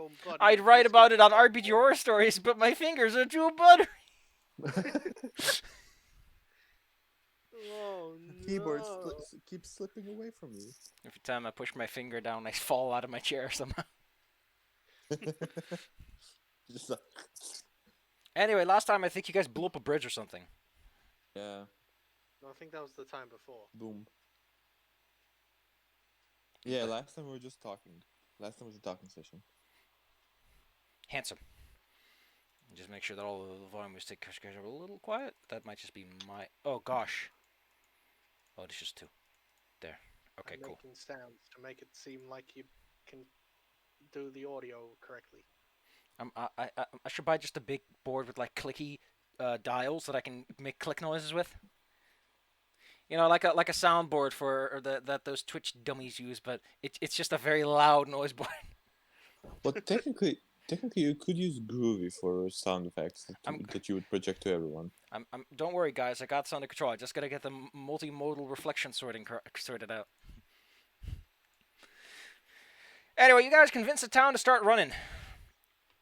own body. I'd write about it on RPG Horror Stories, but my fingers are too buttery. Oh Keyboard no! keeps slipping away from you. Every time I push my finger down, I fall out of my chair somehow. Just like, Anyway, last time I think you guys blew up a bridge or something. yeah, No, I think that was the time before. boom. Yeah, last time we were just talking. Last time was a talking session. Handsome. Just make sure that all of the volume is taken a little quiet. That might just be my... Oh, gosh. Oh, it's just 2. There. Okay, I'm cool. making sounds to make it seem like you can do the audio correctly. I should buy just a big board with, like, clicky dials that I can make click noises with. You know, like a soundboard for that those Twitch dummies use, but it's just a very loud noise board. But technically you could use Groovy for sound effects that you would project to everyone. Don't worry, guys. I got this under control. I just gotta get the multimodal reflection sorted out. Anyway, you guys convinced the town to start running.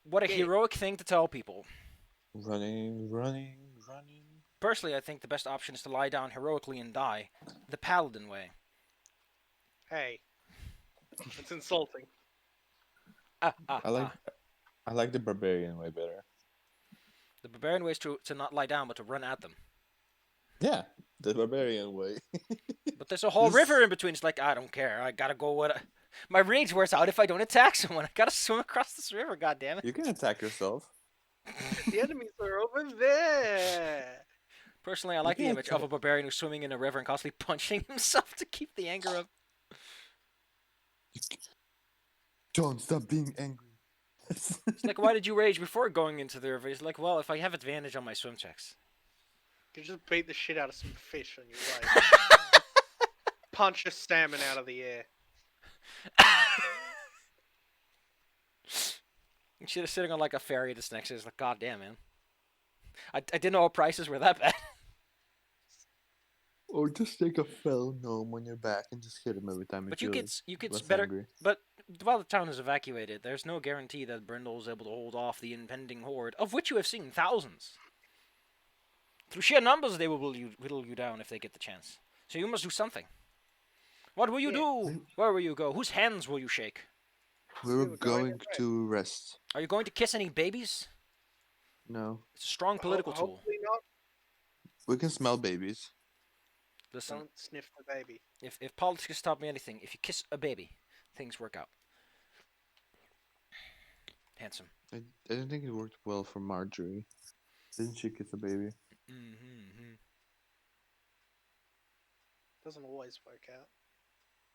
What a heroic thing to tell people. Running. Personally, I think the best option is to lie down heroically and die, the paladin way. Hey, it's insulting. I like the barbarian way better. The barbarian way is to not lie down, but to run at them. Yeah, the barbarian way. But there's a whole river in between. It's like, I don't care. I gotta go my rage wears out if I don't attack someone. I gotta swim across this river, goddammit. You can attack yourself. The enemies are over there. Personally, I like the image of a barbarian who's swimming in a river and constantly punching himself to keep the anger up. Don't stop being angry. It's like, why did you rage before going into the river? He's like, well, if I have advantage on my swim checks. You just beat the shit out of some fish on your way. Punch a salmon out of the air. She's just sitting on like a ferry just next to it. It's like, god damn, man. I didn't know prices were that bad. Or just take a fell gnome on your back and just hit him every time. But you get better. Angry. But while the town is evacuated, there's no guarantee that Brindle is able to hold off the impending horde, of which you have seen thousands. Through sheer numbers, they will whittle you down if they get the chance. So you must do something. What will you do? Where will you go? Whose hands will you shake? We're going to rest. Are you going to kiss any babies? No. It's a strong political tool. Hopefully not. We can smell babies. Listen, Don't sniff the baby. if politics taught me anything, if you kiss a baby, things work out. Handsome. I don't think it worked well for Marjorie. Didn't she kiss a baby? Doesn't always work out.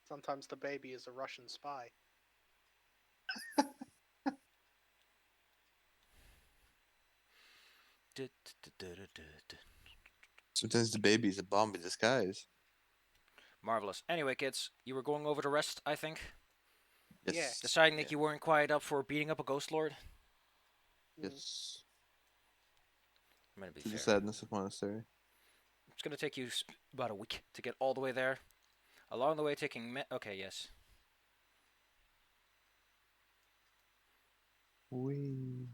Sometimes the baby is a Russian spy. Sometimes the baby is a bomb in disguise. Marvelous. Anyway, kids, you were going over to rest, I think? Yes. Yeah. Deciding that you weren't quite up for beating up a ghost lord? Yes. I'm gonna be To the fair. sadness of monastery. It's gonna take you about a week to get all the way there. Along the way, taking okay, yes. Wee.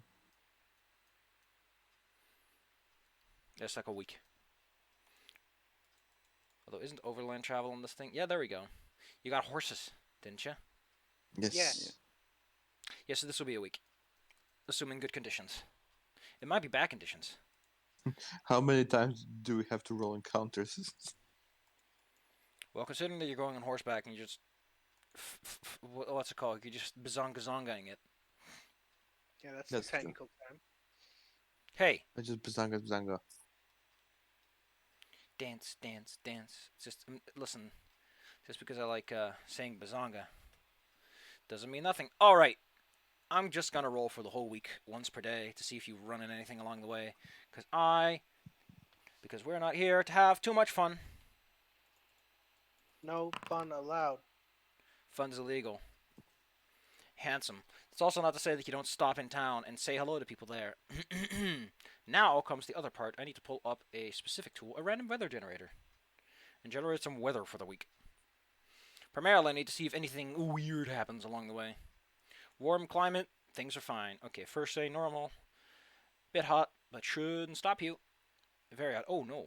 It's like a week. Although, isn't overland travel on this thing? Yeah, there we go. You got horses, didn't you? Yes. Yes. Yeah, so this will be a week. Assuming good conditions. It might be bad conditions. How many times do we have to roll encounters? Well, considering that you're going on horseback and you just... what's it called? You just bazonga-zongaing it. Yeah, that's That's the true. technical term. Hey! I just bazanga. Dance, dance, dance. It's just, listen, just because I like saying bazonga doesn't mean nothing. Alright, I'm just gonna roll for the whole week, once per day, to see if you run in anything along the way. Because we're not here to have too much fun. No fun allowed. Fun's illegal. Handsome. It's also not to say that you don't stop in town and say hello to people there. Now comes the other part. I need to pull up a specific tool, a random weather generator, and generate some weather for the week. Primarily, I need to see if anything weird happens along the way. Warm climate, things are fine. Okay, first day normal. Bit hot, but shouldn't stop you. Very hot. Oh no.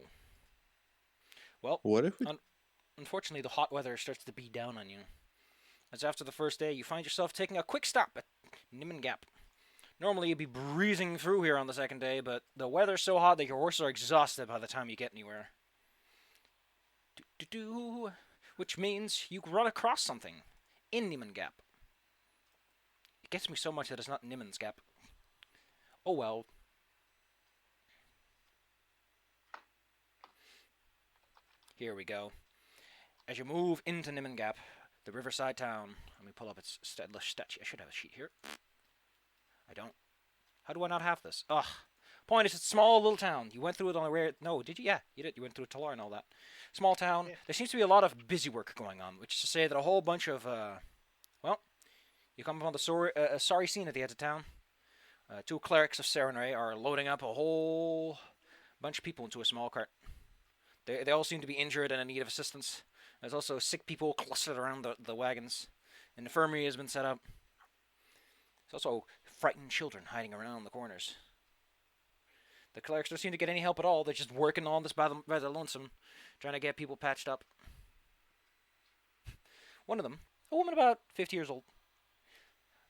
Well, What if we? unfortunately, the hot weather starts to beat down on you. As after the first day, you find yourself taking a quick stop at Nimmen Gap. Normally, you'd be breezing through here on the second day, but the weather's so hot that your horses are exhausted by the time you get anywhere. Which means you run across something in Nimmen Gap. It gets me so much that it's not Nimmen's Gap. Oh well. Here we go. As you move into Nimmen Gap, the riverside town. Let me pull up its statue. I should have a sheet here. I don't. How do I not have this? Ugh. Point is, it's a small little town. You went through it on a rare... No, did you? Yeah, you did. You went through Talar and all that. Small town. Yeah. There seems to be a lot of busy work going on, which is to say that a whole bunch of, well, you come upon the sorry scene at the edge of town. Two clerics of Serenray are loading up a whole bunch of people into a small cart. They all seem to be injured and in need of assistance. There's also sick people clustered around the wagons. An infirmary has been set up. There's also frightened children hiding around the corners. The clerics don't seem to get any help at all. They're just working on this by the lonesome, trying to get people patched up. One of them, a woman about 50 years old,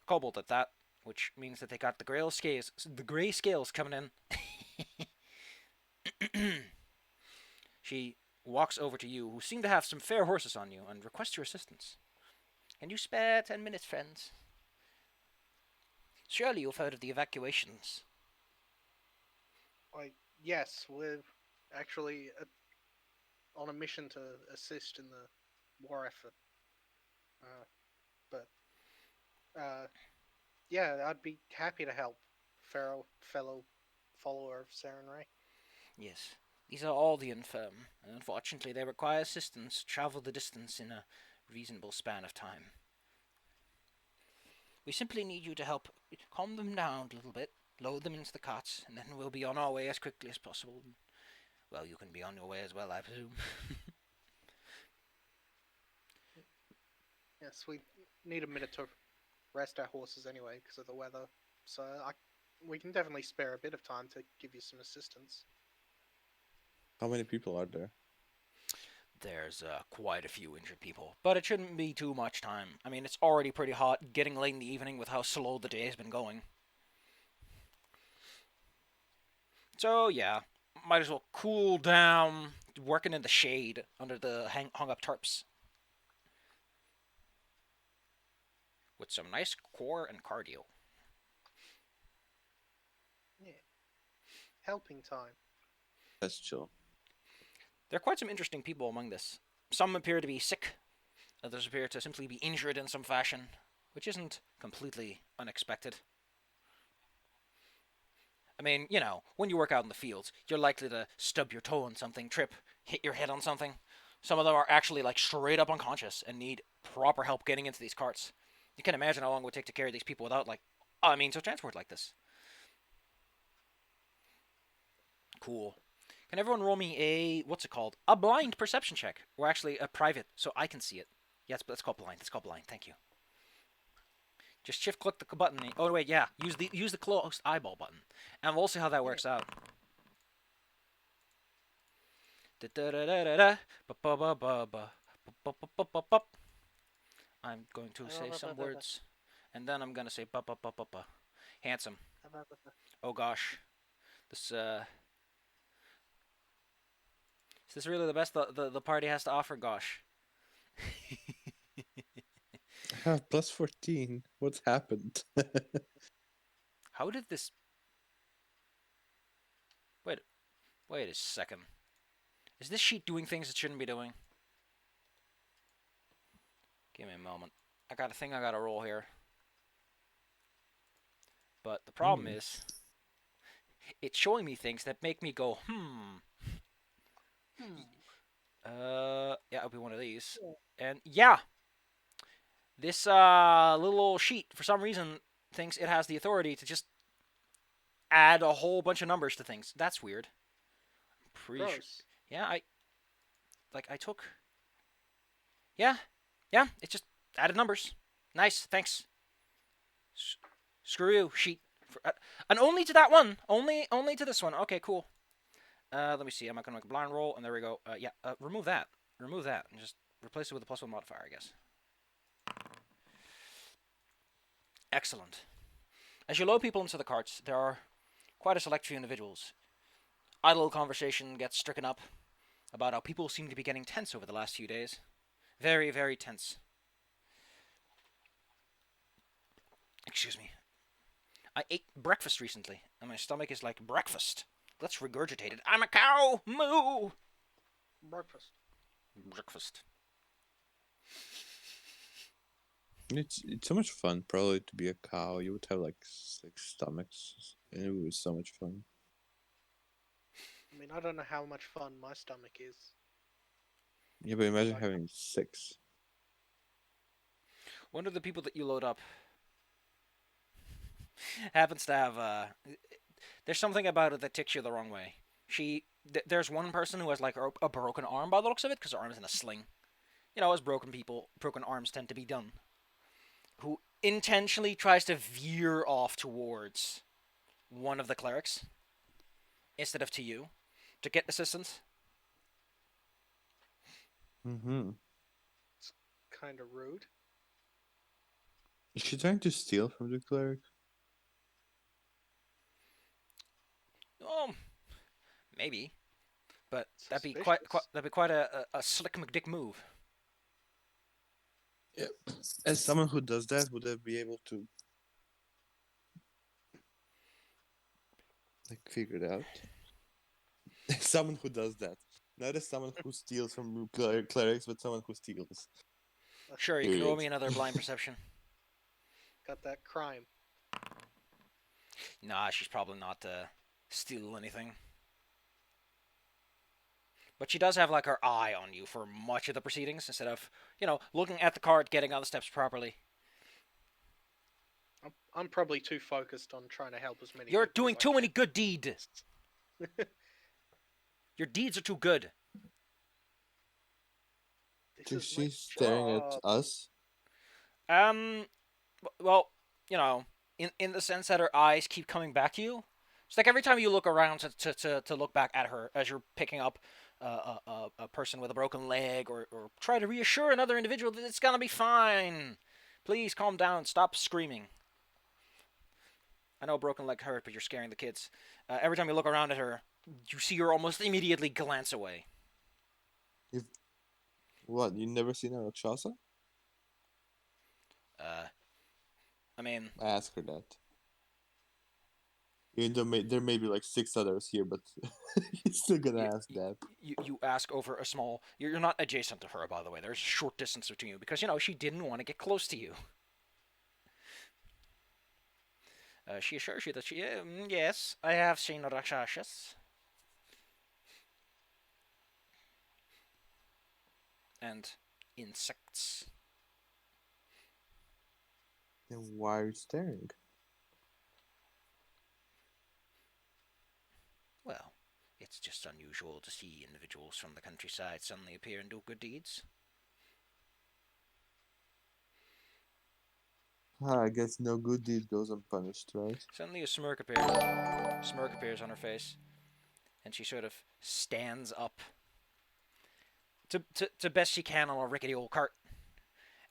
kobold at that, which means that they got the grey scales coming in. She walks over to you, who seem to have some fair horses on you, and requests your assistance. Can you spare 10 minutes, friends? Surely you've heard of the evacuations. Yes, we're actually on a mission to assist in the war effort. Yeah, I'd be happy to help, fellow follower of Serenray. Yes, these are all the infirm, and unfortunately they require assistance to travel the distance in a reasonable span of time. We simply need you to help calm them down a little bit, load them into the carts, and then we'll be on our way as quickly as possible. Well, you can be on your way as well, I presume. Yes, we need a minute to rest our horses anyway because of the weather, so we can definitely spare a bit of time to give you some assistance. How many people are there? There's quite a few injured people, but it shouldn't be too much time. I mean, it's already pretty hot, getting late in the evening with how slow the day has been going. So, yeah, might as well cool down, working in the shade under the hung up tarps. With some nice core and cardio. Yeah. Helping time. That's chill. There are quite some interesting people among this. Some appear to be sick, others appear to simply be injured in some fashion, which isn't completely unexpected. I mean, you know, when you work out in the fields, you're likely to stub your toe on something, trip, hit your head on something. Some of them are actually like straight up unconscious and need proper help getting into these carts. You can imagine how long it would take to carry these people without means of transport like this. Cool. Can everyone roll me a blind perception check, or actually a private, so I can see it. Yes, but it's called blind. It's called blind. Thank you. Just shift click the button. Oh wait, yeah. Use the closed eyeball button, and we'll see how that works out. I'm going to say some words, and then I'm gonna say handsome. Oh gosh, this is this really the best the party has to offer? Gosh. I have plus 14. What's happened? How did this... Wait a second. Is this sheet doing things it shouldn't be doing? Give me a moment. I got a thing I gotta roll here. But the problem is, it's showing me things that make me go, yeah, it'll be one of these. And yeah, this little sheet, for some reason, thinks it has the authority to just add a whole bunch of numbers to things. That's weird. I'm pretty sure. Yeah, I took... Yeah, it just added numbers. Nice, thanks. Screw you, sheet. And only to that one. Only to this one. Okay, cool. Let me see. I'm not gonna make a blind roll, and there we go. Yeah. Remove that. Remove that, and just replace it with a +1 modifier, I guess. Excellent. As you load people into the carts, there are quite a select few individuals. Idle conversation gets stricken up about how people seem to be getting tense over the last few days. Very, very tense. Excuse me. I ate breakfast recently, and my stomach is like, breakfast. Let's regurgitate it. I'm a cow! Moo! Breakfast. Breakfast. It's so much fun, probably, to be a cow. You would have like 6 stomachs, and it would be so much fun. I mean, I don't know how much fun my stomach is. Yeah, but imagine Like- having 6. One of the people that you load up happens to have, there's something about it that ticks you the wrong way. There's one person who has like a broken arm by the looks of it, because her arm is in a sling. You know, as broken arms tend to be done. Who intentionally tries to veer off towards one of the clerics instead of to you to get assistance. Mm-hmm. It's kind of rude. Is she trying to steal from the cleric? Oh, maybe, but that'd be quite a slick McDick move. Yep. As someone who does that, would I be able to like figure it out? Someone who does that, not as someone who steals from clerics, but someone who steals. Sure, you can roll me another blind perception. Got that crime. Nah, she's probably not steal anything. But she does have like her eye on you for much of the proceedings instead of, looking at the cart, getting on the steps properly. I'm probably too focused on trying to help as many. You're people doing as I too many can. good deeds. Your deeds are too good. This Is is my she staring at job. us? Well, in the sense that her eyes keep coming back to you. It's like every time you look around to look back at her as you're picking up a person with a broken leg or try to reassure another individual that it's gonna be fine. Please calm down. Stop screaming. I know a broken leg hurt, but you're scaring the kids. Every time you look around at her, you see her almost immediately glance away. What? You never seen a Rakshasa? I mean, I ask her that. Even though there may be like 6 others here, but you're still gonna ask that. you ask over a small. You're not adjacent to her, by the way. There's a short distance between you because she didn't want to get close to you. She assures you that yes, I have seen Rakshasas. And insects. Then why are you staring? Well, it's just unusual to see individuals from the countryside suddenly appear and do good deeds. I guess no good deed goes unpunished, right? Suddenly a smirk appears. Smirk appears on her face. And she sort of stands up to best she can on a rickety old cart.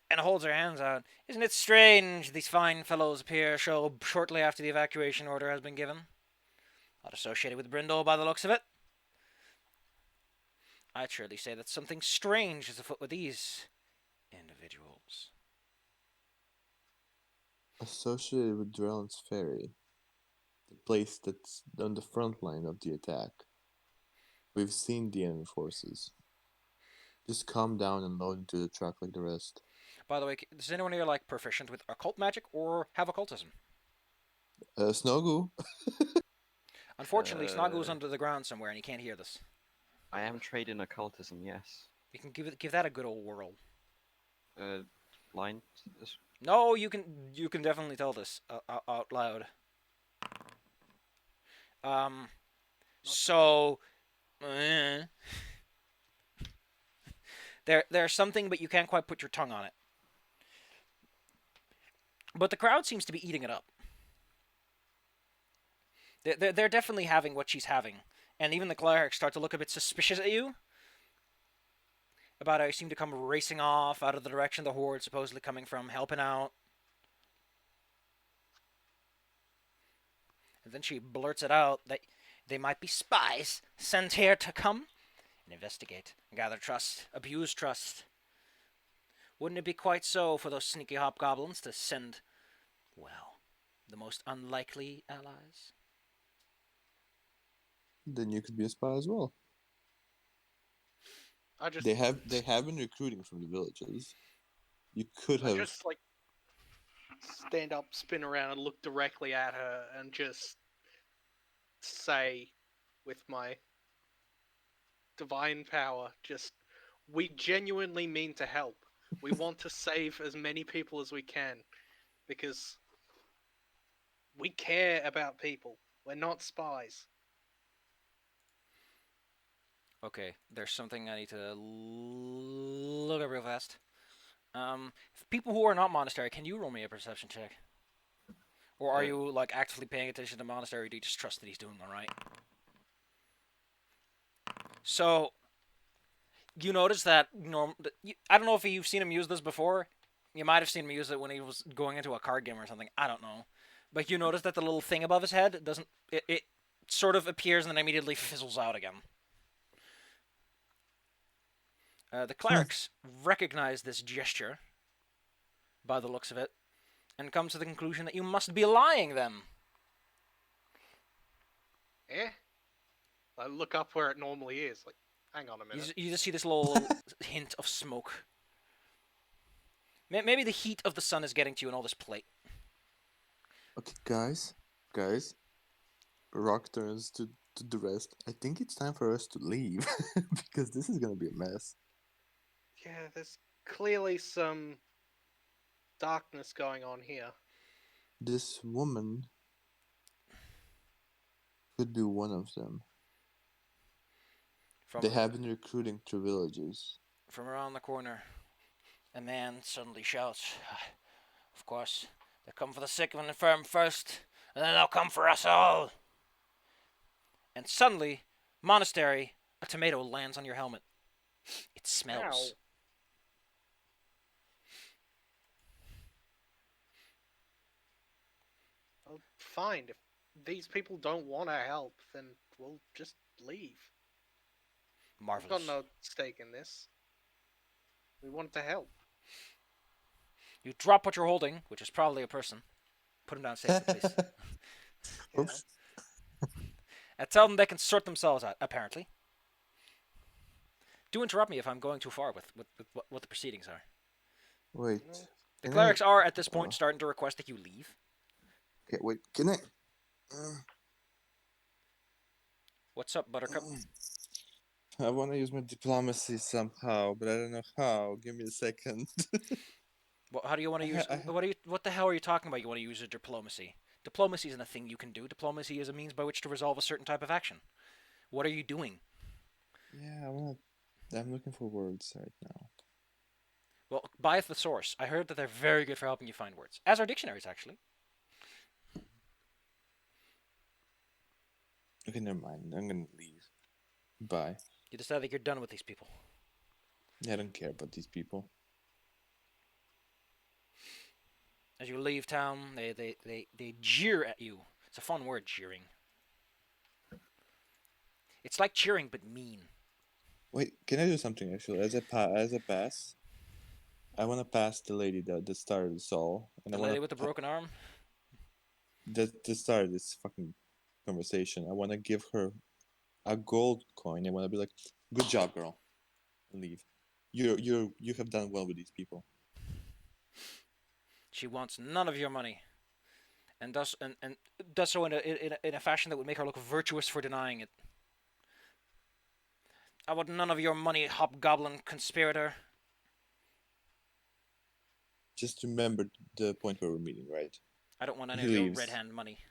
And holds her hands out. Isn't it strange these fine fellows appear shortly after the evacuation order has been given? Not associated with Brindle by the looks of it. I'd surely say that something strange is afoot with these individuals. Associated with Drellon's Ferry, the place that's on the front line of the attack. We've seen the enemy forces. Just calm down and load into the truck like the rest. By the way, does anyone here like proficient with occult magic or have occultism? Snogu? Unfortunately, Snagu's under the ground somewhere and he can't hear this. I am trained in occultism, yes. You can give that a good old whirl. Blind. No, you can definitely tell this out loud. So, there's something, but you can't quite put your tongue on it. But the crowd seems to be eating it up. They're definitely having what she's having, and even the clerics start to look a bit suspicious at you about how you seem to come racing off out of the direction the horde supposedly coming from, helping out. And then she blurts it out that they might be spies sent here to come and investigate, gather trust, abuse trust. Wouldn't it be quite so for those sneaky hobgoblins to send, well, the most unlikely allies? Then you could be a spy as well. I just, They have been recruiting from the villages. You could I have. just like stand up, spin around, and look directly at her, and just say, with my divine power, just, we genuinely mean to help. We want to save as many people as we can, because we care about people. We're not spies. Okay, there's something I need to look at real fast. For people who are not monastery, can you roll me a perception check? Or are you like actively paying attention to monastery? Or do you just trust that he's doing all right? So you notice that I don't know if you've seen him use this before. You might have seen him use it when he was going into a card game or something. I don't know, but you notice that the little thing above his head doesn't. It sort of appears and then immediately fizzles out again. The clerics recognize this gesture, by the looks of it, and come to the conclusion that you must be lying then. Eh? I look up where it normally is. Like, hang on a minute. You just see this little hint of smoke. Maybe the heat of the sun is getting to you and all this plate. Okay, guys. Rock turns to the rest. I think it's time for us to leave because this is gonna be a mess. Yeah, there's clearly some darkness going on here. This woman could be one of them. They have been recruiting through villages. From around the corner, a man suddenly shouts, "Of course, they come for the sick and infirm first, and then they'll come for us all." And suddenly, monastery, a tomato lands on your helmet. It smells. Ow. Well, fine. If these people don't want our help, then we'll just leave. We've Marvelous. got no stake in this. We want to help. You drop what you're holding, which is probably a person. Put him down safely, please. Yeah. Oops. And tell them they can sort themselves out, apparently. Do interrupt me if I'm going too far with what the proceedings are. Wait. The can clerics I- are, at this point, Oh. starting to request that you leave. Okay, wait. Can I? What's up, Buttercup? I want to use my diplomacy somehow, but I don't know how. Give me a second. Well, how do you want to use? What the hell are you talking about? You want to use a diplomacy? Diplomacy isn't a thing you can do. Diplomacy is a means by which to resolve a certain type of action. What are you doing? Yeah, I'm looking for words right now. Well, by the source. I heard that they're very good for helping you find words, as are dictionaries, actually. Okay, never mind. I'm gonna leave. Bye. You decide that you're done with these people. I don't care about these people. As you leave town, they jeer at you. It's a fun word, jeering. It's like cheering, but mean. Wait, can I do something actually? As a pass, I want to pass the lady that started this all, and The I lady want with the broken arm. that started this fucking conversation. I want to give her a gold coin. I want to be like, "Good job, girl," and leave. You have done well with these people. She wants none of your money, and does so in a fashion that would make her look virtuous for denying it. I want none of your money, hobgoblin conspirator. Just remember the point where we're meeting, right? I don't want any He of your leaves. red hand money.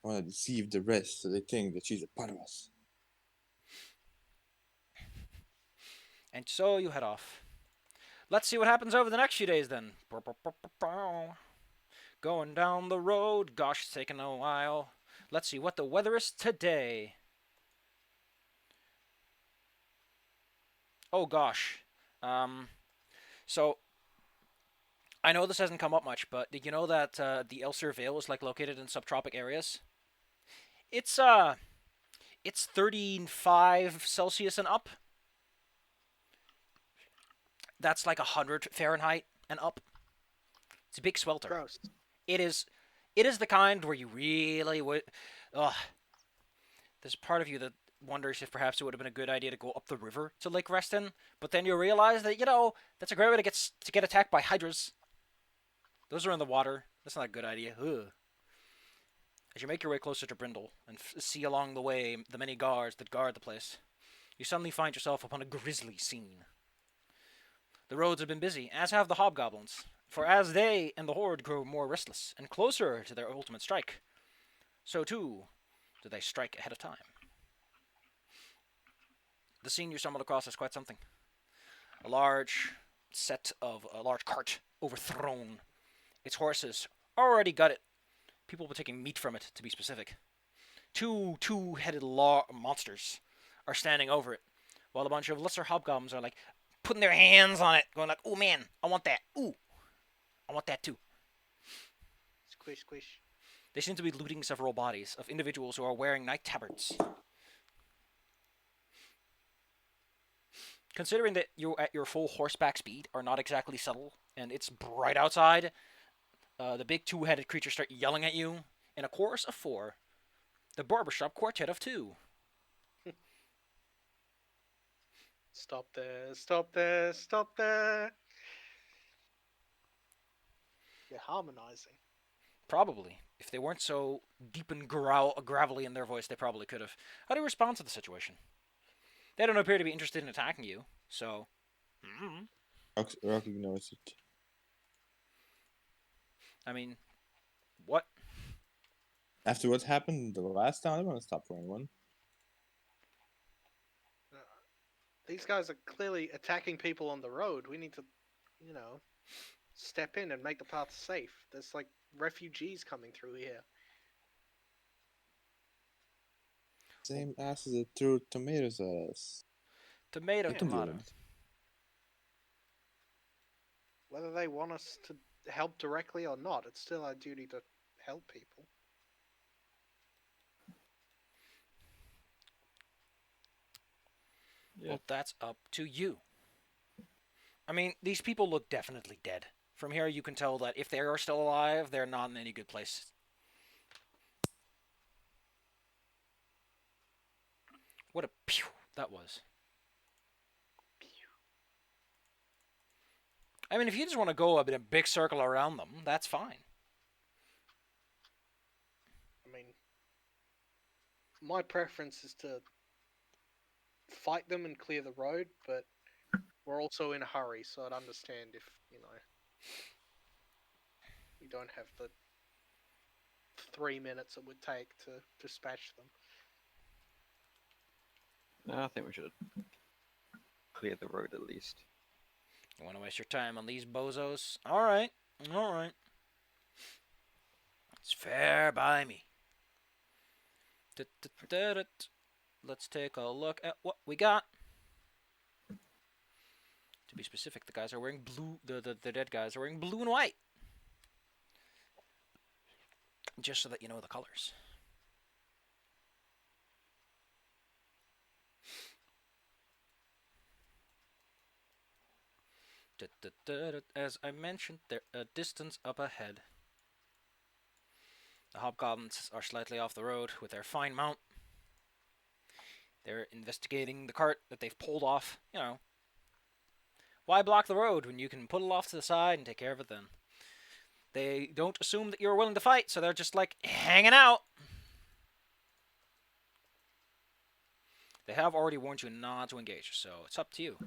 I want to deceive the rest so they think that she's a part of us. And so you head off. Let's see what happens over the next few days then. Going down the road. Gosh, it's taking a while. Let's see what the weather is today. Oh gosh. So I know this hasn't come up much, but did you know that the Elser Vale is like located in subtropic areas? It's 35 Celsius and up. That's like 100 Fahrenheit and up. It's a big swelter. Gross. It is the kind where you really would. Ugh. There's part of you that wonders if perhaps it would have been a good idea to go up the river to Lake Reston, but then you realize that that's a great way to get attacked by hydras. Those are in the water. That's not a good idea. Ugh. As you make your way closer to Brindle and see along the way the many guards that guard the place, you suddenly find yourself upon a grisly scene. The roads have been busy, as have the hobgoblins, for as they and the horde grow more restless and closer to their ultimate strike, so too do they strike ahead of time. The scene you stumbled across is quite something. A large cart overthrown. Its horses already gutted. People were taking meat from it, to be specific. Two-headed monsters are standing over it, while a bunch of lesser hobgoblins are like putting their hands on it, going like, "Oh man, I want that. Ooh, I want that too." Squish, squish. They seem to be looting several bodies of individuals who are wearing night tabards. Considering that you at your full horseback speed are not exactly subtle, and it's bright outside, the big two-headed creatures start yelling at you in a chorus of 4. The barbershop quartet of 2. Stop there, stop there, stop there. They're harmonizing. Probably. If they weren't so deep and gravelly in their voice, they probably could have. How do you respond to the situation? They don't appear to be interested in attacking you, so... Rock ignores it. I mean, what? After what happened the last time, I don't want to stop for anyone. These guys are clearly attacking people on the road. We need to, step in and make the path safe. There's like refugees coming through here. Same asses that threw tomatoes at us. Tomato. Whether they want us to help directly or not, it's still our duty to help people. Yeah. Well, that's up to you. I mean, these people look definitely dead. From here, you can tell that if they are still alive, they're not in any good place. What a pew that was. I mean, if you just want to go up in a big circle around them, that's fine. I mean, my preference is to fight them and clear the road, but we're also in a hurry, so I'd understand if, we don't have the 3 minutes it would take to dispatch them. No, I think we should clear the road at least. You want to waste your time on these bozos? Alright. It's fair by me. Let's take a look at what we got. To be specific, the guys are wearing blue. The dead guys are wearing blue and white. Just so that you know the colors. As I mentioned, they're a distance up ahead. The hobgoblins are slightly off the road with their fine mount. They're investigating the cart that they've pulled off. Why block the road when you can pull it off to the side and take care of it then? They don't assume that you're willing to fight, so they're just like hanging out. They have already warned you not to engage, so it's up to you.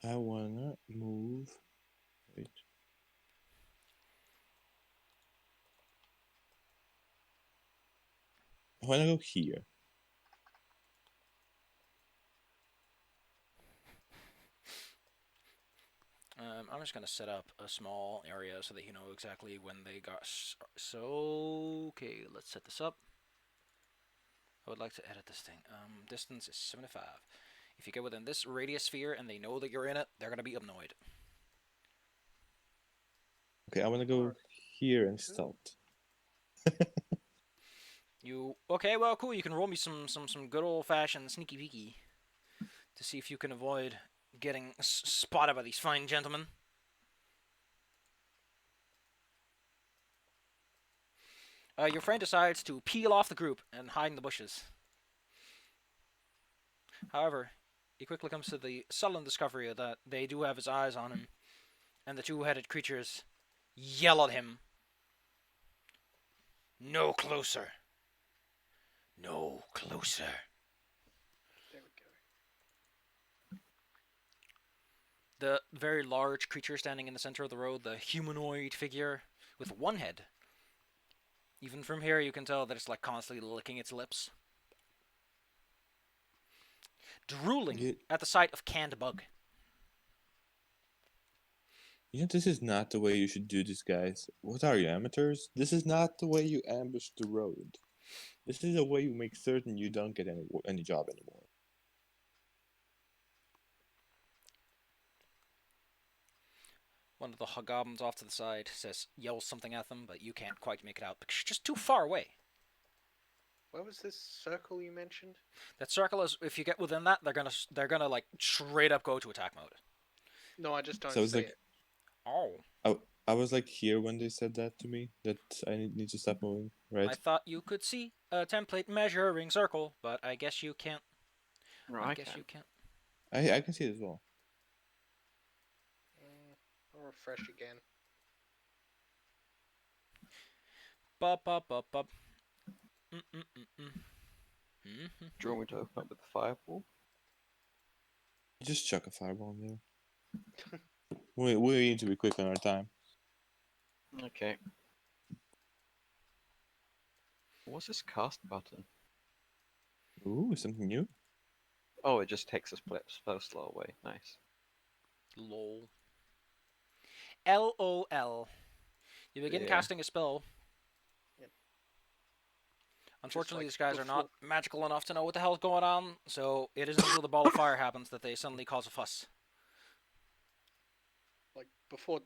I wanna move. Wait. I wanna go here. I'm just gonna set up a small area so that you know exactly when they got. So okay, let's set this up. I would like to edit this thing. Distance is 75. If you get within this radius sphere and they know that you're in it, they're gonna be annoyed. Okay, I want to go here and stealth. You okay? Well, cool. You can roll me some good old fashioned sneaky peeky to see if you can avoid getting spotted by these fine gentlemen. Your friend decides to peel off the group and hide in the bushes. However, he quickly comes to the sullen discovery that they do have his eyes on him, and the two-headed creatures yell at him. No closer. No closer. There we go. The very large creature standing in the center of the road, the humanoid figure with one head. Even from here, you can tell that it's like constantly licking its lips. Drooling at the sight of canned bug. You know, this is not the way you should do this, guys. What are you, amateurs? This is not the way you ambush the road. This is the way you make certain you don't get any job anymore. One of the hobgoblins off to the side yells something at them, but you can't quite make it out because she's just too far away. Where was this circle you mentioned? That circle is, if you get within that, they're gonna like straight up go to attack mode. No, I just don't So it's see like, it. Oh. I was like here when they said that to me, that I need to stop moving, right? I thought you could see a template measuring circle, but I guess you can't. No, I guess you can't. I can see it as well. I'll refresh again. Bop, bop, bop, bop. Do you want me to open up with the fireball? Just chuck a fireball in there. we need to be quick on our time. Okay. What's this cast button? Ooh, something new? Oh, it just takes a spell slot away. Nice. Lol. LOL. You begin Yeah. casting a spell. Yep. Unfortunately, like these guys are not before- magical enough to know what the hell's going on, so it isn't until the ball of fire happens that they suddenly cause a fuss. Like before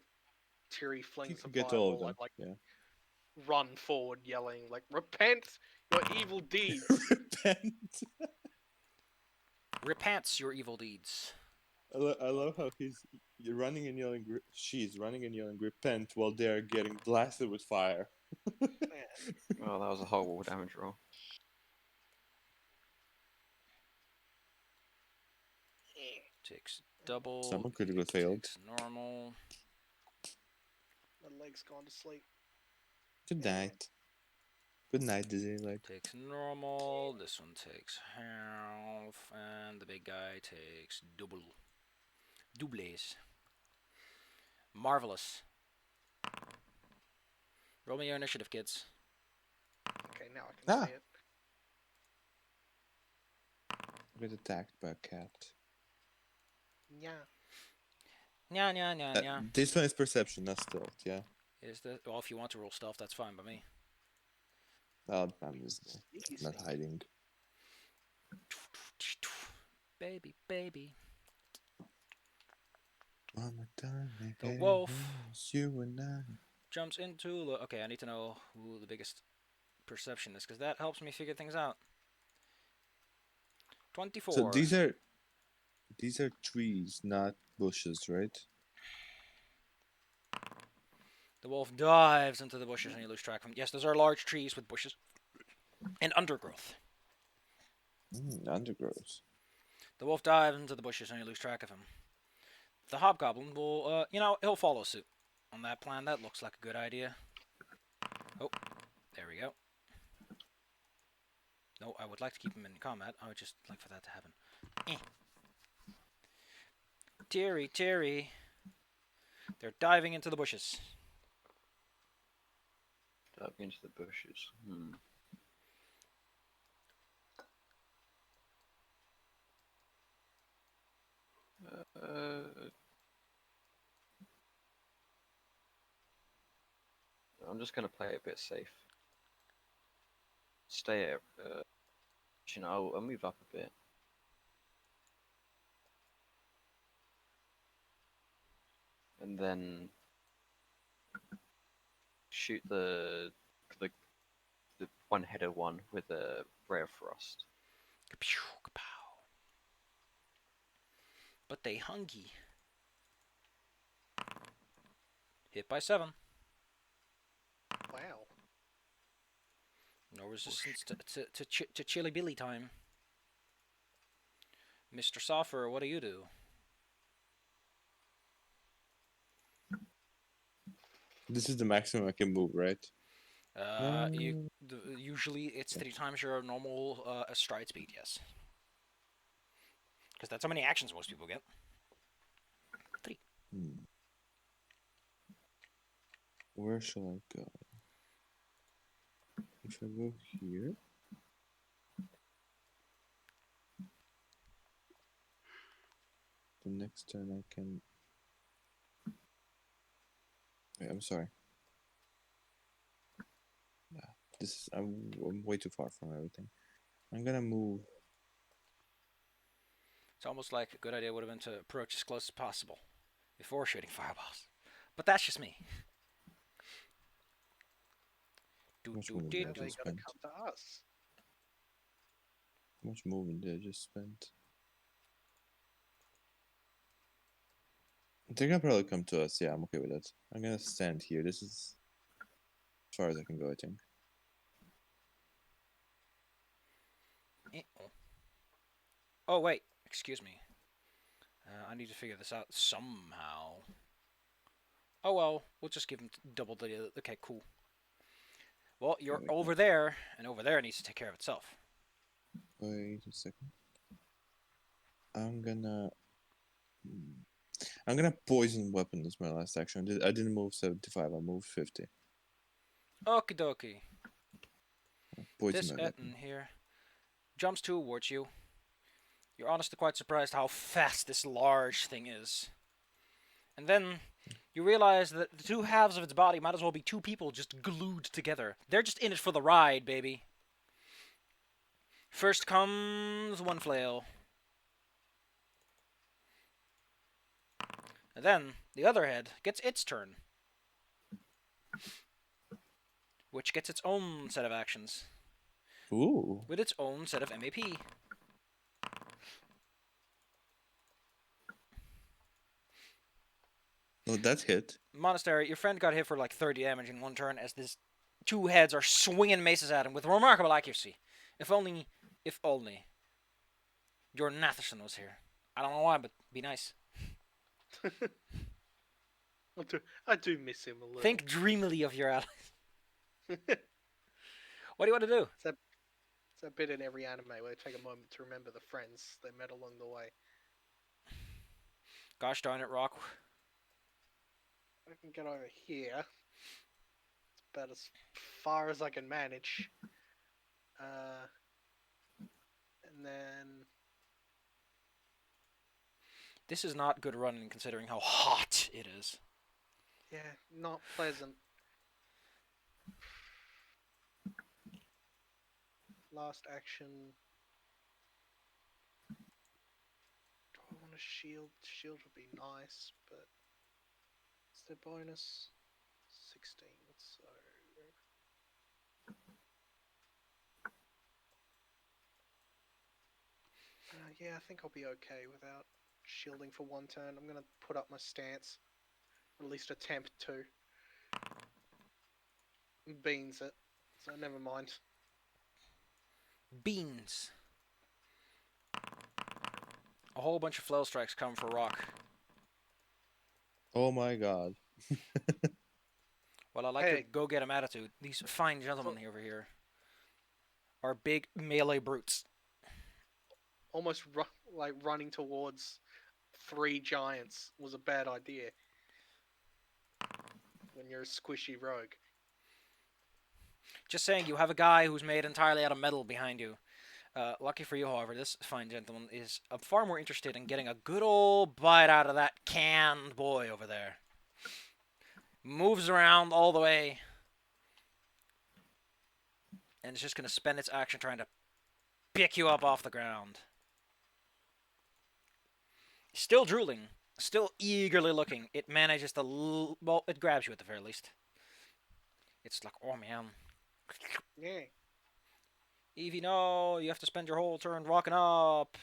Tiri You flings a can get all of fireball, them. I'd like Yeah. run forward yelling like, "Repent your evil deeds!" Repent. Repents your evil deeds. I love how you're running and yelling. She's running and yelling, "Repent!" while they're getting blasted with fire. Oh, that was a horrible damage roll. Takes double. Someone critical failed. Takes normal. My leg's gone to sleep. Good night. Good night, Disney. Like, Takes normal. This one takes half, and the big guy takes double. Doubles. Marvelous. Roll me your initiative, kids. Okay, now I can see it. get attacked by a cat. Yeah. Nya, nya, nya, nya. This one is perception, not stealth. Yeah. Is the well? If you want to roll stealth, that's fine by me. I'm just not hiding. Baby, baby. One more time, The wolf you and I. jumps into the. Okay, I need to know who the biggest perception is because that helps me figure things out. 24. So these are trees, not bushes, right? The wolf dives into the bushes and you lose track of him. Yes, those are large trees with bushes and undergrowth. Undergrowth. The wolf dives into the bushes and you lose track of him. The hobgoblin will, he'll follow suit on that plan. That looks like a good idea. Oh, there we go. No, I would like to keep him in combat. I would just like for that to happen. Terry. They're diving into the bushes. Diving into the bushes. I'm just gonna play it a bit safe. Stay at. I'll move up a bit. And then shoot the one-header one with a ray of frost. Kapew, kapow. But they hungry. Hit by 7. Wow. No resistance to Chili Billy time. Mr. Soffer, what do you do? This is the maximum I can move, right? Usually it's 3 times your normal stride speed, yes. Because that's how many actions most people get. 3. Where shall I go? If I go here... The next turn I can... Wait, I'm sorry. I'm way too far from everything. I'm gonna move. It's almost like a good idea would have been to approach as close as possible before shooting fireballs. But that's just me. How much Now movement they did I gotta just spend? come to us. How much movement did I just spend? They're gonna probably come to us. Yeah, I'm okay with that. I'm gonna stand here. This is as far as I can go, I think. Oh, wait. Excuse me. I need to figure this out somehow. Oh, well. We'll just give him double the... Okay, cool. Well, you're over there, and over there needs to take care of itself. Wait a second. I'm gonna poison weapon as my last action. I didn't move 75. I moved 50. Okie dokie. Poison This my weapon. Etten here jumps towards you. You're honestly quite surprised how fast this large thing is. And then you realize that the 2 halves of its body might as well be 2 people just glued together. They're just in it for the ride, baby. First comes one flail. And then the other head gets its turn, which gets its own set of actions. Ooh. With its own set of MAP. Oh, that hit. Monastery, your friend got hit for like 30 damage in 1 turn as these 2 heads are swinging maces at him with remarkable accuracy. If only your Natherson was here. I don't know why, but be nice. I do miss him a little. Think dreamily of your allies. What do you want to do? It's a bit in every anime where they take a moment to remember the friends they met along the way. Gosh darn it, Rock. I can get over here. It's about as far as I can manage. And then... This is not good running considering how hot it is. Yeah, not pleasant. Last action. Do I want a shield? Shield would be nice, but... What's their bonus? 16, so... yeah, I think I'll be okay without shielding for 1 turn. I'm gonna put up my stance. Or at least attempt to. Beans it. So never mind. Beans. A whole bunch of flail strikes come for Rock. Oh my god. Well, I like your go-get-'em attitude. These fine gentlemen over here are big melee brutes. Almost like running towards 3 giants was a bad idea. When you're a squishy rogue. Just saying, you have a guy who's made entirely out of metal behind you. Lucky for you, however, this fine gentleman is far more interested in getting a good old bite out of that canned boy over there. Moves around all the way And it's just going to spend its action trying to pick you up off the ground. Still drooling, still eagerly looking. It manages to... well, it grabs you at the very least. It's like, oh man. Yeah. Evie, no, you have to spend your whole turn walking up.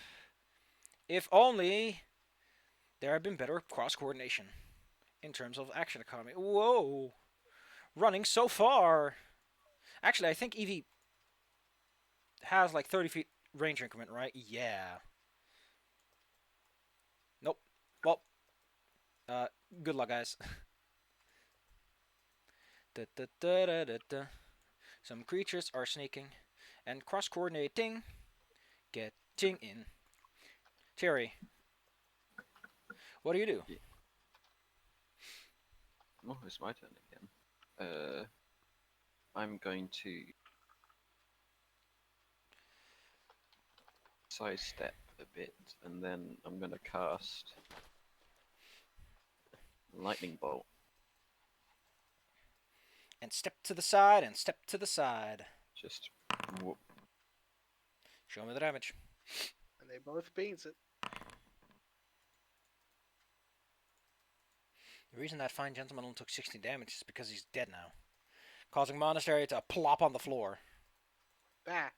If only there had been better cross-coordination in terms of action economy. Whoa. Running so far. Actually, I think Evie has like 30 feet range increment, right? Yeah. Nope. Well, good luck, guys. Some creatures are sneaking and cross-coordinating, getting in. Terry, what do you do? Yeah. Oh, it's my turn again. I'm going to sidestep a bit, and then I'm going to cast Lightning Bolt. And step to the side, and step to the side. Just whoop. Show me the damage. And they both beans it. The reason that fine gentleman only took 16 damage is because he's dead now, causing Monastery to plop on the floor. Bah.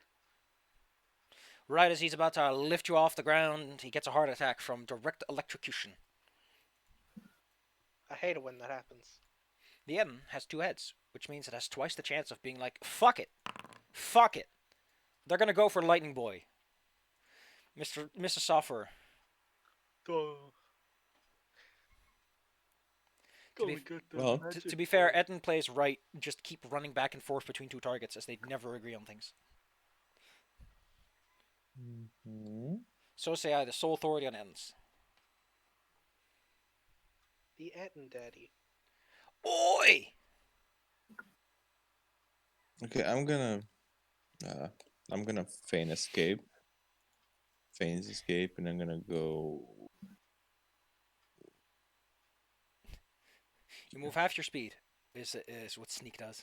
Right as he's about to lift you off the ground, he gets a heart attack from direct electrocution. I hate it when that happens. The Eden has 2 heads, which means it has twice the chance of being like, fuck it. Fuck it. They're gonna go for Lightning Boy. Mr. Sufferer. To be fair, Etten plays right, just keep running back and forth between 2 targets as they never agree on things. Mm-hmm. So say I, the sole authority on Ettens. The Etten Daddy. Oi! Okay, I'm gonna feign escape. Feigns escape, and I'm gonna go. You move half your speed, is what Sneak does.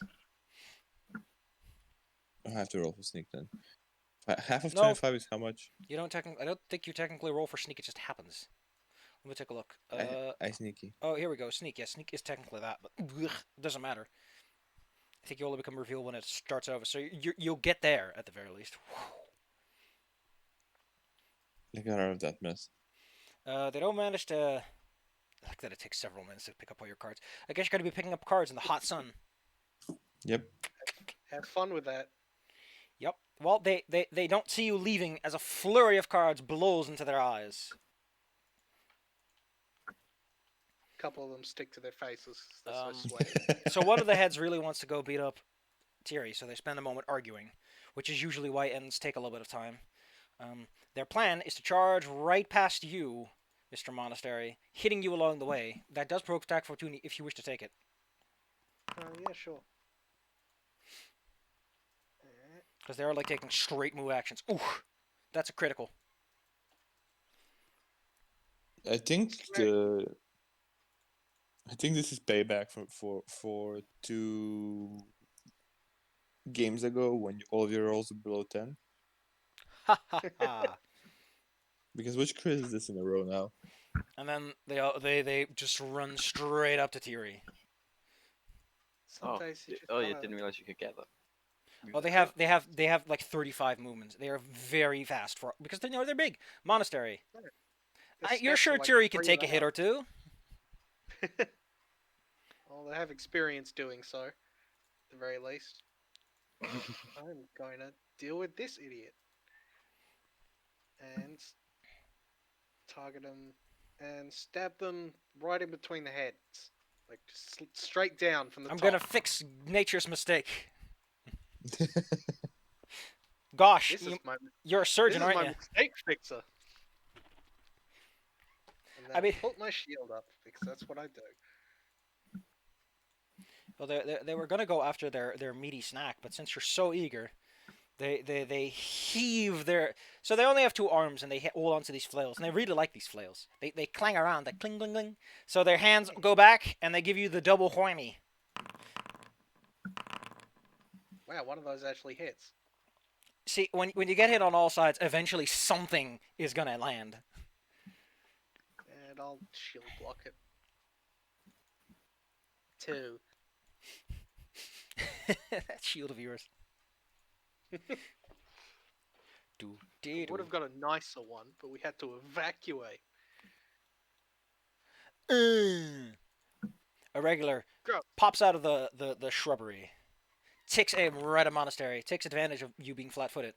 I have to roll for sneak then. Half of No. 25 is how much? You don't I don't think you technically roll for Sneak, it just happens. Let me take a look. I sneaky. Oh, here we go. Sneak. Yeah, Sneak is technically that, but ugh, doesn't matter. I think you only become revealed when it starts over, so you'll get there at the very least. I got out of that mess. They don't manage to... I like that it takes several minutes to pick up all your cards. I guess you're going to be picking up cards in the hot sun. Yep. Have fun with that. Yep. Well, they don't see you leaving as a flurry of cards blows into their eyes. A couple of them stick to their faces. They're Um, so sweaty. So one of the heads really wants to go beat up Thierry, so they spend a moment arguing, which is usually why ends take a little bit of time. Their plan is to charge right past you, Mr. Monastery, hitting you along the way. That does provoke attack opportunity if you wish to take it. Yeah, sure. Because they are like taking straight move actions. Ooh, that's a critical. I think this is payback for 2 games ago when all of your rolls were below 10. Ha ha ha. Because which crit is this in a row now? And then they just run straight up to Thierry. Sometimes you just Oh, yeah, gotta- didn't realize you could get that. Well, they have like 35 movements. They are very fast because they know they're big. Monastery. the You're steps sure are like Thierry can 3 take a and hit or 2? Well, they have experience doing so, at the very least. I'm going to deal with this idiot. And target them and stab them right in between the heads. Like, just straight down from the I'm top. gonna fix nature's mistake. Gosh, This is my, you're a this surgeon, is aren't my you? mistake fixer. And then I mean- put my shield up, because that's what I do. Well, they were gonna go after their meaty snack, but since you're so eager, they heave their... So they only have 2 arms, and they hold onto these flails, and they really like these flails. They clang around, they cling, cling, cling. So their hands go back, and they give you the double whammy. Wow, one of those actually hits. See, when you get hit on all sides, eventually something is gonna land. And I'll shield block it. 2. That shield of yours. Would have got a nicer one, but we had to evacuate. A regular Go. pops out of the shrubbery, takes aim right at Monastery, takes advantage of you being flat-footed,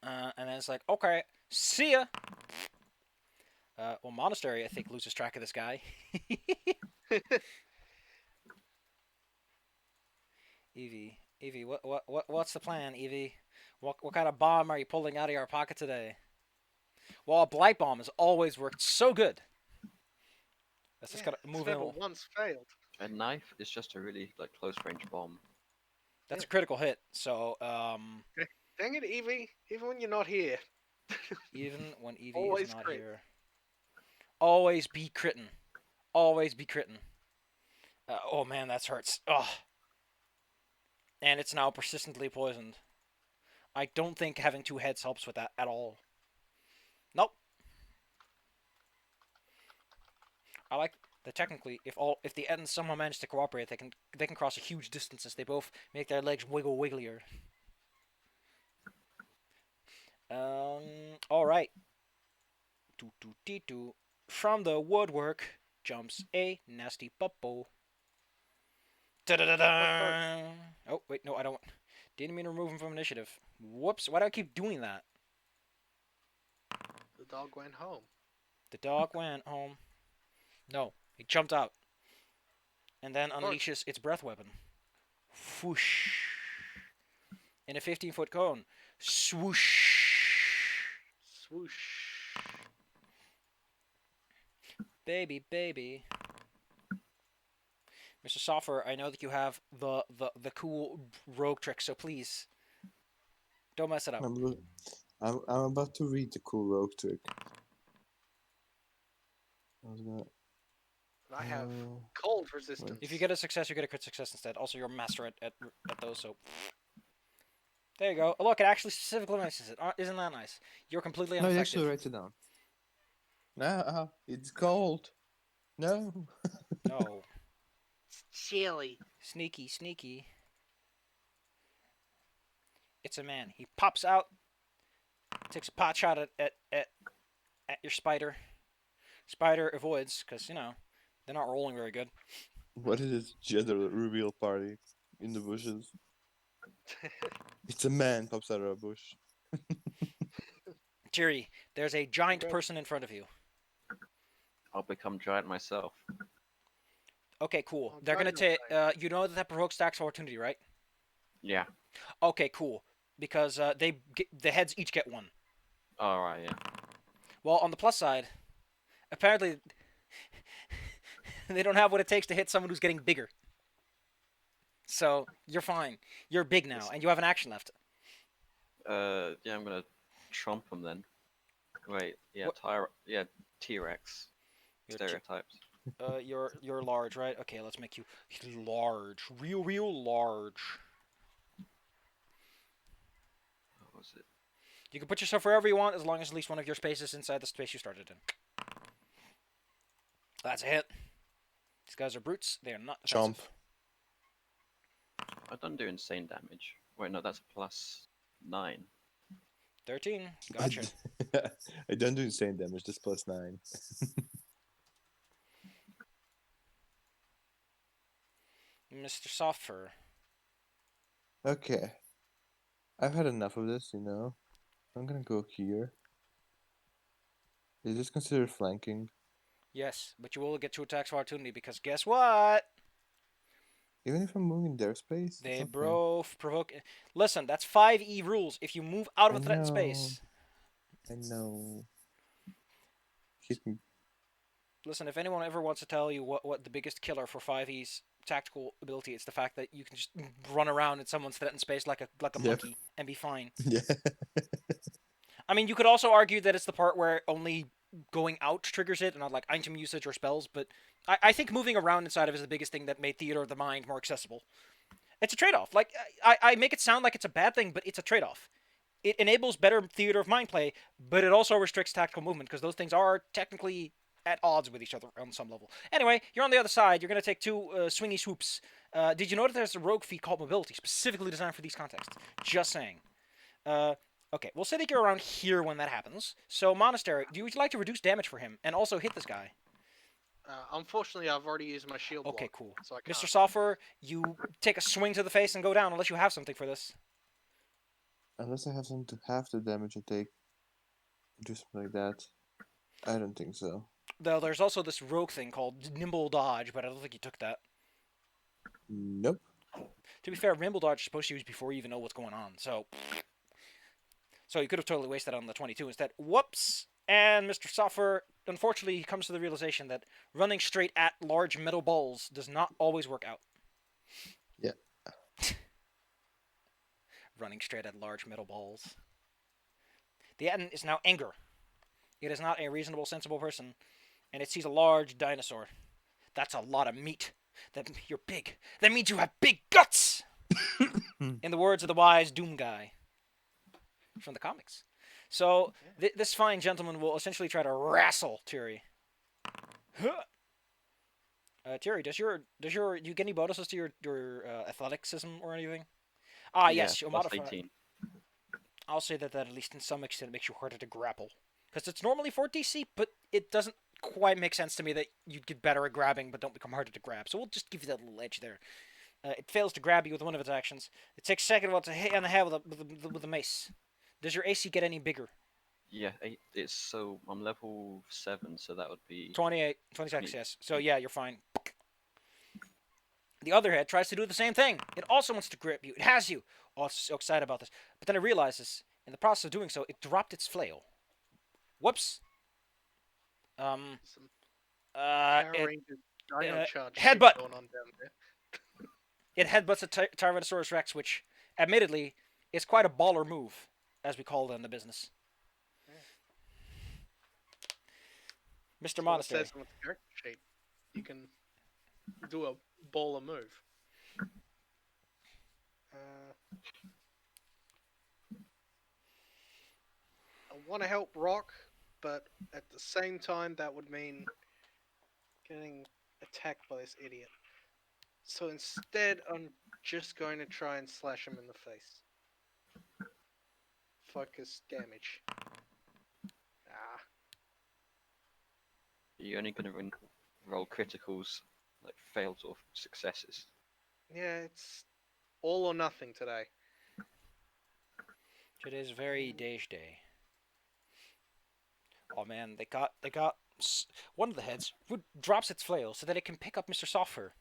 and then it's like, okay, see ya. Well, Monastery, I think, loses track of this guy. Evie, what's the plan, Evie? What kind of bomb are you pulling out of your pocket today? Well, a blight bomb has always worked so good. Let's just gotta move it's never in. once failed. A knife is just a really close range bomb. That's a critical hit. So Dang it, Evie! Even when you're not here. even when Evie Always is not crit. here, always be critting. Always be critting. Oh man, that hurts. Ugh. And it's now persistently poisoned. I don't think having 2 heads helps with that at all. Nope. I like that technically, if the ends somehow manage to cooperate, they can cross a huge distances. They both make their legs wiggle wigglier. All right. From the woodwork jumps a nasty bubble. Da-da-da-da! Oh, wait, no, I don't. Didn't mean to remove him from initiative. Whoops, why do I keep doing that? The dog went home. The dog went home. No, he jumped out. And then unleashes its breath weapon. Whoosh. In a 15-foot cone. Swoosh. Swoosh. Baby. Mr. Soffer, I know that you have the cool rogue trick, so please don't mess it up. I'm about to read the cool rogue trick. I have cold resistance. If you get a success, you get a crit success instead. Also, you're a master at those, so there you go. Oh, look, it actually specifically mentions it. Isn't that nice? You're completely No, you unaffected. actually write it down. No, it's cold. No. No. It's chilly. Sneaky. It's a man. He pops out, takes a pot shot at your spider. Spider avoids, because, you know, they're not rolling very good. What is this gender reveal party in the bushes? It's a man pops out of a bush. Jerry, there's a giant person in front of you. I'll become giant myself. Okay, cool. Oh, They're gonna giant take. You know that provokes stacks of opportunity, right? Yeah. Okay, cool. Because the heads each get 1. Alright, yeah. Well, on the plus side, apparently they don't have what it takes to hit someone who's getting bigger. So you're fine. You're big now, and you have an action left. Yeah, I'm gonna trump him then. Wait, yeah, T-Rex. You're Stereotypes. you're large, right? Okay, let's make you large, real large. What was it? You can put yourself wherever you want, as long as at least one of your spaces inside the space you started in. That's a hit. These guys are brutes. They are not Chomp. defensive. I don't do insane damage. Wait, no, that's +9. 13. Gotcha. I don't do insane damage, just +9. Mr. Soft Fur. Okay. I've had enough of this, you know. I'm gonna go here. Is this considered flanking? Yes, but you will get 2 attacks of opportunity because guess what? Even if I'm moving their space? They It's okay. provoke. Listen, that's 5e rules. If you move out of a I threatened know. space. I know. Hit me. Listen, if anyone ever wants to tell you what the biggest killer for 5e's tactical ability, it's the fact that you can just run around in someone's threatened space like a Yep. monkey and be fine. Yeah. I mean, you could also argue that it's the part where only going out triggers it and not like item usage or spells, but I think moving around inside of it is the biggest thing that made Theater of the Mind more accessible. It's a trade-off. Like I make it sound like it's a bad thing, but it's a trade-off. It enables better theater of mind play, but it also restricts tactical movement because those things are technically at odds with each other on some level. Anyway, you're on the other side. You're going to take two swingy swoops. Did you notice there's a rogue feat called Mobility, specifically designed for these contexts? Just saying. Okay, we'll say that you're around here when that happens. So, Monastery, would you like to reduce damage for him and also hit this guy? Unfortunately, I've already used my shield block. Okay, cool. So I can't. Mr. Software, you take a swing to the face and go down unless you have something for this. Unless I have something to half the damage I take, do something like that. I don't think so. Though there's also this rogue thing called Nimble Dodge, but I don't think you took that. Nope. To be fair, Nimble Dodge is supposed to use before you even know what's going on, so you could have totally wasted on the 22 instead. Whoops! And Mr. Software, unfortunately, comes to the realization that running straight at large metal balls does not always work out. Yeah. Running straight at large metal balls. The Atten is now anger. It is not a reasonable, sensible person, and it sees a large dinosaur. That's a lot of meat. You're big. That means you have big guts! In the words of the wise Doom guy from the comics. So, this fine gentleman will essentially try to wrestle Tiri. Tiri, do you get any bonuses to your athleticism or anything? Yes, you'll modify. 18. I'll say that at least in some extent makes you harder to grapple. Because it's normally 4 DC, but it doesn't quite make sense to me that you'd get better at grabbing, but don't become harder to grab. So we'll just give you that little edge there. It fails to grab you with one of its actions. It takes second one to hit on the head with a mace. Does your AC get any bigger? Yeah, I'm level 7, so that would be 26, yes. So yeah, you're fine. The other head tries to do the same thing. It also wants to grip you. It has you. Oh, it's so excited about this. But then it realizes, in the process of doing so, it dropped its flail. Whoops. Some Power It Rangers Dino Charge headbutt. going on down there. It headbutts a Tyrannosaurus Rex, which, admittedly, is quite a baller move, as we call it in the business. Mr. Monastery. It says on the character sheet. You can do a baller move. I want to help Rock, but at the same time, that would mean getting attacked by this idiot. So instead, I'm just going to try and slash him in the face. Focus damage. You're only going to roll criticals, like failed or successes. Yeah, it's all or nothing today. Today's very Dej day. Oh man, they got one of the heads who drops its flail so that it can pick up Mr. Software.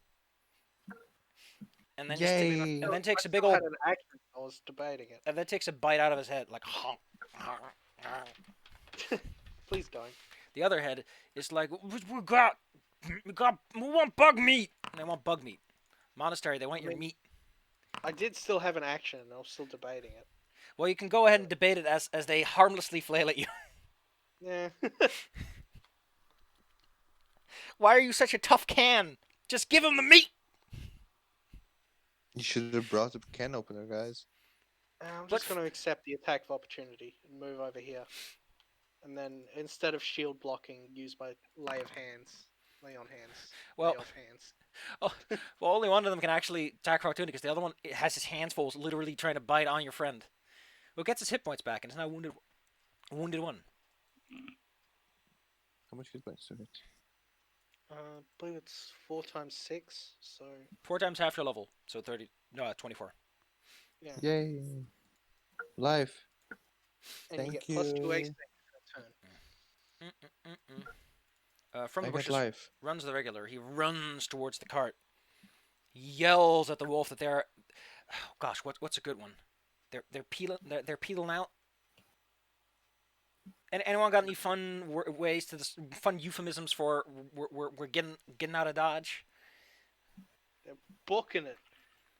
And then and then takes a big old. Had an action. I was debating it. And then takes a bite out of his head, like. Please don't. The other head is like, we want bug meat. And they want bug meat. Monastery, they want your meat. I did still have an action, and I was still debating it. Well, you can go ahead and debate it as they harmlessly flail at you. Yeah. Why are you such a tough can? Just give him the meat. You should have brought the can opener, guys. I'm just going to accept the attack of opportunity and move over here. And then, instead of shield blocking, use my lay on hands. Lay of hands. Well, only one of them can actually attack for opportunity because the other one has his hands full, literally trying to bite on your friend. Well, gets his hit points back and is now wounded one. How much hit points is it? I believe it's 4 times 6, so... 4 times half your level, so 24. Yeah. Yay! Life. And Thank you get plus 2 AC per turn. From the bushes life. runs the regular. He runs towards the cart. He yells at the wolf that they're... Oh, gosh, what's a good one? They're peeling out. And anyone got any fun ways to this, fun euphemisms for we're getting out of Dodge? They're booking it.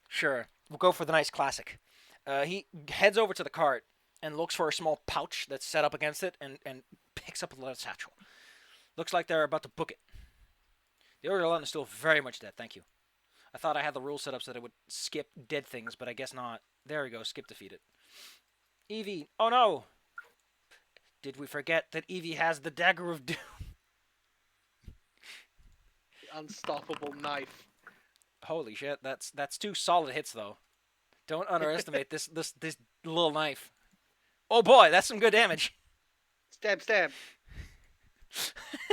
Sure, we'll go for the nice classic. He heads over to the cart and looks for a small pouch that's set up against it and picks up a little satchel. Looks like they're about to book it. The Oriolan is still very much dead, thank you. I thought I had the rule set up so that it would skip dead things, but I guess not. There we go, skip defeated. Evie, oh no! Did we forget that Evie has the Dagger of Doom? The unstoppable knife. Holy shit, that's 2 solid hits though. Don't underestimate this little knife. Oh boy, that's some good damage. Stab, stab.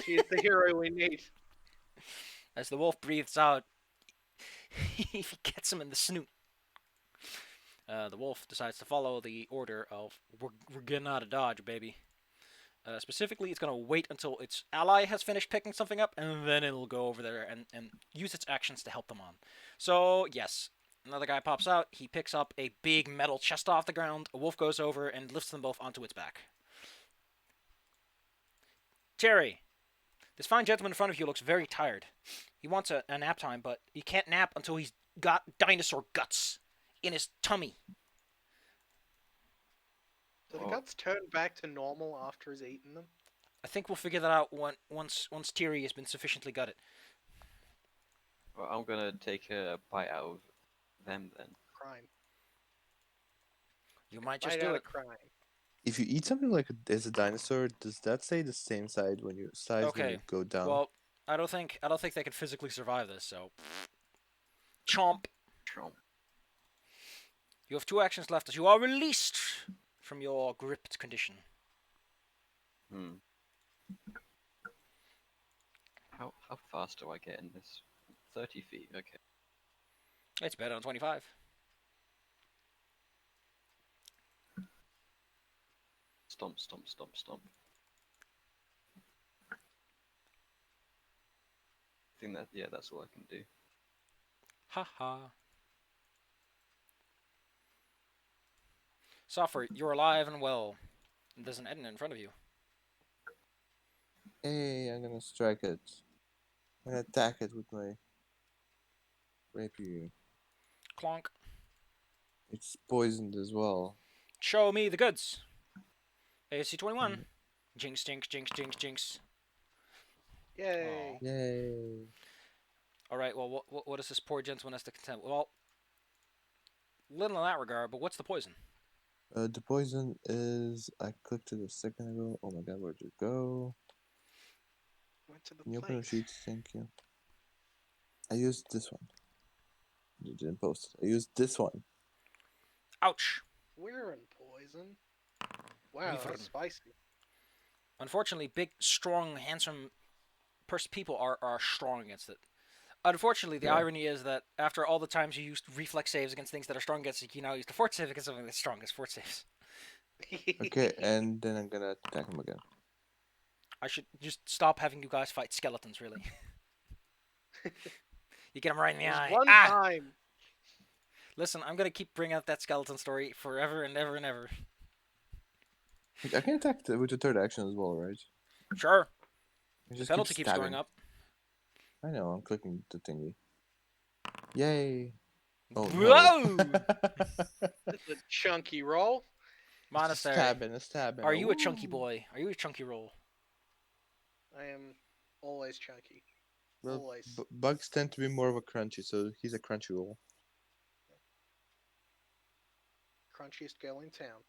She is the hero we need. As the wolf breathes out, he gets him in the snoot. The wolf decides to follow the order of we're getting out of Dodge, baby. Specifically, it's going to wait until its ally has finished picking something up, and then it'll go over there and use its actions to help them on. So, yes, another guy pops out. He picks up a big metal chest off the ground. A wolf goes over and lifts them both onto its back. Terry, this fine gentleman in front of you looks very tired. He wants a nap time, but he can't nap until he's got dinosaur guts in his tummy. Do the guts turn back to normal after he's eaten them? I think we'll figure that out once Thierry has been sufficiently gutted. Well, I'm gonna take a bite out of them then. Crime. You might just Bite do out it. of crime. If you eat something like as a dinosaur, does that stay the same size when you Okay. go down? Well, I don't think they could physically survive this. So, chomp. Chomp. You have 2 actions left as you are released from your gripped condition. How fast do I get in this? 30 feet. Okay. It's better than 25. Stomp, stomp, stomp, stomp. I think that's all I can do. Haha. Software, you're alive and well. There's an Eden in front of you. Hey, I'm gonna strike it. I'm gonna attack it with my rapier. Clonk. It's poisoned as well. Show me the goods. AC 21. Jinx, jinx, jinx, jinx, jinx. Yay. Aw. Yay. Alright, well, what does this poor gentleman has to contend with? Well, little in that regard, but what's the poison? The poison is. I clicked it a second ago. Oh my god, where'd you go? Went to the Can you open a plate. sheet? Thank you. I used this one. You didn't post it. I used this one. Ouch. We're in poison. Wow, Wyvern. that's spicy. Unfortunately, big, strong, handsome people are strong against it. Unfortunately, the irony is that after all the times you used reflex saves against things that are strong against it, you now use the fort save against something that's strong against fort saves. Okay, and then I'm gonna attack him again. I should just stop having you guys fight skeletons, really. You get him right in the There's eye. one Ah! time. Listen, I'm gonna keep bringing up that skeleton story forever and ever and ever. I can attack with the third action as well, right? Sure. I The just penalty keep keeps going stabbing. up. I know, I'm clicking the thingy. Yay! Oh, Whoa! no. It's a chunky roll. Monastery. A stabbing. Are you a chunky boy? Are you a chunky roll? I am always chunky. Well, Always. bugs tend to be more of a crunchy, so he's a crunchy roll. Crunchiest girl in town.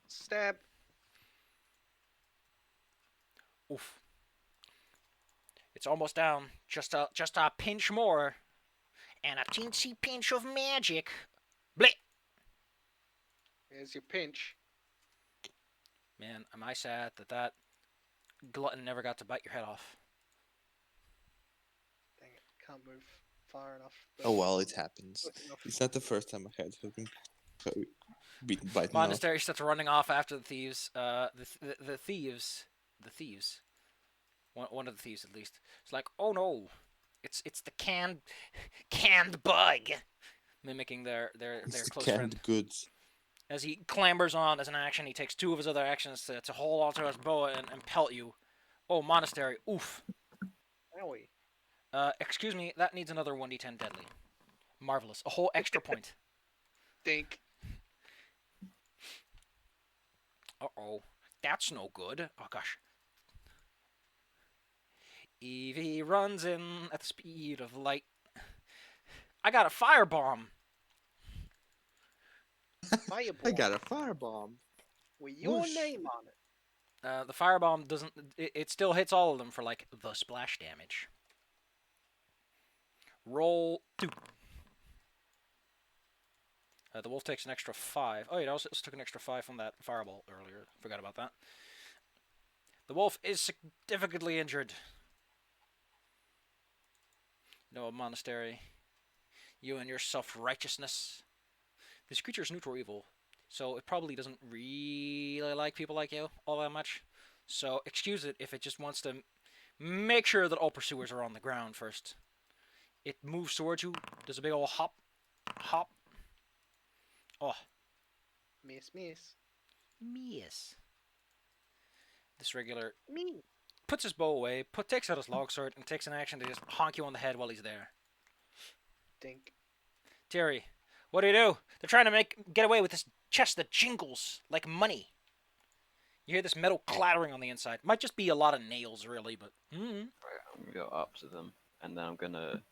Stab. Oof. It's almost down. Just a pinch more. And a teensy pinch of magic. Bleh! Here's your pinch. Man, am I sad that glutton never got to bite your head off. Dang it. Can't move far enough. Oh well, it happens. Close enough. It's not the first time I had to been beaten by Monastery starts running off after the thieves. The thieves. One of the thieves at least. It's like, oh no, it's the canned bug, mimicking their It's close canned friend. goods. As he clambers on as an action, he takes 2 of his other actions to hold onto his bow and pelt you. Oh, Monastery, oof. Owie. Excuse me, that needs another 1d10 deadly. Marvelous. A whole extra point. Dink. Uh-oh. That's no good. Oh, gosh. Evie runs in at the speed of light. I got a firebomb. Fireball. I got a firebomb. With your Whoosh. name on it. The firebomb doesn't. It still hits all of them for like the splash damage. Roll 2. The wolf takes an extra 5. Oh, yeah, it also took an extra 5 from that fireball earlier. Forgot about that. The wolf is significantly injured. No monastery. You and your self-righteousness. This creature is neutral evil, so it probably doesn't really like people like you all that much. So excuse it if it just wants to make sure that all pursuers are on the ground first. It moves towards you, does a big old hop. Hop. Oh. Miss. Miss. This regular Me. puts his bow away, takes out his longsword, and takes an action to just honk you on the head while he's there. Dink. Terry, what do? They're trying to get away with this chest that jingles like money. You hear this metal clattering on the inside. Might just be a lot of nails, really, but... Right, I'm gonna go up to them, and then I'm gonna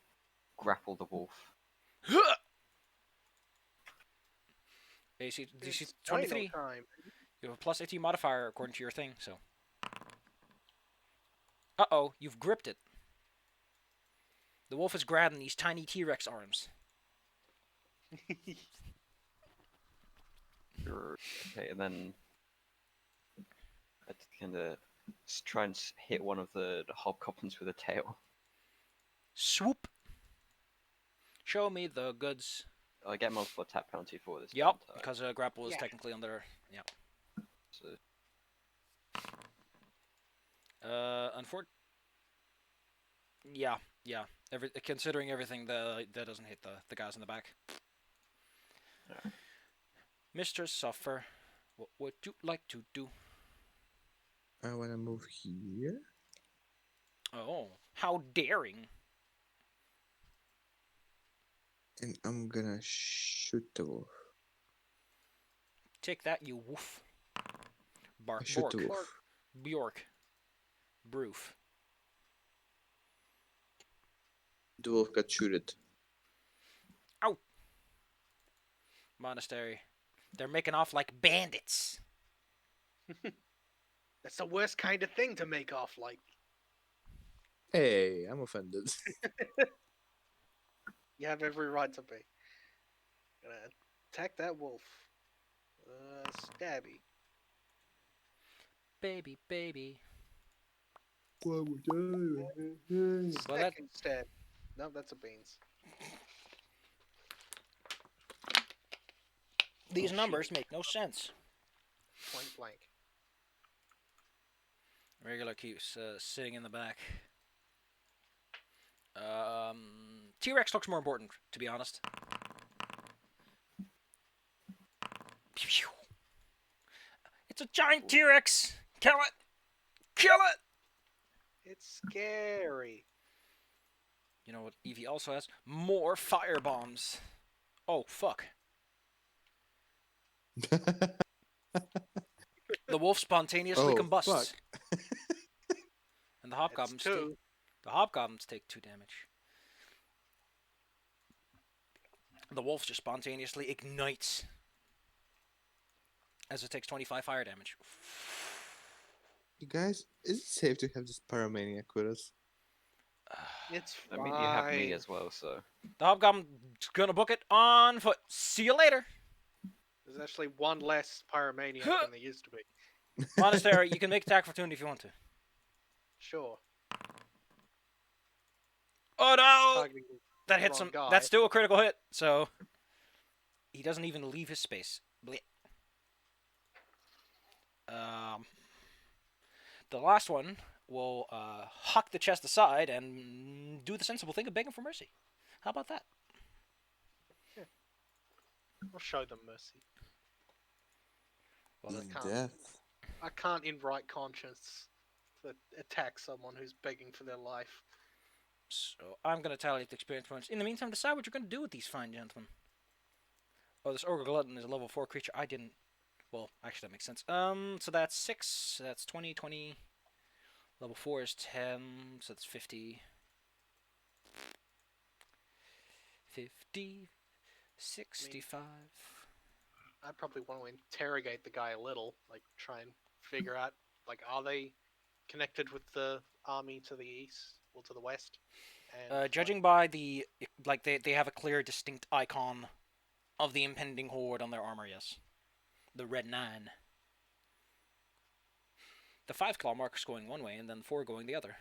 grapple the wolf. AC, DC It's 23. dino time. You have a plus 18 modifier according to your thing, so... Uh-oh, you've gripped it. The wolf is grabbing these tiny T-Rex arms. Okay, and then I kind of try and hit one of the hobgoblins with a tail. Swoop. Show me the goods. I get multiple attack penalty for this. Yup, because grapple is Yeah. technically under... Yep. So, Yeah. Considering everything, that doesn't hit the guys in the back. yeah. Mr. Suffer, what would you like to do? I want to move here. Oh, how daring! And I'm gonna shoot the wolf. Take that, you woof. I shoot the wolf. Bjork. Broof. The wolf got shooted. Ow! Monastery. They're making off like bandits. That's the worst kind of thing to make off like. Hey, I'm offended. You have every right to be. Gonna attack that wolf. Stabby. Baby. Well, Second stab. No, that's a beans. These numbers make no sense. Point blank. Regular Cuse sitting in the back. T-Rex looks more important, to be honest. Pew, pew. It's a giant T-Rex! Kill it! Kill it! It's scary. You know what Evie also has? More fire bombs. Oh, fuck. The wolf spontaneously combusts. Fuck. And the hobgoblins That's two. take 2 damage. The wolf just spontaneously ignites as it takes 25 fire damage. You guys, is it safe to have this pyromaniac with us? It's I fine. mean, you have me as well, so. The hobgoblin's gonna book it on foot. See you later. There's actually one less pyromaniac than there used to be. Monastery, you can make attack opportunity if you want to. Sure. Oh no! Targeting That hits wrong him. guy. That's still a critical hit, so he doesn't even leave his space. Blech. The last one will huck the chest aside and do the sensible thing of begging for mercy. How about that? I'll show them mercy. Well, In can't. death. I can't in right conscience attack someone who's begging for their life. so I'm going to tally the experience points. In the meantime, decide what you're going to do with these fine gentlemen. Oh, this Ogre Glutton is a level 4 creature. I didn't... Well, actually, that makes sense. So that's 6. That's 20, 20... Level 4 is 10, so that's 50. 50, 65. I probably want to interrogate the guy a little, like try and figure out, like, are they connected with the army to the east or to the west? And Judging by the, like, they have a clear, distinct icon of the impending horde on their armor, yes. The red 9. The 5 claw marks going one way, and then 4 going the other.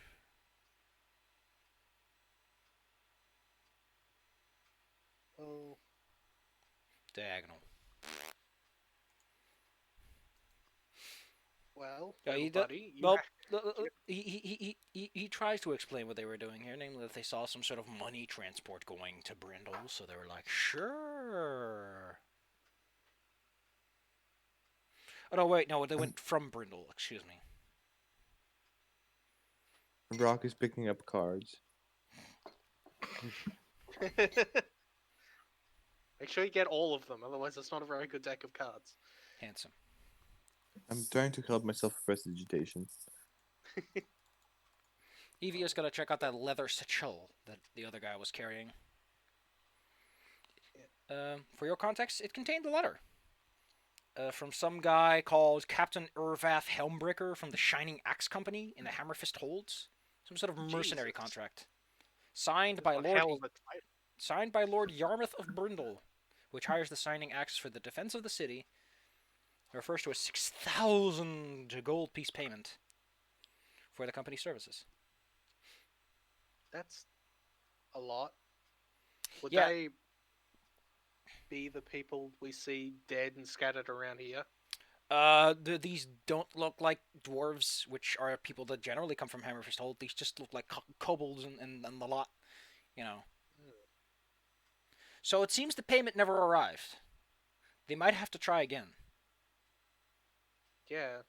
oh, Diagonal. well, Yeah, little he does. buddy, Well, he tries to explain what they were doing here, namely that they saw some sort of money transport going to Brindle, so they were like, sure. Oh no, wait, no, they went from Brindle. Excuse me. Rock is picking up cards. Make sure you get all of them, otherwise it's not a very good deck of cards. Handsome. I'm trying to help myself with prestidigitation. Evie's gotta check out that leather satchel that the other guy was carrying. For your context, it contained a letter. From some guy called Captain Irvath Helmbreaker from the Shining Axe Company in the Hammerfist Holds. Some sort of mercenary Jesus. contract. Signed That's by one Lord hell of a title. signed by Lord Yarmouth of Brindle, which hires the Shining Axe for the defense of the city. It refers to a 6,000 gold piece payment for the company's services. That's a lot. Would Yeah. they be the people we see dead and scattered around here? These don't look like dwarves, which are people that generally come from Hammerfist Hold. These just look like kobolds and the lot, you know. So it seems the payment never arrived. They might have to try again. Yeah.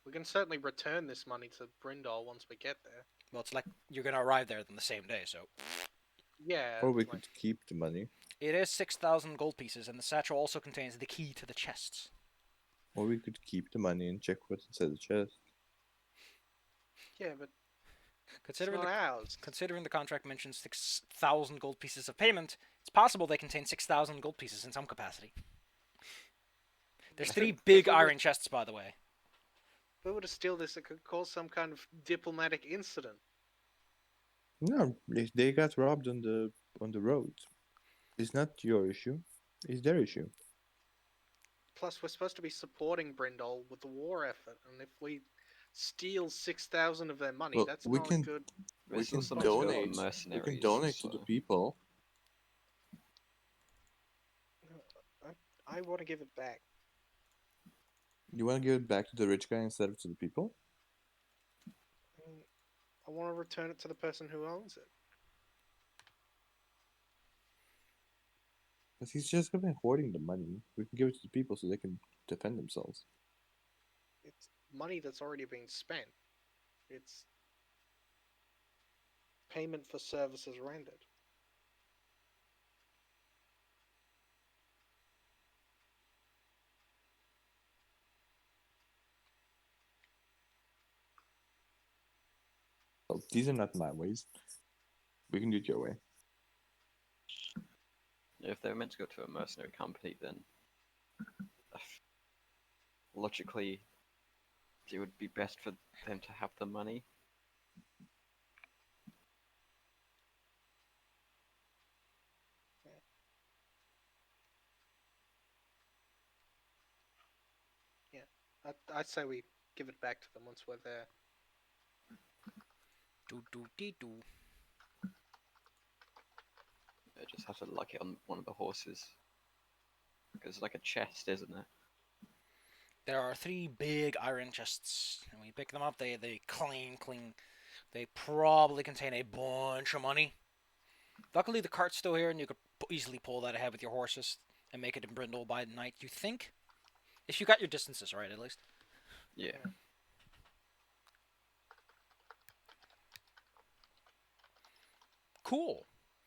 We can certainly return this money to Brindle once we get there. Well, it's like you're gonna arrive there on the same day, so. Yeah. Or we like, could keep the money. It is 6,000 gold pieces, and the satchel also contains the key to the chests. Or we could keep the money and check what's inside the chest. yeah, but it's Considering not the ours. considering the contract mentions 6,000 gold pieces of payment, it's possible they contain 6,000 gold pieces in some capacity. There's 3 big If we were- iron chests, by the way. If we were to steal this, it could cause some kind of diplomatic incident. No, they got robbed on the road. It's not your issue. It's their issue. Plus, we're supposed to be supporting Brindle with the war effort, and if we steal 6,000 of their money, Well, that's we not can- good. We It's can also meant to go to donate. We mercenaries. can donate to the so- people. I want to give it back. You want to give it back to the rich guy instead of to the people? I want to return it to the person who owns it. But he's just been hoarding the money. We can give it to the people so they can defend themselves. It's money that's already been spent. It's payment for services rendered. Well, these are not my ways. We can do it your way. If they're meant to go to a mercenary company, then logically, it would be best for them to have the money. I'd say we give it back to them once we're there. Do. They just have to luck it on one of the horses. Because it's like a chest, isn't it? There are 3 big iron chests, and when you pick them up, they cling. They probably contain a bunch of money. Luckily, the cart's still here, and you could easily pull that ahead with your horses and make it in Brindle by night, you think? If you got your distances right, at least. Yeah. Cool.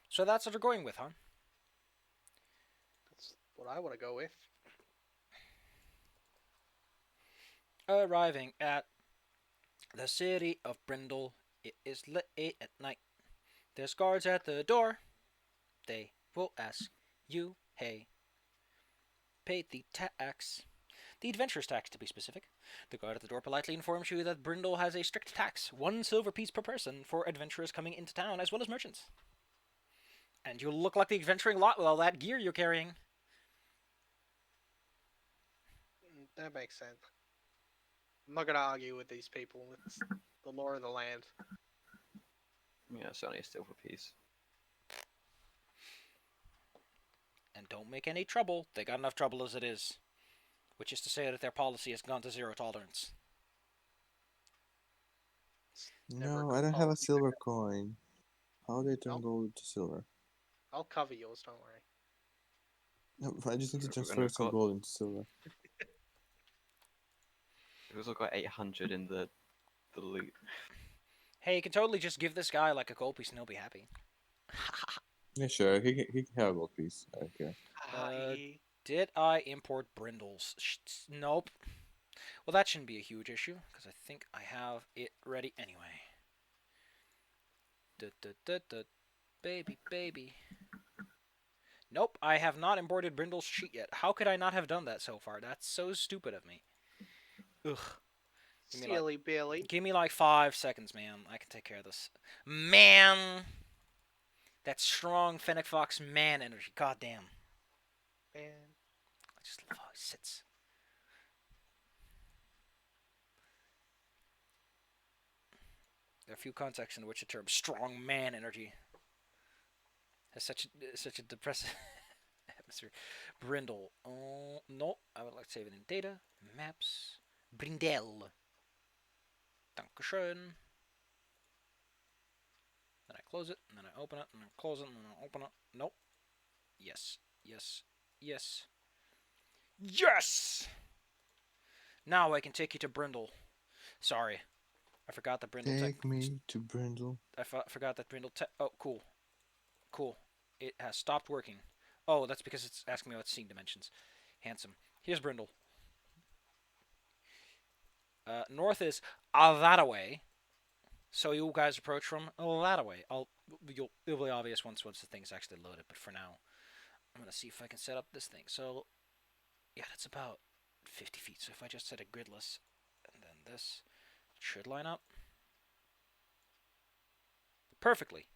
So that's what they're going with, huh? That's what I want to go with. Arriving at The city of Brindle, it is late at night. There's guards at the door. They will ask you, hey, pay the tax. The adventurer's tax, to be specific. The guard at the door politely informs you that Brindle has a strict tax, 1 silver piece per person, for adventurers coming into town, as well as merchants. And you look like the adventuring lot with all that gear you're carrying. That makes sense. I'm not gonna argue with these people. It's the law of the land. Yeah, it's only a silver piece. And don't make any trouble. They got enough trouble as it is. Which is to say that their policy has gone to 0 tolerance. Never a No, good I don't have a policy. silver coin. How do I turn Nope. gold to silver? I'll cover yours, don't worry. No, I just need to We're transfer gonna some go- gold into silver. We've also got 800 in the loot. Hey, you can totally just give this guy like a gold piece and he'll be happy. Yeah, sure. He can have a gold piece. I don't care. Did I import Brindles? Nope. Well, that shouldn't be a huge issue, because I think I have it ready anyway. Baby, baby. Nope, I have not imported Brindle's sheet yet. How could I not have done that so far? That's so stupid of me. Ugh. Silly Billy. Give me like 5 seconds, man. I can take care of this. Man! That strong Fennec Fox man energy. Goddamn. Man. I just love how he sits. There are few contexts in which the term strong man energy has such a depressive atmosphere. Brindle. Oh, no. I would like to save it in data. Maps. Brindel. Dankeschön. Then I close it, and then I open it, and I close it, and then I open it. Nope. Yes. Yes. Yes. Yes! Now I can take you to Brindle. Sorry. I forgot that Brindle Take me to Brindle. I forgot that Brindle oh, cool. Cool. It has stopped working. Oh, that's because it's asking me about scene dimensions. Handsome. Here's Brindle. North is that way. So you guys approach from that way. It'll be obvious once the thing's actually loaded. But for now, I'm gonna see if I can set up this thing. So, yeah, that's about 50 feet. So if I just set a gridless, and then this should line up perfectly.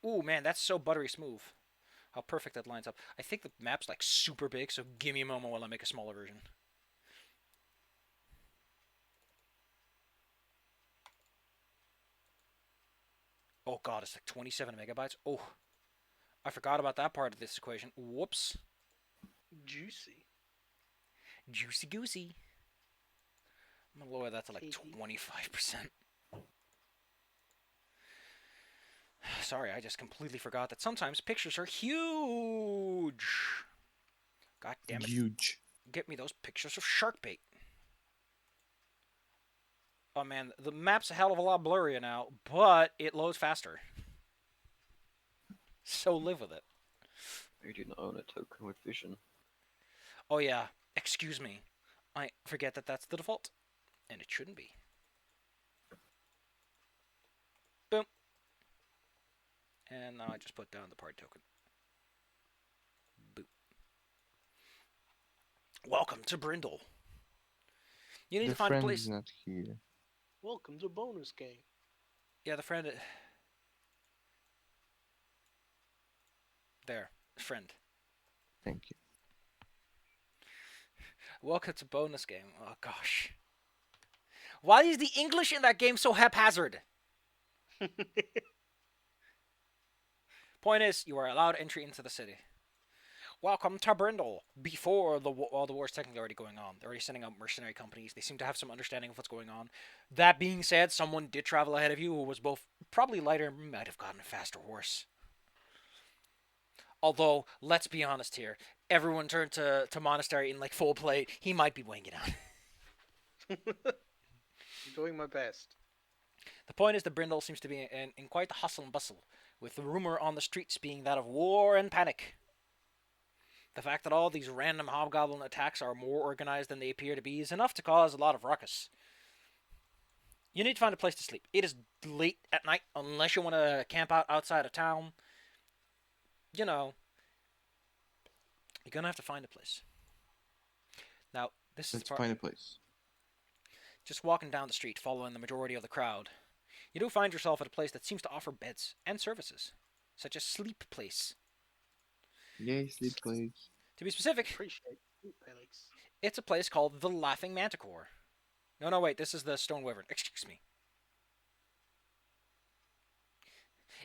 Ooh, man, that's so buttery smooth. How perfect that lines up. I think the map's like super big, so give me a moment while I make a smaller version. Oh god, it's like 27 megabytes. Oh, I forgot about that part of this equation. Whoops. Juicy. Juicy goosey. I'm gonna lower that to like 25%. Sorry, I just completely forgot that sometimes pictures are huge. God damn it. Huge. Get me those pictures of shark bait. Oh man, the map's a hell of a lot blurrier now, but it loads faster. So live with it. You do not own a token with vision. Oh yeah, excuse me. I forget that that's the default. And it shouldn't be. Boom. And now I just put down the party token. Boop. Welcome to Brindle. You need The to find a friend place. is not here. Welcome to bonus game. Yeah, the friend. There, friend. Thank you. Welcome to bonus game. Oh gosh. Why is the English in that game so haphazard? Point is, you are allowed entry into the city. Welcome to Brindle. Before the war's technically already going on. They're already sending out mercenary companies. They seem to have some understanding of what's going on. That being said, someone did travel ahead of you who was both probably lighter and might have gotten a faster horse. Although, let's be honest here. Everyone turned to Monastery in like full play. He might be weighing it out. I'm doing my best. The point is that Brindle seems to be in quite the hustle and bustle, with the rumor on the streets being that of war and panic. The fact that all these random hobgoblin attacks are more organized than they appear to be is enough to cause a lot of ruckus. You need to find a place to sleep. It is late at night, unless you want to camp out outside of town. You know, you're gonna have to find a place. Now, this is the Let's part. find a place. Just walking down the street, following the majority of the crowd, you do find yourself at a place that seems to offer beds and services, such as sleep place. Yay, sleep place. To be specific, Appreciate it, Felix. it's a place called the Laughing Manticore. No, wait, this is the Stone Wyvern. Excuse me.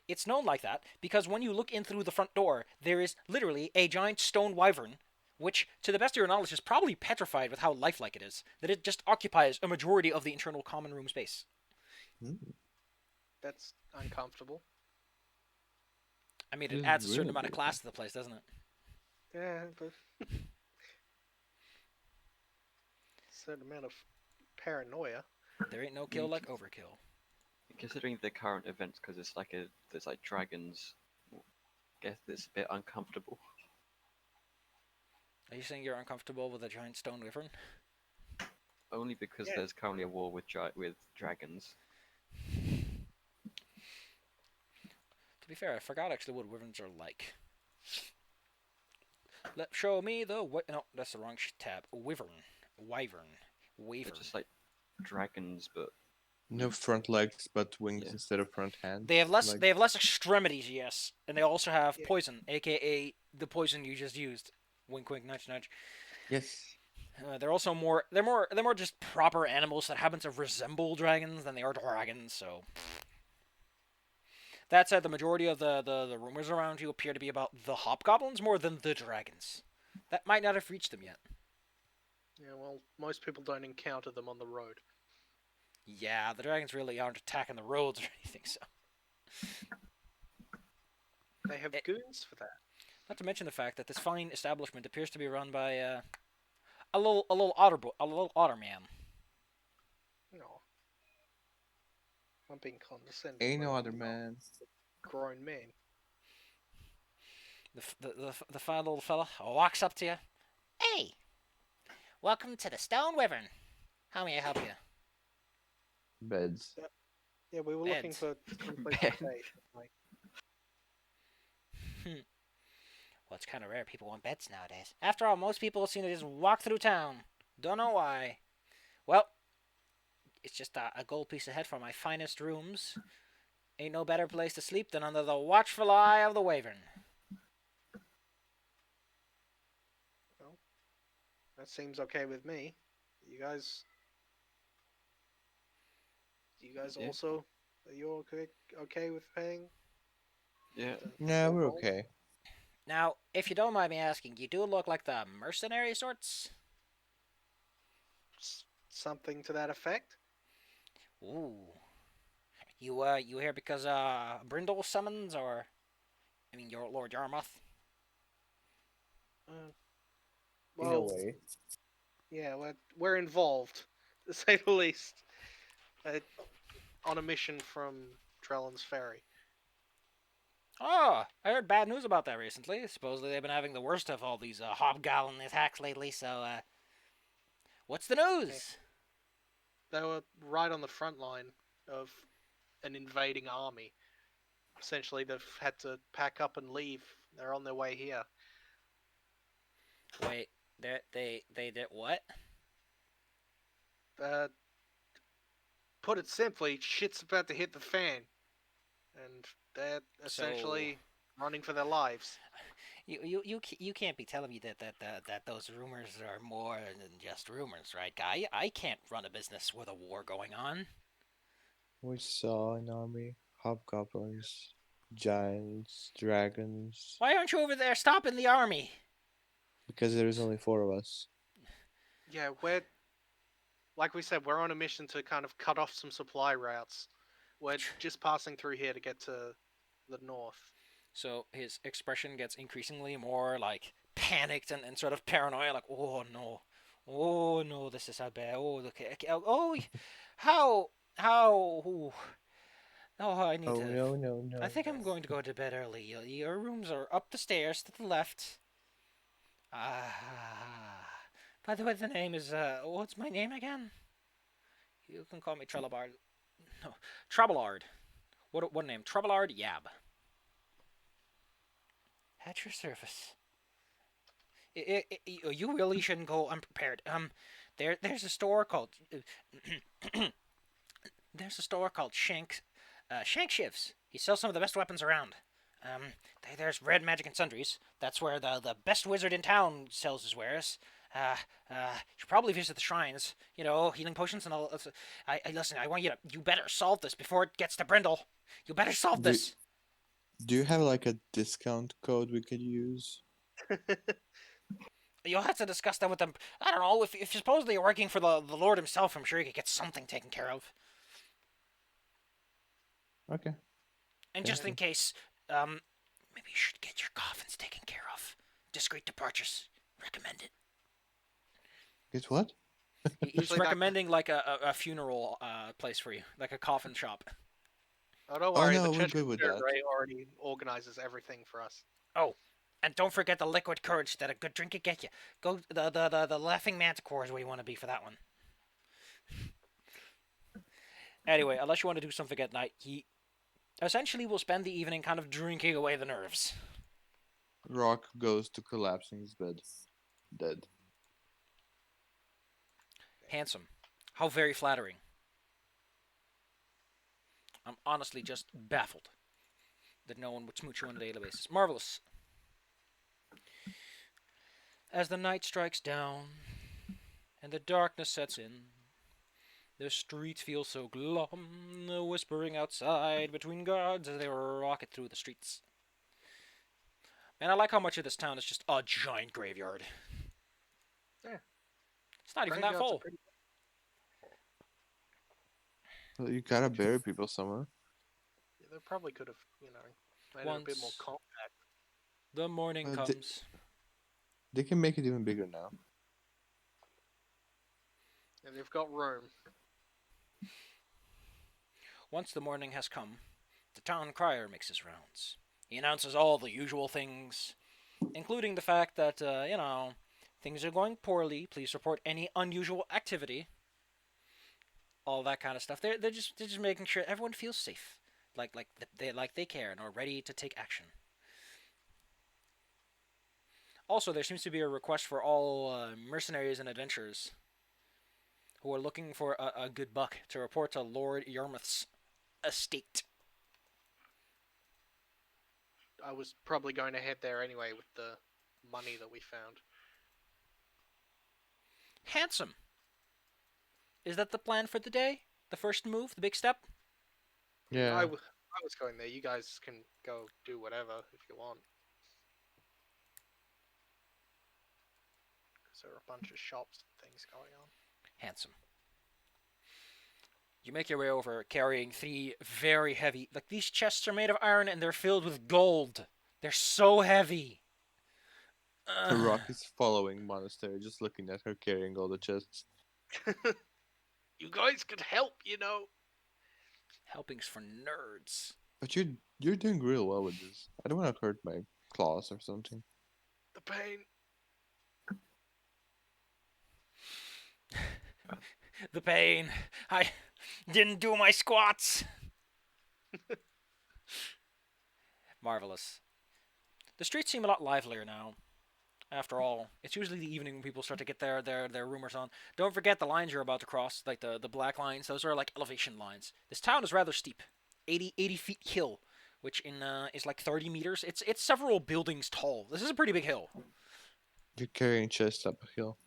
It's known like that because when you look in through the front door, there is literally a giant stone wyvern, which, to the best of your knowledge, is probably petrified with how lifelike it is, that it just occupies a majority of the internal common room space. That's uncomfortable. I mean, This it is adds a certain really amount of good. class to the place, doesn't it? Yeah, but certain amount of paranoia. There ain't no kill like overkill. Considering the current events, because there's like dragons. I guess it's a bit uncomfortable. Are you saying you're uncomfortable with a giant stone wyvern? Only because Yeah. there's currently a war with dragons. To be fair, I forgot actually what wyverns are like. Show me the no, that's the wrong tab. Wyvern. They're just like dragons, but No front legs, but wings Yeah. instead of front hands. They have less. Like- They have less extremities, yes, and they also have Yeah. poison, aka the poison you just used. Wink, wink, nudge, nudge. Yes. They're also more. They're more just proper animals that happen to resemble dragons than they are dragons. So that said, the majority of the rumors around you appear to be about the hobgoblins more than the dragons. That might not have reached them yet. Yeah, well, most people don't encounter them on the road. Yeah, the dragons really aren't attacking the roads or anything. So, They have It- goons for that. not to mention the fact that this fine establishment appears to be run by a little otter man. No. I'm being condescending. Ain't but no I'm other not man. a grown man. The fine little fella walks up to you. Hey, welcome to the Stone Wyvern. How may I help you? Beds. Yeah, we were looking Beds. for some place to stay. Like, Well, it's kind of rare people want beds nowadays. After all, most people seem to just walk through town. Don't know why. Well, it's just a gold piece ahead for my finest rooms. Ain't no better place to sleep than under the watchful eye of the Wyvern. that seems okay with me. You guys Yeah. also, are you okay with paying? yeah, Nah, we're Overall? okay. Now, if you don't mind me asking, you do look like the mercenary sorts? Something to that effect? Ooh. You here because, Brindle summons, or... I mean, your Lord Yarmouth? Uh, In a well, way. yeah, we're involved, to say the least, on a mission from Trellan's Ferry. Oh, I heard bad news about that recently. Supposedly they've been having the worst of all these hobgoblin attacks lately, so, what's the news? They were right on the front line of an invading army. Essentially, they've had to pack up and leave. They're on their way here. Wait, they did what? Put it simply, shit's about to hit the fan, and they're essentially running for their lives. You can't be telling me that those rumors are more than just rumors, right, guy? I can't run a business with a war going on. We saw an army. Hobgoblins. Giants. Dragons. Why aren't you over there stopping the army? Because there's only 4 of us. Yeah, like we said, we're on a mission to kind of cut off some supply routes. We're just passing through here to get to the north. So his expression gets increasingly more like panicked and sort of paranoia, like, oh no, this is so bad. Oh, okay, oh, how, ooh. Oh, I need Oh to. no. I think I'm going to go to bed early. Your rooms are up the stairs to the left. By the way, the name is, what's my name again? You can call me Trellabard. Troublard. What name? Troublard Yab. At your service. You really shouldn't go unprepared. There's a store called there's a store called Shank Shivs. He sells some of the best weapons around. There's Red Magic and Sundries. That's where the best wizard in town sells his wares. You should probably visit the shrines. You know, healing potions and all. Listen. I want you better solve this before it gets to Brindle. You better solve this. Do you have like a discount code we could use? You'll have to discuss that with them. I don't know. If supposedly you're working for the Lord himself, I'm sure you could get something taken care of. Okay. And just in case, maybe you should get your coffins taken care of. Discreet departures. Recommend it. Guess what? He's recommending like a funeral place for you, like a coffin shop. Oh, don't worry. no, The we're Church good of with Spirit that. Ray already organizes everything for us. Oh, and don't forget the liquid courage that a good drink could get you. Go the Laughing Manticore is where you want to be for that one. Anyway, unless you want to do something at night, he essentially will spend the evening kind of drinking away the nerves. Rock goes to collapsing his bed. Dead. Handsome. How very flattering. I'm honestly just baffled that no one would smooch you on a daily basis. Marvelous. As the night strikes down and the darkness sets in, the streets feel so glum, the whispering outside between guards as they rocket through the streets. And I like how much of this town is just a giant graveyard. Yeah. It's not even that full. Well, you gotta bury people somewhere. Yeah, they probably could have, made it a bit more compact. The morning comes. They can make it even bigger now. And they've got room. Once the morning has come, the town crier makes his rounds. He announces all the usual things, including the fact that, things are going poorly. Please report any unusual activity. All that kind of stuff. They're just making sure everyone feels safe, like they care and are ready to take action. Also, there seems to be a request for all mercenaries and adventurers who are looking for a good buck to report to Lord Yarmouth's estate. I was probably going to head there anyway with the money that we found. Handsome. Is that the plan for the day? The first move? The big step? Yeah. I was going there. You guys can go do whatever if you want. Because there are a bunch of shops and things going on. Handsome. You make your way over, carrying 3 very heavy... Like, these chests are made of iron and they're filled with gold. They're so heavy. The Rock is following Monastery, just looking at her carrying all the chests. You guys could help, Helping's for nerds. But you're doing real well with this. I don't want to hurt my claws or something. The pain. The pain. I didn't do my squats. Marvelous. The streets seem a lot livelier now. After all, it's usually the evening when people start to get their rumors on. Don't forget the lines you're about to cross, like the black lines. Those are like elevation lines. This town is rather steep, 80 feet hill, which is like 30 meters. It's several buildings tall. This is a pretty big hill. You're carrying chests up a hill.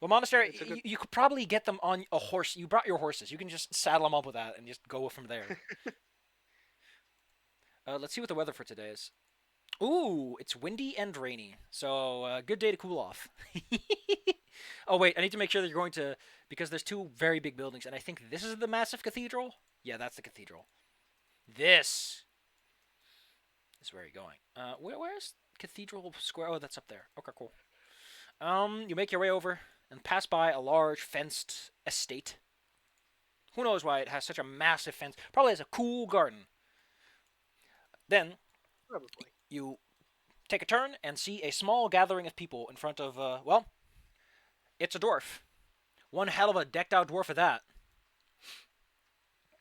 Well, Monastery, you could probably get them on a horse. You brought your horses. You can just saddle them up with that and just go from there. Let's see what the weather for today is. Ooh, it's windy and rainy. So, good day to cool off. Oh, wait, I need to make sure that you're going to... Because there's 2 very big buildings, and I think this is the massive cathedral? Yeah, that's the cathedral. This is where you're going. Where's Cathedral Square? Oh, that's up there. Okay, cool. You make your way over and pass by a large fenced estate. Who knows why it has such a massive fence? Probably has a cool garden. Then... Probably. You take a turn and see a small gathering of people in front of, it's a dwarf. One hell of a decked out dwarf at that.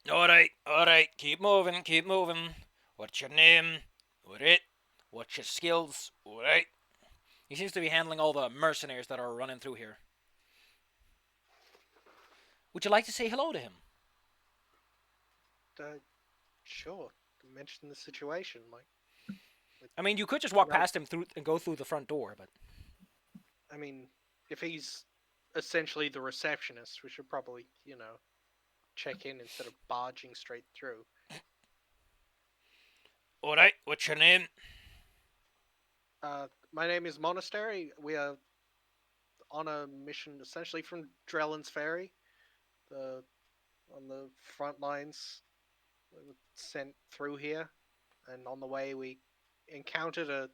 Alright, keep moving, keep moving. What's your name? Alright. What's your skills? Alright. He seems to be handling all the mercenaries that are running through here. Would you like to say hello to him? Sure. Mention the situation, like. I mean, you could just walk past him through and go through the front door, but I mean, if he's essentially the receptionist, we should probably, check in instead of barging straight through. alright, what's your name? My name is Monastery. We are on a mission essentially from Drellin's Ferry. On the front lines, we were sent through here, and on the way we encountered a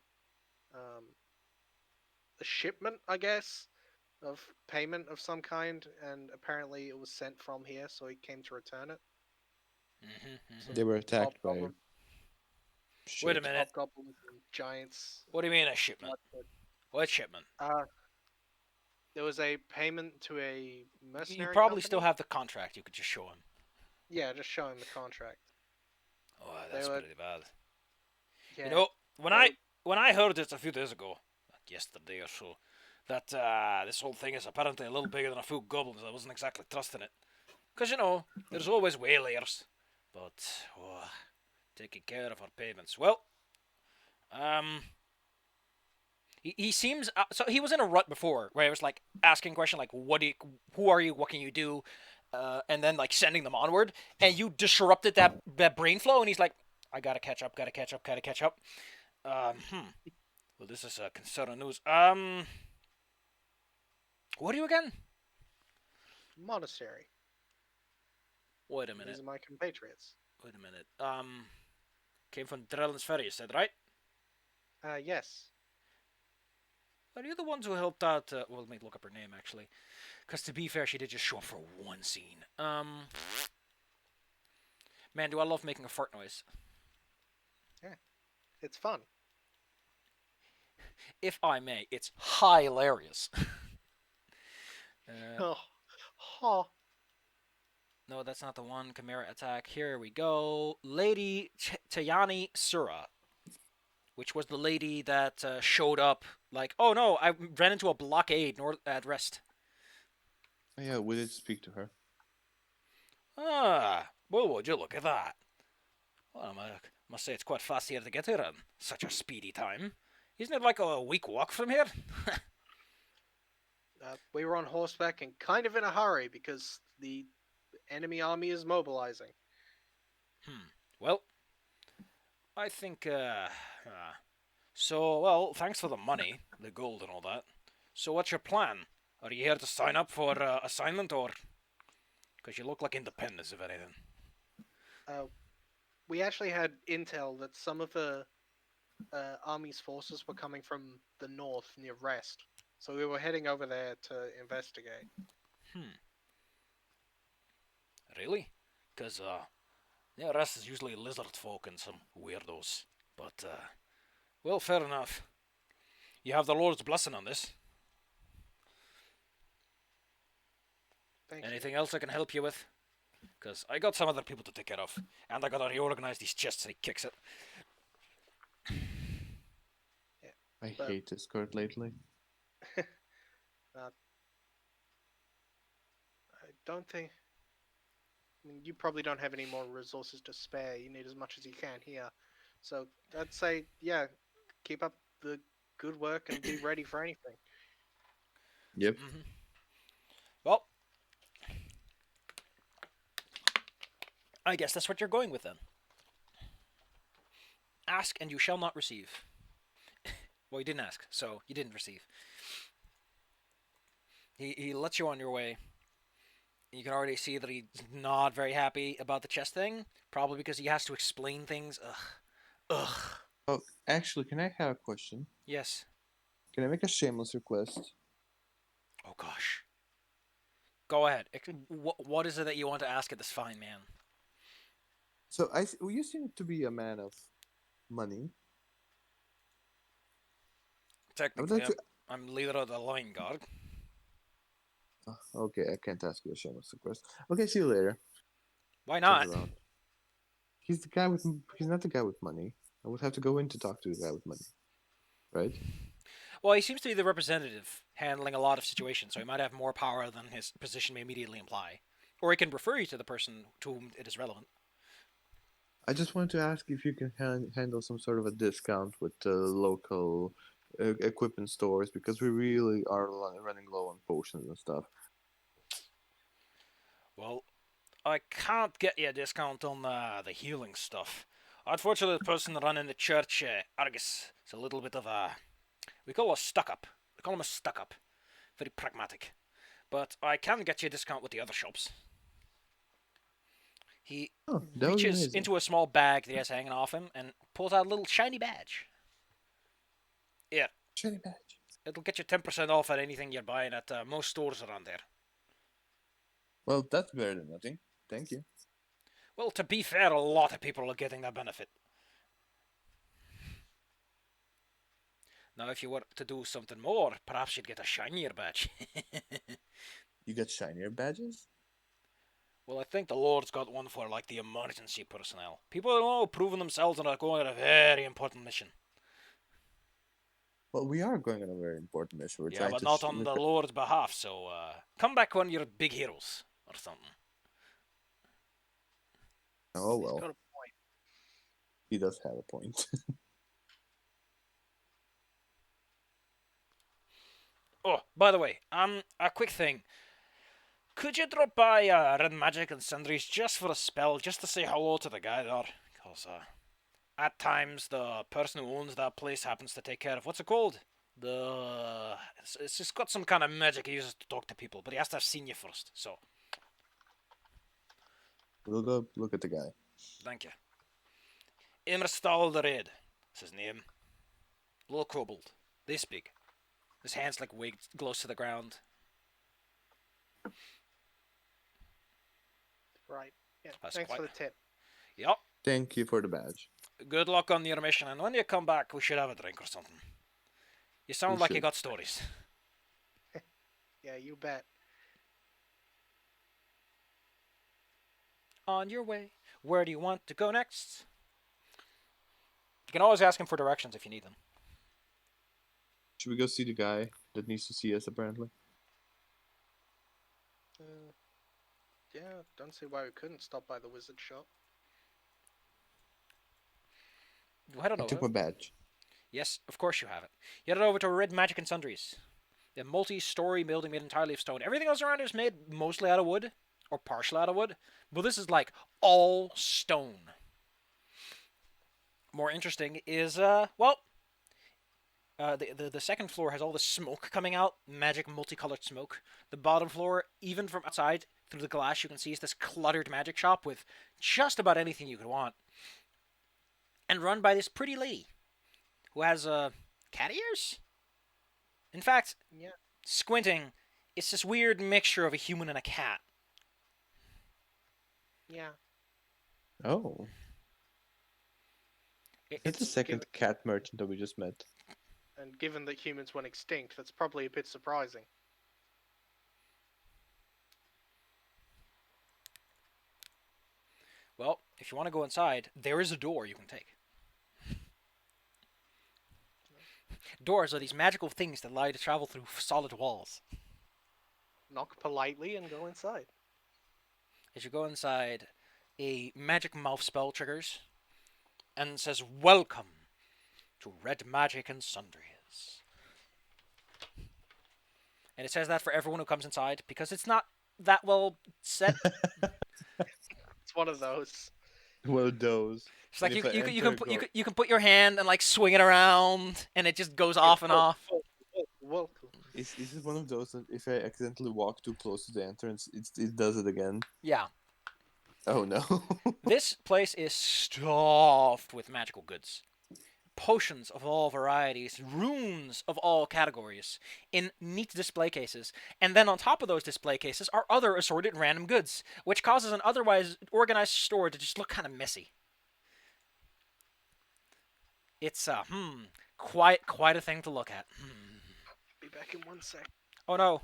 shipment, I guess, of payment of some kind, and apparently it was sent from here, so he came to return it. They were attacked by Hobgoblin- Wait a minute. Hobgoblins and giants. What do you mean a shipment? What shipment? There was a payment to a mercenary You probably company. still have the contract. You could just show him. Yeah, just show him the contract. Oh, that's pretty bad. Yeah, You know, when I heard it a few days ago, like yesterday or so, that this whole thing is apparently a little bigger than a few goblins, I wasn't exactly trusting it. Because, there's always waylayers. But, taking care of our payments. Well, he seems... so he was in a rut before, where he was, like, asking a question, like, who are you, what can you do? And then, like, sending them onward. And you disrupted that brain flow, and he's like, I gotta catch up. Well, this is concerning news. What are you again? Monastery. Wait a minute. These are my compatriots. Wait a minute. Came from Drellin's Ferry, you said, right? Yes. Are you the ones who helped out? Well, let me look up her name, actually. Because to be fair, she did just show up for one scene. Man, do I love making a fart noise. Yeah. It's fun. If I may, it's hilarious. Oh. No, that's not the one. Chimera attack. Here we go. Lady Tayani Sura. Which was the lady that showed up like, oh no, I ran into a blockade at rest. Oh, yeah, we did speak to her. Ah, well, would you look at that? Well, I must say it's quite fast here to get here in such a speedy time. Isn't it like a week walk from here? We were on horseback and kind of in a hurry because the enemy army is mobilizing. Well, I think, so, well, thanks for the money, the gold and all that. So what's your plan? Are you here to sign up for assignment, or... Because you look like independents, if anything. We actually had intel that some of the army's forces were coming from the north near Rest. So we were heading over there to investigate. Really? Because, yeah, Rest is usually lizard folk and some weirdos. But, well, fair enough. You have the Lord's blessing on this. Anything else I can help you with? Because I got some other people to take care of. And I gotta reorganize these chests, and he kicks it. I hate this card lately. I don't think... I mean, you probably don't have any more resources to spare. You need as much as you can here. So I'd say, yeah, keep up the good work and be ready for anything. Yep. Well, I guess that's what you're going with then. Ask and you shall not receive. Well, you didn't ask, so you didn't receive. He lets you on your way. You can already see that he's not very happy about the chest thing. Probably because he has to explain things. Ugh. Oh, actually, can I have a question? Yes. Can I make a shameless request? Oh, gosh. Go ahead. What is it that you want to ask of this fine man? So, you seem to be a man of money. Technically, I'm leader of the line guard. Okay, I can't ask you a shameless request. Okay, see you later. Why check not? around. He's the guy with. He's not the guy with money. I would have to go in to talk to the guy with money, right? Well, he seems to be the representative handling a lot of situations, so he might have more power than his position may immediately imply. Or he can refer you to the person to whom it is relevant. I just wanted to ask if you can handle some sort of a discount with local equipment stores because we really are running low on potions and stuff. Well, I can't get you a discount on the healing stuff. Unfortunately, the person running the church, Argus, is a little bit of a. We call a stuck up. We call him a stuck up. Very pragmatic. But I can get you a discount with the other shops. He Oh, that would be reaches amazing. into a small bag that he has hanging off him and pulls out a little shiny badge. Here, Shiny badge. it'll get you 10% off at anything you're buying at most stores around there. Well, that's better than nothing. Thank you. Well, to be fair, a lot of people are getting that benefit. Now, if you were to do something more, perhaps you'd get a shinier badge. You get shinier badges? Well, I think the Lord's got one for, like, the emergency personnel. People who know, proving themselves and are going on a very important mission. Well, we are going on a very important mission. We're Yeah, trying but to. not on the Lord's behalf, so come back when you're big heroes or something. Oh He's got well, a point. he does have a point. Oh, by the way, a quick thing. Could you drop by Red Magic and Sundries just for a spell, just to say hello to the guy there? Because at times the person who owns that place happens to take care of what's it called? It's just got some kind of magic he uses to talk to people, but he has to have seen you first. So We'll go look at the guy. thank you. Immerstal the Red is his name. Little kobold, this big. His hands like wigged, close to the ground. Right. Yeah. That's Thanks quite- for the tip. Yup. Thank you for the badge. Good luck on your mission, and when you come back, we should have a drink or something. You sound We like you should. got stories. Yeah, you bet. On your way. Where do you want to go next? You can always ask him for directions if you need them. Should we go see the guy that needs to see us? Apparently. Yeah, don't see why we couldn't stop by the wizard shop. You head on I took over. my badge. Yes, of course you have it. You head over to Red Magic and Sundries. A multi-story building made entirely of stone. Everything else around it is made mostly out of wood, or partially out of wood. But this is like all stone. More interesting is, the second floor has all the smoke coming out, magic multicolored smoke. The bottom floor, even from outside, through the glass, you can see is this cluttered magic shop with just about anything you could want. And run by this pretty lady, who has, cat ears? In fact, Yeah. squinting, it's this weird mixture of a human and a cat. Yeah. Oh, that's the It's second cat merchant that we just met. And given that humans went extinct, that's probably a bit surprising. well, if you want to go inside, there is a door you can take. Doors are these magical things that allow you to travel through solid walls. Knock politely and go inside. As you go inside, a magic mouth spell triggers and says, "Welcome to Red Magic and Sundries." And it says that for everyone who comes inside because it's not that well set. It's one of those. One of those. It's like And you, if I you, can- you, enter, can, you, go- can, you can put your hand and like swing it around and it just goes off and off. Welcome. Is it one of those that if I accidentally walk too close to the entrance, it does it again? Yeah. Oh no. This place is stuffed with magical goods. Potions of all varieties, runes of all categories, in neat display cases. And then on top of those display cases are other assorted random goods, which causes an otherwise organized store to just look kind of messy. It's quite a thing to look at. Be back in 1 sec. Oh no.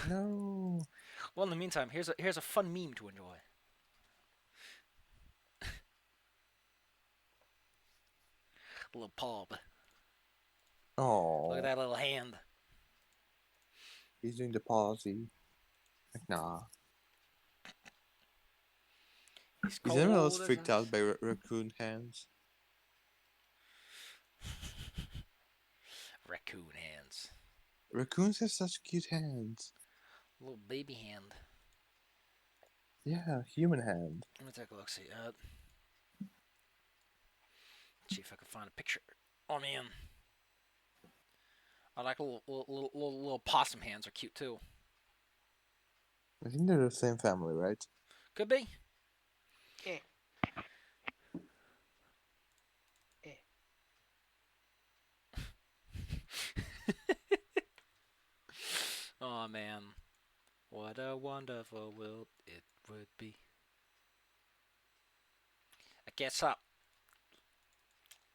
No. Well, in the meantime, here's a fun meme to enjoy. little paw. Look Oh, at that little hand. he's doing the palsy. Like, nah. He's Is anyone cold else as freaked out ice. by raccoon hands? Raccoon hands. Raccoons have such cute hands. Little baby hand. Yeah, human hand. Let me take a look. See if I can find a picture. Oh man, I like little possum hands. Are cute too. I think they're the same family, right? Could be. Eh. Eh. Oh man, what a wonderful world it would be. I guess up.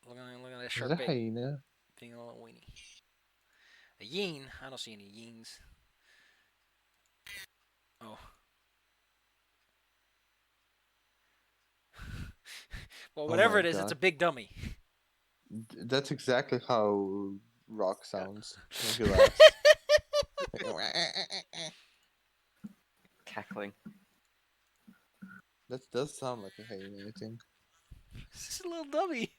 Look at that Is shark that a bait hyena? being a little weenie. A yeen? I don't see any yeens. Oh. Well, Oh whatever my it is, it's a god. big dummy. That's exactly how Rock sounds when he laughs. Cackling. That does sound like a hyena, I think. It's just a little dummy.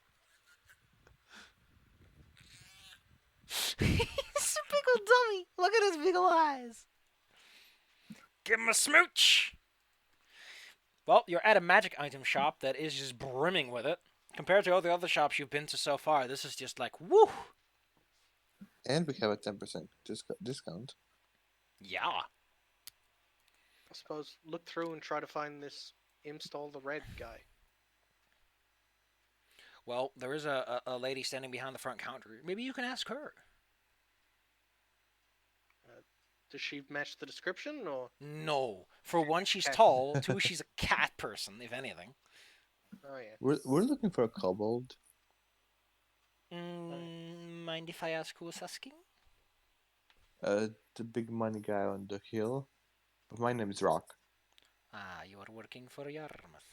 He's a big old dummy. Look at his big old eyes. Give him a smooch. Well, you're at a magic item shop that is just brimming with it. Compared to all the other shops you've been to so far, this is just like, woo! And we have a 10% discount. Yeah. I suppose look through and try to find this install the red guy. Well, there is a lady standing behind the front counter. Maybe you can ask her. Does she match the description, or? No. For one, she's Cat. tall. Two, she's a cat person, if anything. Oh yeah. We're looking for a kobold. Mind if I ask who is asking? The big money guy on the hill. But my name is Rock. Ah, you are working for Yarmouth.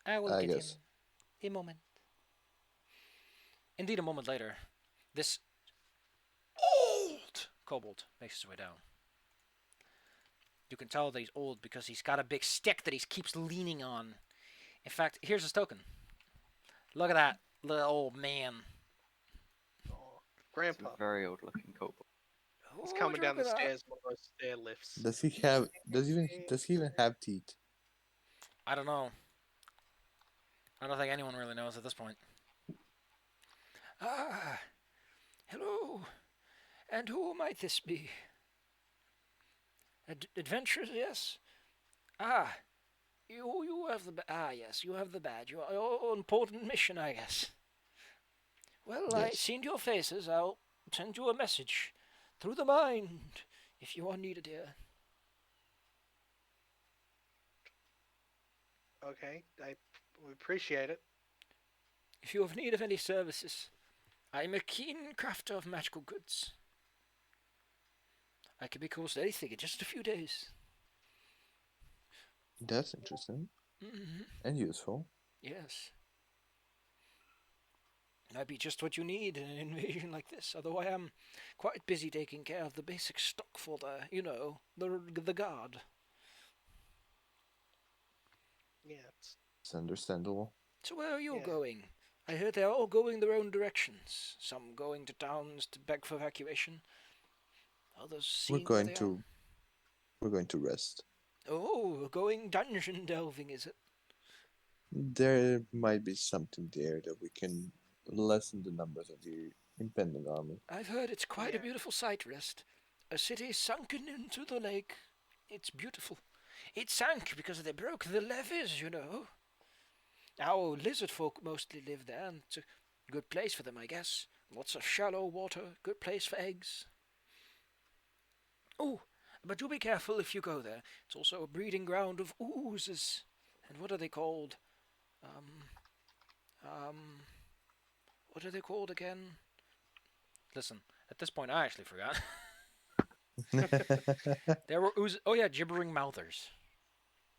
I will I get guess. him. A moment. Indeed, a moment later, this old kobold makes his way down. You can tell that he's old because he's got a big stick that he keeps leaning on. In fact, here's his token. Look at that little old man. Oh, It's Grandpa. a very old looking kobold. He's Oh, coming down the look at that. stairs, one of those stair lifts. Does he even have teeth? I don't know. I don't think anyone really knows at this point. Ah, hello. And who might this be? Adventurers, yes. Ah, you have the yes, you have the badge. Your important mission, I guess. Well, I've Yes. seen your faces. I'll send you a message through the mind if you are needed here. Okay, we appreciate it. If you have need of any services, I am a keen crafter of magical goods. I can be close to anything in just a few days. That's interesting. Mm-hmm. And useful. Yes. Might be just what you need in an invasion like this, although I am quite busy taking care of the basic stock for the guard. Yeah, It's understandable. So where are you Yeah. going? I heard they're all going their own directions. Some going to towns to beg for evacuation. Others seeing where they are. We're going to rest. Oh, going dungeon delving, is it? There might be something there that we can lessen the numbers of the impending army. I've heard it's quite a Yeah. beautiful sight, Rest. A city sunken into the lake. It's beautiful. It sank because they broke the levees, you know. Our lizard folk mostly live there, and it's a good place for them, I guess. Lots of shallow water, good place for eggs. Oh, but do be careful if you go there. It's also a breeding ground of oozes. And what are they called? What are they called again? Listen, at this point, I actually forgot. There were oozes. Oh yeah, gibbering mouthers.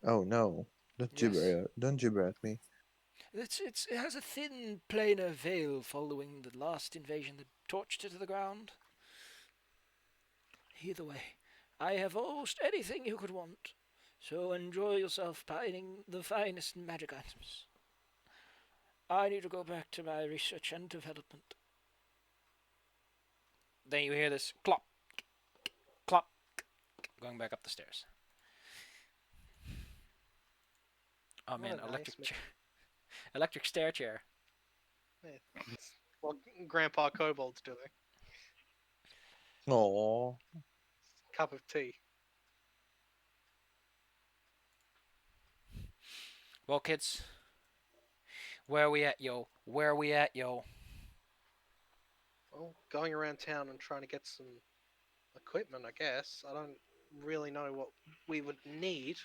Oh no! Yes. Don't gibber at me. It has a thin, planar veil following the last invasion that torched it to the ground. Either way, I have almost anything you could want. So enjoy yourself finding the finest magic items. I need to go back to my research and development. Then you hear this clop, clop, going back up the stairs. Oh What man, a nice electric stair chair. What Grandpa Kobold's doing. Oh, Cup of tea. Well, kids, where are we at, yo? Where are we at, yo? Well, going around town and trying to get some equipment, I guess. I don't really know what we would need.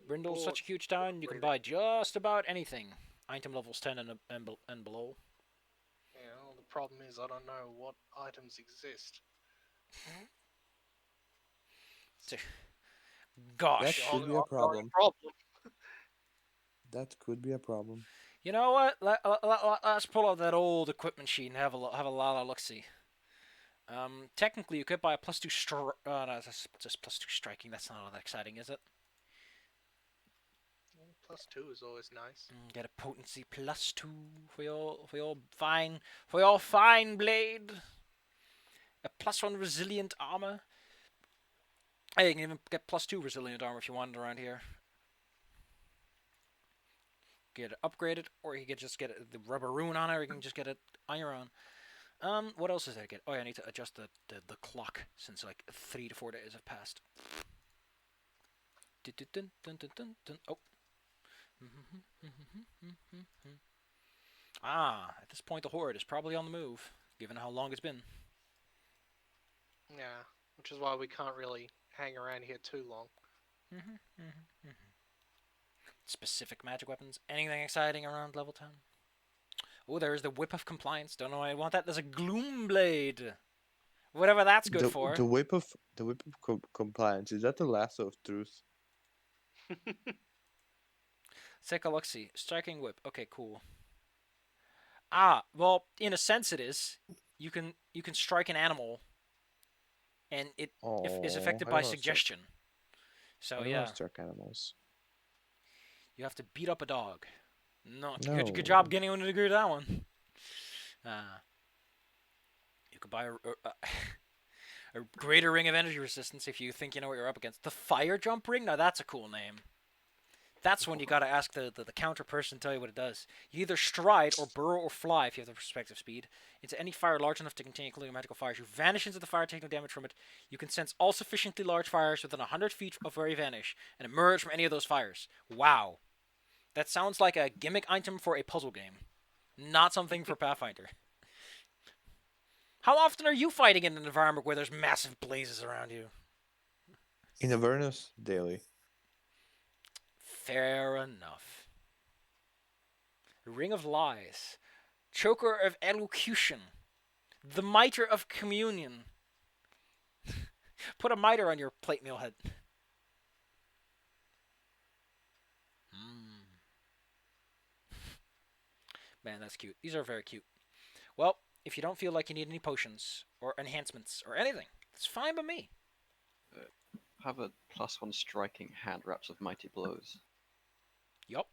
Brindle's such a Bought huge town, you can everything. buy just about anything. Item levels 10 and below. Yeah, well, the problem is I don't know what items exist. Gosh. That could be a Ongoing problem. problem. That could be a problem. You know what? Let's pull out that old equipment sheet and have a lot of look-see. Technically, you could buy a +2 no, that's just +2 striking. That's not all that exciting, is it? +2 is always nice. Get a potency +2 for your fine blade. A +1 resilient armor. Hey, you can even get +2 resilient armor if you want it around here. Get it upgraded, or you can just get the rubber rune on it, or you can just get it iron. What else is there to get? Oh, yeah, I need to adjust the clock since like 3 to 4 days have passed. Oh. At this point the horde is probably on the move, given how long it's been. Yeah, which is why we can't really hang around here too long. Specific magic weapons. Anything exciting around level 10? Oh, there's the Whip of Compliance. Don't know why I want that. There's a Gloom Blade. Whatever that's good for. The whip of compliance, is that the lasso of truth? Take a look-see. Striking Whip. Okay, cool. Well, in a sense it is. You can strike an animal, and it is affected by suggestion. So I don't yeah. want to strike animals. You have to beat up a dog. No. No. Good job getting on to agree with that one. You could buy a greater ring of energy resistance if you think you know what you're up against. The fire jump ring? Now that's a cool name. That's when you gotta ask the counter person to tell you what it does. You either stride or burrow or fly if you have the respective speed into any fire large enough to contain including magical fires. You vanish into the fire, take no damage from it. You can sense all sufficiently large fires within 100 feet of where you vanish and emerge from any of those fires. Wow. That sounds like a gimmick item for a puzzle game. Not something for Pathfinder. How often are you fighting in an environment where there's massive blazes around you? In Avernus, daily. Fair enough. Ring of Lies. Choker of Elocution. The Mitre of Communion. Put a mitre on your plate meal head. Man, that's cute. These are very cute. Well, if you don't feel like you need any potions or enhancements or anything, it's fine by me. Have a +1 striking hand wraps of mighty blows. Yup.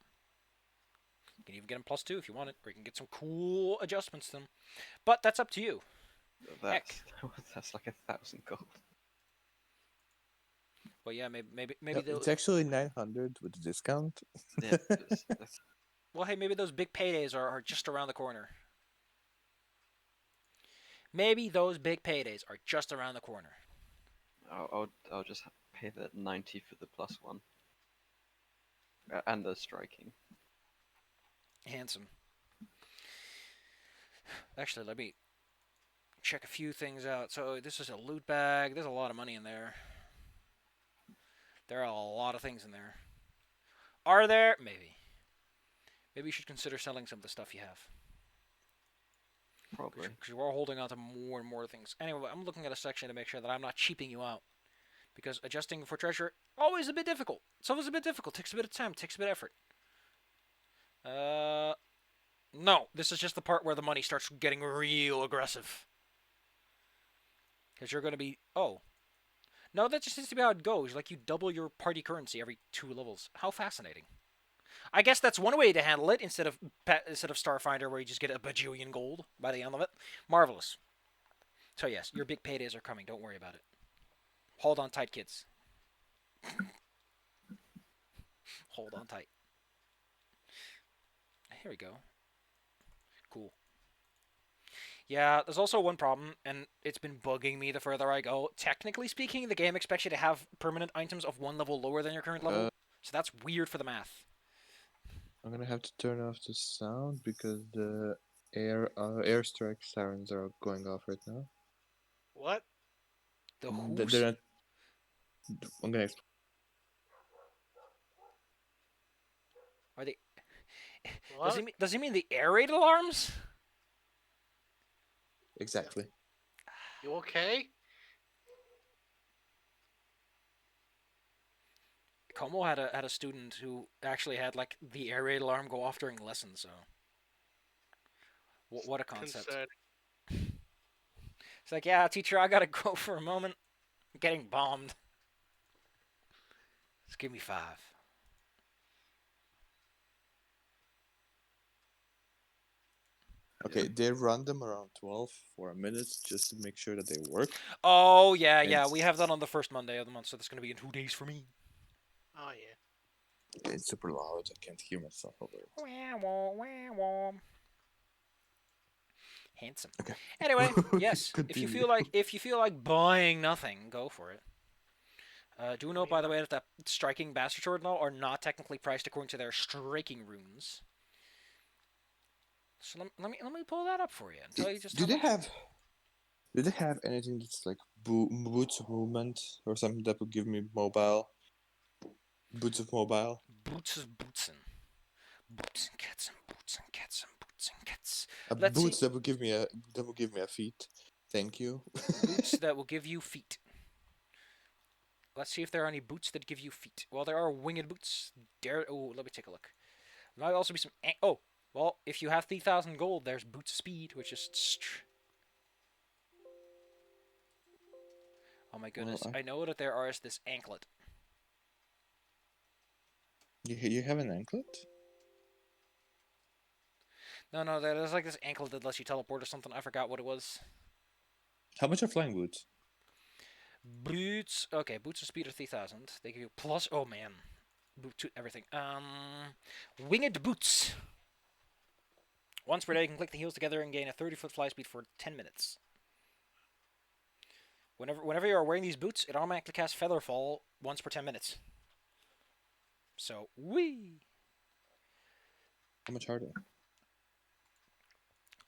You can even get them +2 if you want it, or you can get some cool adjustments to them. But that's up to you. That's like 1,000 gold. Well, yeah, maybe It's actually 900 with the discount. Yeah, well, hey, maybe those big paydays are just around the corner. Maybe those big paydays are just around the corner. I'll just pay the 90 for the +1. And the striking. Handsome. Actually, let me check a few things out. So this is a loot bag. There's a lot of money in there. There are a lot of things in there. Are there? Maybe. Maybe you should consider selling some of the stuff you have. Probably. Because you are holding on to more and more things. Anyway, I'm looking at a section to make sure that I'm not cheaping you out. Because adjusting for treasure, always a bit difficult. It's always a bit difficult. Takes a bit of time. Takes a bit of effort. No. This is just the part where the money starts getting real aggressive. Because you're going to be... Oh. No, that just seems to be how it goes. Like, you double your party currency every 2 levels. How fascinating. I guess that's one way to handle it, instead of Starfinder, where you just get a bajillion gold by the end of it. Marvelous. So yes, your big paydays are coming. Don't worry about it. Hold on tight, kids. Hold on tight. Here we go. Cool. Yeah, there's also one problem, and it's been bugging me the further I go. Technically speaking, the game expects you to have permanent items of 1 level lower than your current level, so that's weird for the math. I'm gonna have to turn off the sound because the airstrike sirens are going off right now. What? The They're who's... not. I'm gonna. Are they... What? Does he mean the air raid alarms? Exactly. You okay? Como had a student who actually had like the air raid alarm go off during lessons. So what a concept! Concerning. It's like, yeah, teacher, I gotta go for a moment. I'm getting bombed. Just give me 5. Okay, they run them around 12 for a minute just to make sure that they work. Oh yeah, we have that on the first Monday of the month, so that's gonna be in 2 days for me. Oh yeah. It's super loud. I can't hear myself over it. Handsome. Okay. Anyway, yes. Continue. If you feel like buying nothing, go for it. Do note, by the way, that striking bastard sword now are not technically priced according to their striking runes. So let me pull that up for you and tell you just Do how they much... have anything that's like boots of movement or something that would give me mobile? Boots of mobile. Boots of bootsen. Boots and cats and boots and cats and boots and cats. Boots that would give me a feet. Thank you. Boots that will give you feet. Let's see if there are any boots that give you feet. Well, there are winged boots. Oh, let me take a look. There might also be some... Oh, well, if you have 3,000 gold, there's boots of speed, which is... Oh my goodness, Well, I know that there is this anklet. You have an anklet? No, there's like this anklet that lets you teleport or something. I forgot what it was. How much are flying boots? Boots. Okay, boots of speed are 3,000. They give you plus... Oh man. Boot to everything. Winged boots. Once per day, you can click the heels together and gain a 30-foot fly speed for 10 minutes. Whenever you are wearing these boots, it automatically casts Featherfall once per 10 minutes. So, wee. How much are they?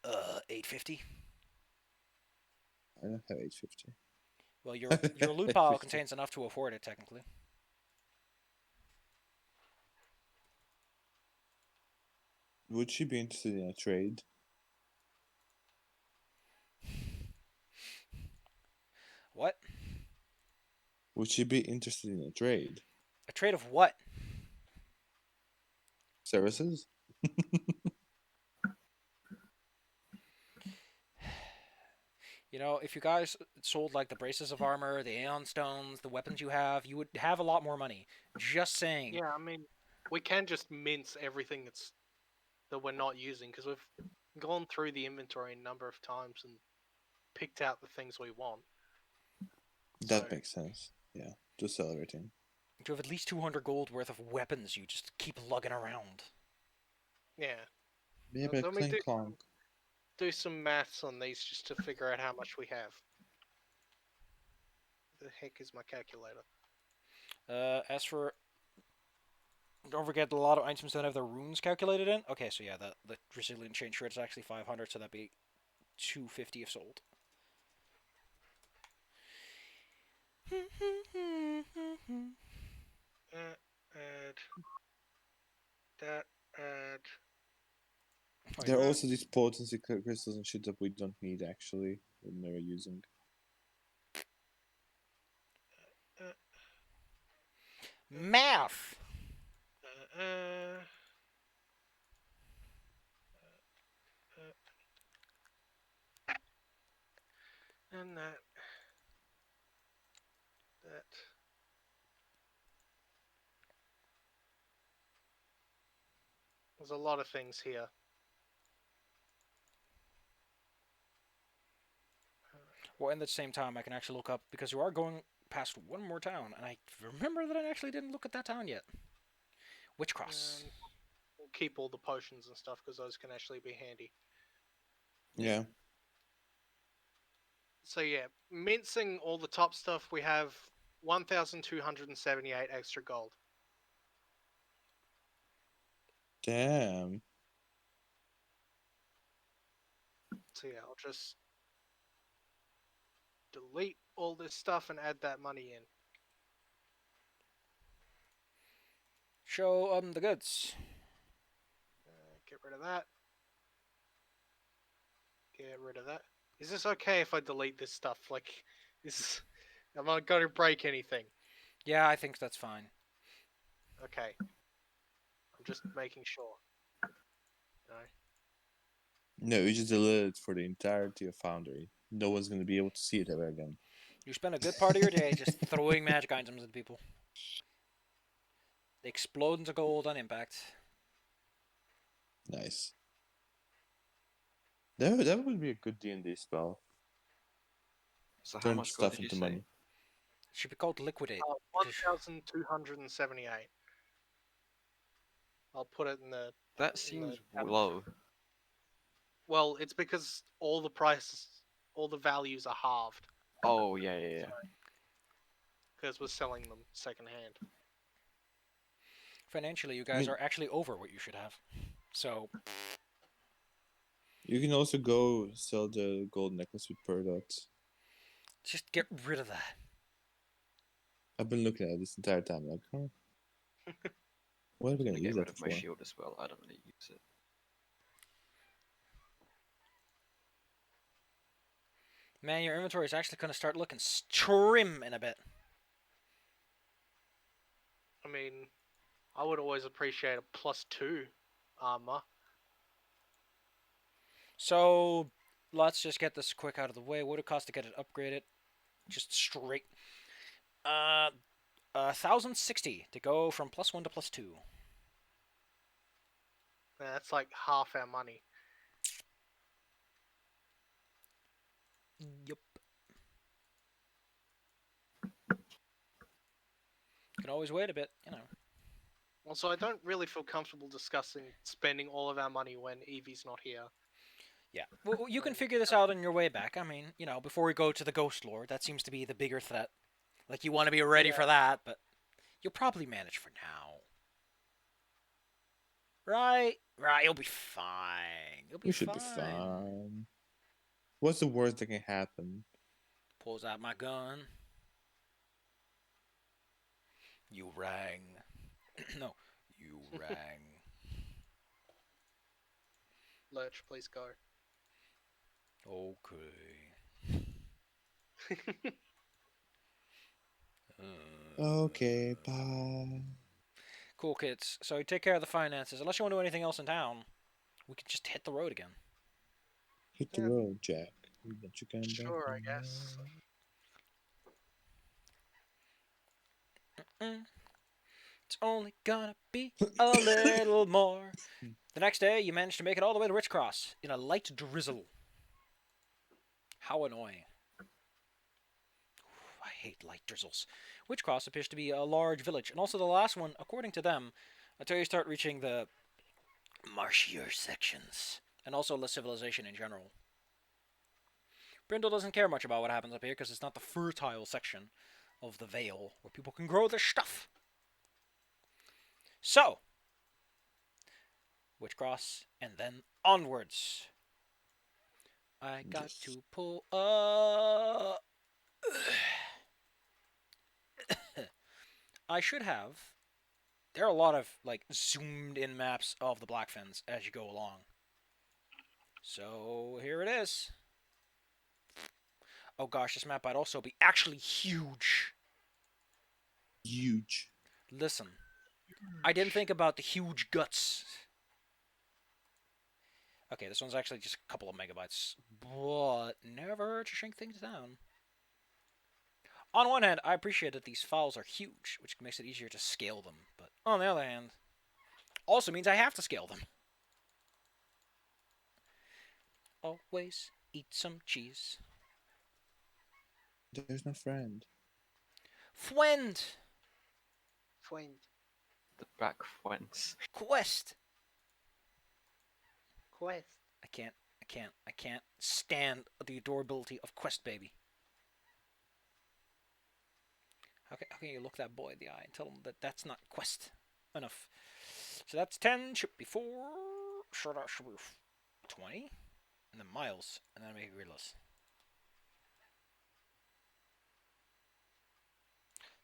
850. I don't have 850. Well, your loot pile contains enough to afford it, technically. Would she be interested in a trade? What? Would she be interested in a trade? A trade of what? Services? You know, if you guys sold like the braces of armor, the Aeon stones, the weapons you have, you would have a lot more money. Just saying. Yeah, I mean, we can just mince everything that we're not using because we've gone through the inventory a number of times and picked out the things we want. That makes sense. Yeah, just sell everything. You have at least 200 gold worth of weapons you just keep lugging around. Yeah. Yeah, but Let me clunk. do some maths on these just to figure out how much we have. The heck is my calculator? As for... Don't forget, a lot of items don't have their runes calculated in. Okay, so yeah, the resilient chain shred is actually 500, so that'd be 250 if sold. Add. That add. There are also these potency crystals and shit that we don't need actually. We're never using. Math. And that. There's a lot of things here. Well, in the same time, I can actually look up because you are going past one more town, and I remember that I actually didn't look at that town yet. Witchcross. We'll keep all the potions and stuff because those can actually be handy. Yeah. So yeah, mincing all the top stuff, we have 1,278 extra gold. Damn. So yeah, I'll just delete all this stuff and add that money in. Show the goods. Get rid of that. Get rid of that. Is this okay if I delete this stuff? Like, this, am I going to break anything? Yeah, I think that's fine. Okay. I'm just making sure. No. No, you just delete it for the entirety of Foundry. No one's gonna be able to see it ever again. You spend a good part of your day just throwing magic items at people. They explode into gold on impact. Nice. That would be a good D&D spell. So how Turn much gold stuff did you into say? money. It should be called liquidate. 1,278. I'll put it in the. That seems low. Well, it's because all the prices, all the values are halved Oh yeah. because we're selling them secondhand. Financially, you guys are actually over what you should have. So, you can also go sell the gold necklace with pearl dots. just get rid of that. I've been looking at it this entire time, like, huh? What are we I'm gonna gonna use get that rid of my for? shield as well. I don't really use it. Man, your inventory is actually going to start looking trim in a bit. I mean, I would always appreciate a +2 armor. So, let's just get this quick out of the way. What would it cost to get it upgraded? Just straight. 1,060 to go from +1 to +2. That's like half our money. Yup. Can always wait a bit, you know. Also, I don't really feel comfortable discussing spending all of our money when Evie's not here. Yeah. Well, you can figure this out on your way back. I mean, you know, before we go to the Ghost Lord, that seems to be the bigger threat. Like, you want to be ready for that, but you'll probably manage for now. Right? Right, you'll be fine. You'll be We should be fine. What's the worst that can happen? Pulls out my gun. You rang. No, you rang. Lurch, please go. Okay. Okay, bye. Cool, kids. So you take care of the finances. Unless you want to do anything else in town, we can just hit the road again. Hit the road, Jack. But you can Sure, I guess. It's only gonna be a little more. The next day, you manage to make it all the way to Richcross in a light drizzle. How annoying. I hate light drizzles. Witchcross appears to be a large village, and also the last one, according to them, until you start reaching the marshier sections, and also the civilization in general. Brindle doesn't care much about what happens up here because it's not the fertile section of the Vale where people can grow their stuff. So, Witchcross, and then onwards. I got to pull up. I should have. There are a lot of like zoomed in maps of the Blackfens as you go along. So here it is. Oh gosh, this map might also be actually huge. Huge. Listen, I didn't think about the huge guts. Okay, this one's actually just a couple of megabytes, but never to shrink things down. On one hand, I appreciate that these files are huge, which makes it easier to scale them, but on the other hand, also means I have to scale them. Always eat some cheese. There's no friend. Friend! Friend. The back fence. Quest! Quest. I can't stand the adorability of Quest Baby. How can you look that boy in the eye and tell him that that's not Quest enough? So that's 10, should be 4, should be 20, and then miles, and then make it gridless.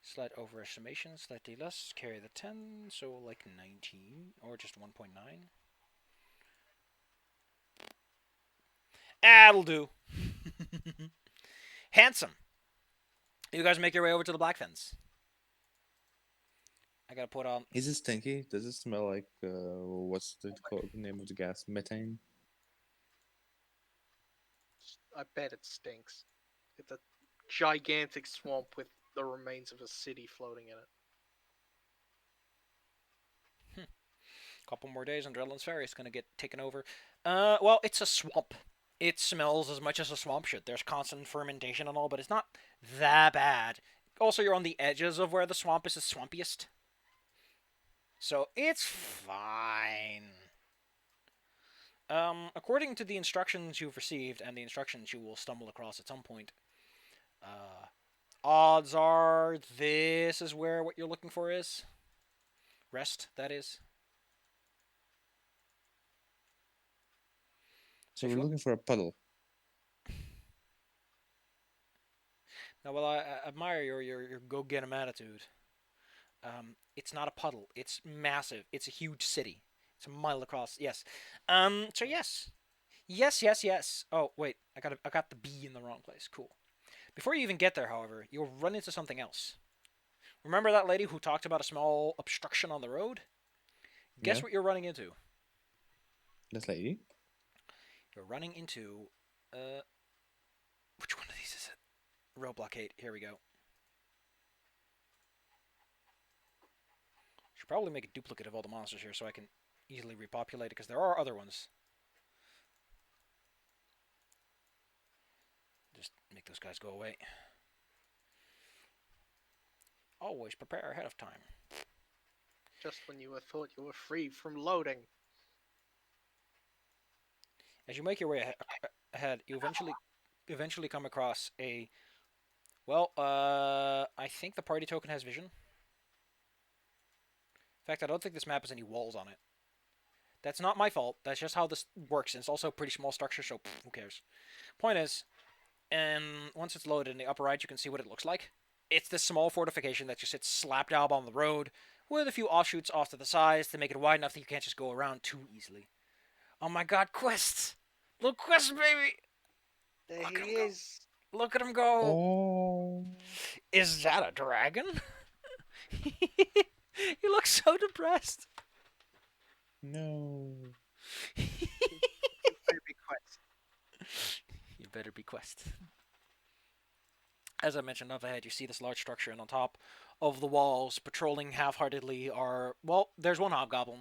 Slight overestimation, slightly less, carry the 10, so like 19, or just 1.9. That'll do. Handsome. You guys make your way over to the black fence. I gotta put on. Is it stinky? Does it smell like what's the name of the gas? Methane? I bet it stinks. It's a gigantic swamp with the remains of a city floating in it. Couple more days and Drellin's Ferry is gonna get taken over. Well, it's a swamp. It smells as much as a swamp should. There's constant fermentation and all, but it's not that bad. Also, you're on the edges of where the swamp is the swampiest. So, it's fine. According to the instructions you've received, and the instructions you will stumble across at some point, odds are this is where what you're looking for is. Rest, that is. So we're looking for a puddle. Now, well, I admire your go-get-'em attitude. It's not a puddle. It's massive. It's a huge city. It's a mile across. Yes. So yes. Yes. Oh, wait. I got the B in the wrong place. Cool. Before you even get there, however, you'll run into something else. Remember that lady who talked about a small obstruction on the road? Guess what you're running into? This lady? You're running into, which one of these is it? Row blockade. Here we go. Should probably make a duplicate of all the monsters here so I can easily repopulate it, because there are other ones. Just make those guys go away. Always prepare ahead of time. Just when you thought you were free from loading. As you make your way ahead, you eventually come across a. Well, I think the party token has vision. In fact, I don't think this map has any walls on it. That's not my fault. That's just how this works. And it's also a pretty small structure, so who cares? Point is, and once it's loaded in the upper right, you can see what it looks like. It's this small fortification that just sits slap dab on the road, with a few offshoots off to the sides to make it wide enough that you can't just go around too easily. Oh my god, Quest! Look, Quest, baby! There he is. Look at him go! Oh. Is that a dragon? He looks so depressed. No. Baby Quest. You better be Quest. As I mentioned up ahead, you see this large structure, and on top of the walls, patrolling half-heartedly, are, well, there's one hobgoblin.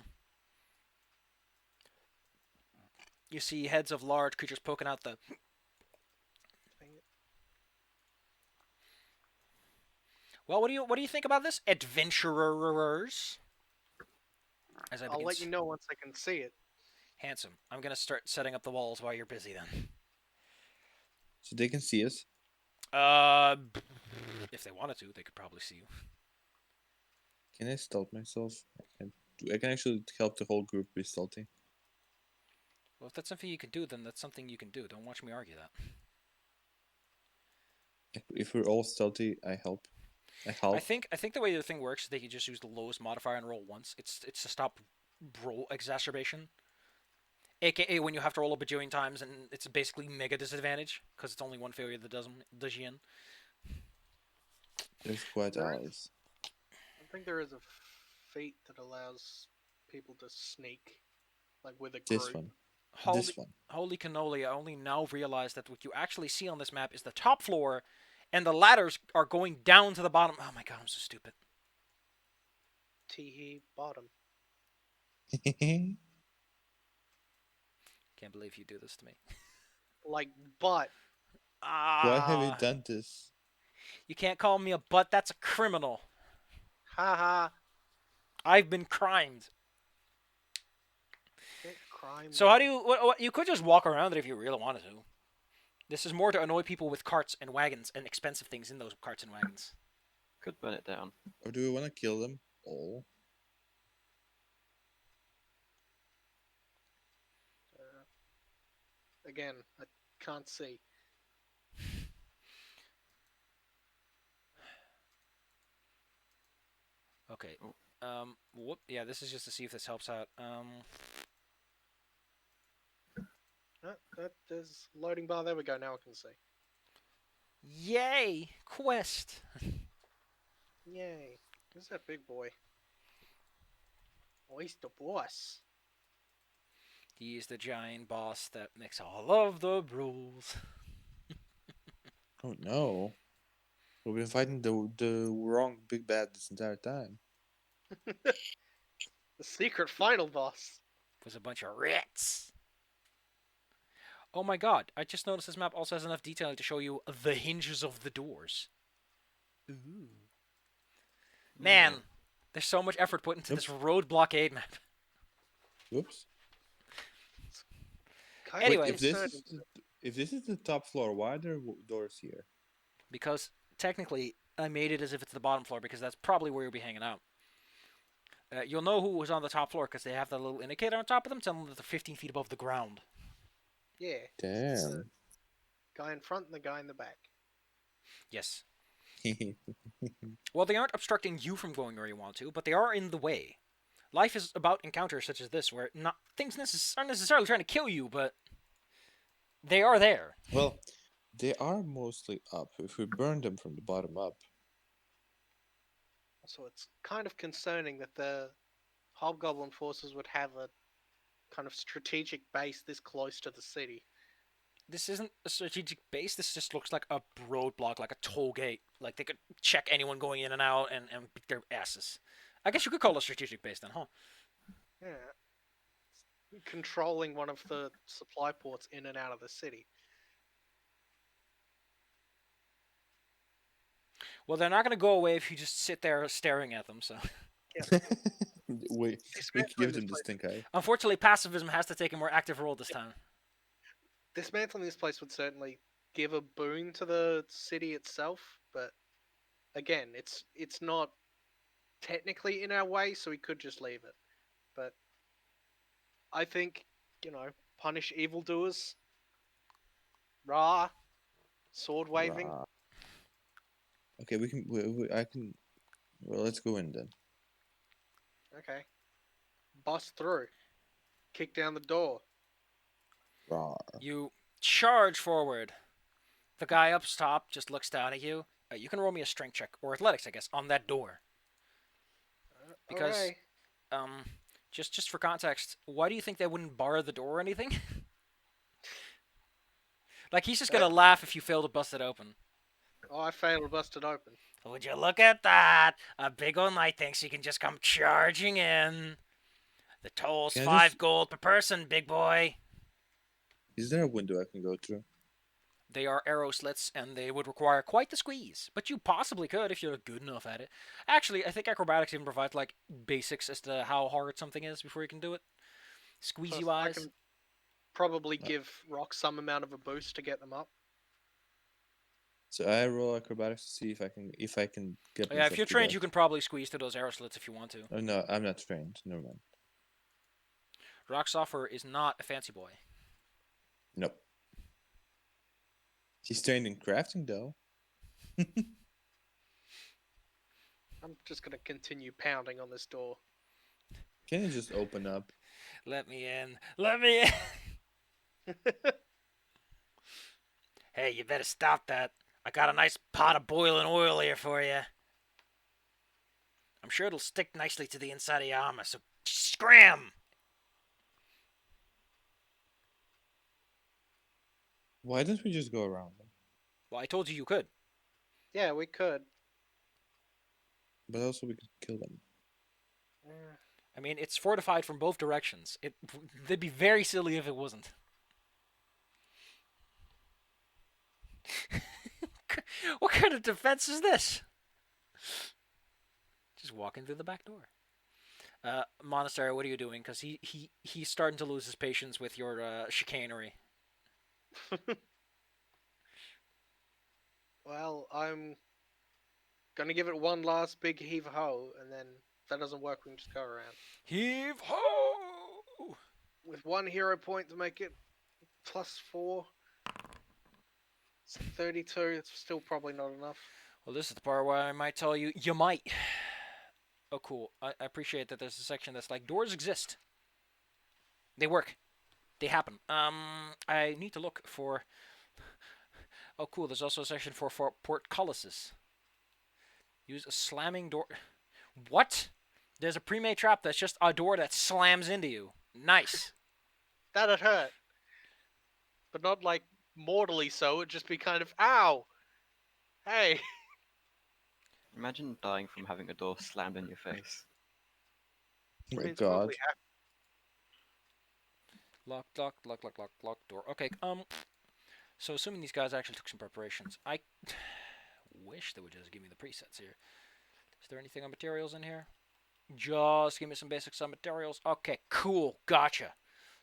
You see heads of large creatures poking out the... Well, what do you think about this, adventurers? I'll let you know once I can see it. Handsome. I'm gonna start setting up the walls while you're busy then. So they can see us? If they wanted to, they could probably see you. Can I stealth myself? I can actually help the whole group be stealthy. Well, if that's something you can do, then that's something you can do. Don't watch me argue that. If we're all stealthy, I help. I think the way the thing works is that you just use the lowest modifier and roll once. It's to stop roll exacerbation. AKA when you have to roll a bajillion times and it's basically mega disadvantage because it's only one failure that does you in. There's quite eyes. think there is a feat that allows people to sneak, like with a This group. one. Holy, This one. holy cannoli! I only now realize that what you actually see on this map is the top floor, and the ladders are going down to the bottom. Oh my god, I'm so stupid. Teehee bottom. Can't believe you do this to me. Like butt. Why have you Ah, done this? you can't call me a butt. That's a criminal. Haha. I've been crimed. Get crime. So how do you? What, you could just walk around it if you really wanted to. This is more to annoy people with carts and wagons and expensive things in those carts and wagons. Could burn it down. Or do we want to kill them all? Again, I can't see. Okay. Oh. Whoop. Yeah, this is just to see if this helps out. There's loading bar. There we go. Now I can see. Yay! Quest. Yay. Who's that big boy? Oh, he's the boss. He's the giant boss that makes all of the rules. Oh no. We've been fighting the wrong big bad this entire time. The secret final boss. Was a bunch of rats. Oh my god, I just noticed this map also has enough detailing to show you the hinges of the doors. Ooh. Man, Yeah. there's so much effort put into Yep. this road blockade map. Whoops. Kind Anyway. of If this concerning. is if this is the top floor, why are there doors here? Because technically, I made it as if it's the bottom floor because that's probably where you'll be hanging out. You'll know who was on the top floor because they have that little indicator on top of them telling them that they're 15 feet above the ground. Yeah. It's the Damn. guy in front and the guy in the back. Yes. Well, they aren't obstructing you from going where you want to, but they are in the way. Life is about encounters such as this, where not things aren't necessarily trying to kill you, but they are there. Well, they are mostly up. If we burn them from the bottom up, So it's kind of concerning that the Hobgoblin forces would have a kind of strategic base this close to the city. This isn't a strategic base. This just looks like a roadblock, like a toll gate. Like they could check anyone going in and out and beat their asses. I guess you could call it a strategic base then, huh? Yeah. It's controlling one of the supply ports in and out of the city. Well, they're not going to go away if you just sit there staring at them, so. Yeah. we Dismantling give this them the place- stink eye. Unfortunately, pacifism has to take a more active role this time. Dismantling this place would certainly give a boon to the city itself, but again, it's not technically in our way, so we could just leave it. But I think, punish evildoers. Rah. Sword waving. Rah. Okay, we can. I can. Well, let's go in then. Okay. Bust through. Kick down the door. Rah. You charge forward. The guy up top just looks down at you. You can roll me a strength check, or athletics, I guess, on that door. Because, Okay. just for context, why do you think they wouldn't bar the door or anything? Like, he's just gonna laugh if you fail to bust it open. Oh, I failed to bust it open. Would you look at that? A big old knight thinks he can just come charging in. The toll's Can I 5 just- gold per person, big boy. Is there a window I can go through? They are arrow slits, and they would require quite the squeeze. But you possibly could if you're good enough at it. Actually, I think acrobatics even provides, like, basics as to how hard something is before you can do it. Plus, I Squeezy-wise. can probably give rocks some amount of a boost to get them up. So I roll acrobatics to see if I can get. Yeah, if you're trained, you can probably squeeze through those arrow slits if you want to. Oh no, I'm not trained. Never mind. Rocksoffer is not a fancy boy. Nope. He's trained in crafting though. I'm just gonna continue pounding on this door. Can you just open up? Let me in. Let me in. Hey, you better stop that. I got a nice pot of boiling oil here for you. I'm sure it'll stick nicely to the inside of your armor, so scram! Why don't we just go around them? Well, I told you you could. Yeah, we could. But also we could kill them. I mean, it's fortified from both directions. They'd be very silly if it wasn't. What kind of defense is this? Just walking through the back door. Monastery, what are you doing? Because he's starting to lose his patience with your chicanery. Well, I'm gonna give it one last big heave ho, and then if that doesn't work, we can just go around. Heave ho! With one hero point to make it +4. It's 32. It's still probably not enough. Well, this is the part where I might tell you, you might. Oh, cool. I appreciate that there's a section that's like, doors exist. They work. They happen. I need to look for... Oh, cool. There's also a section for portcullises. Use a slamming door... What? There's a pre-made trap that's just a door that slams into you. Nice. That'd hurt. But not like mortally so. It'd just be kind of, ow! Hey! Imagine dying from having a door slammed in your face. Oh my It's god. probably Lock door. Okay, so assuming these guys actually took some preparations, I wish they would just give me the presets here. Is there anything on materials in here? Just give me some basics on materials. Okay, cool. Gotcha.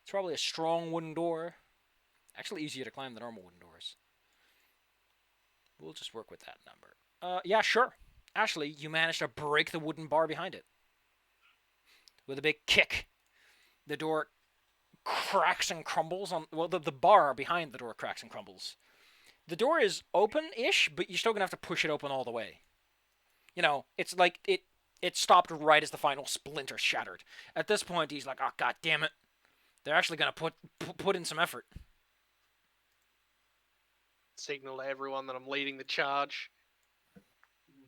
It's probably a strong wooden door. Actually easier to climb than normal wooden doors. We'll just work with that number. Yeah, sure. Actually, you managed to break the wooden bar behind it. With a big kick. The door cracks and crumbles on... Well, the bar behind the door cracks and crumbles. The door is open-ish, but you're still going to have to push it open all the way. You know, it's like it stopped right as the final splinter shattered. At this point, he's like, oh, god damn it. They're actually going to put in some effort. signal to everyone that I'm leading the charge.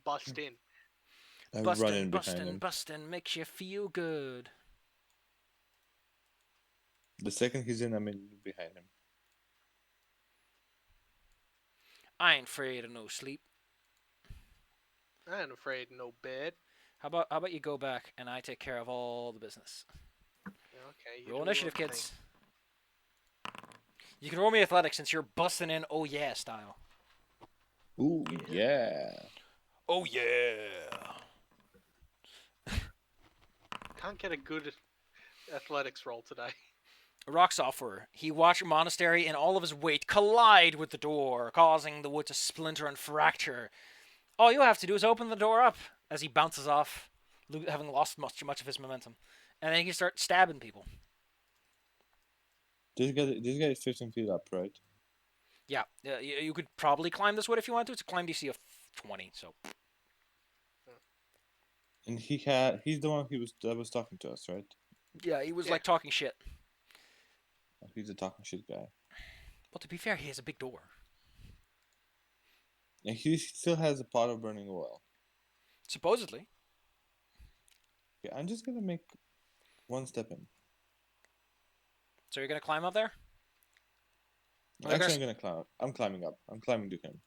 Bust in. I run in behind him. Bustin' makes you feel good. The second he's in, I'm in behind him. I ain't afraid of no sleep. I ain't afraid of no bed. How about you go back and I take care of all the business? Okay. Roll initiative, kids. You can roll me athletics since you're busting in oh yeah style. Ooh, yeah. Oh yeah. Can't get a good athletics roll today. A rock softerer. He watched Monastery and all of his weight collide with the door, causing the wood to splinter and fracture. All you have to do is open the door up as he bounces off, having lost much of his momentum. And then he can start stabbing people. This guy is 15 feet up, right? Yeah, you could probably climb this wood if you want to. It's a climb DC of 20, so... And he's the one that was talking to us, right? Yeah, he was like talking shit. He's a talking shit guy. Well, to be fair, he has a big door. And he still has a pot of burning oil. Supposedly. Okay, I'm just gonna make one step in. So you're gonna climb up there? Actually, I'm gonna climb. I'm climbing up. I'm climbing to him.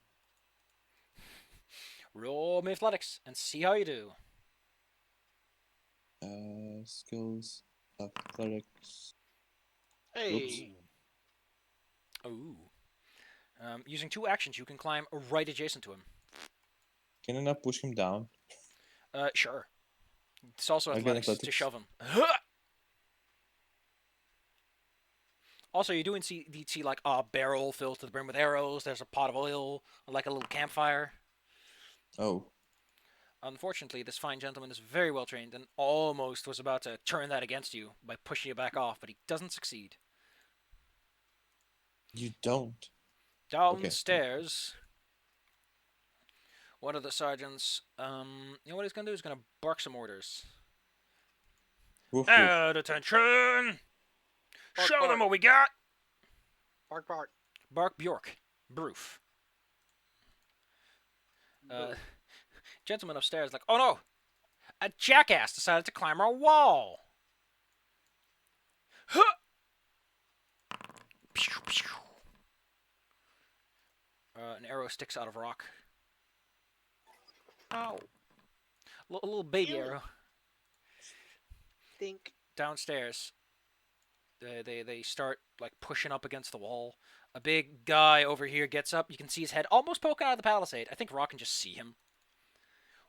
Roll me athletics and see how you do. Skills, athletics. Hey. Ooh. Using 2 actions, you can climb right adjacent to him. Can I not push him down? Sure. It's also athletics to shove him. Also, you do see like a barrel filled to the brim with arrows. There's a pot of oil, like a little campfire. Oh. Unfortunately, this fine gentleman is very well trained and almost was about to turn that against you by pushing you back off, but he doesn't succeed. You don't. Downstairs, one of the sergeants, you know what he's going to do? He's going to bark some orders. Woof, woof. At attention! Bark, Show bark. them what we got! Bark, bark. Bark Bjork. Broof. Gentleman upstairs like, oh no! A jackass decided to climb our wall. Huh! An arrow sticks out of rock. Oh. A little baby Ew. arrow. Think. Downstairs. They start like pushing up against the wall. A big guy over here gets up. You can see his head almost poking out of the palisade. I think Rock can just see him.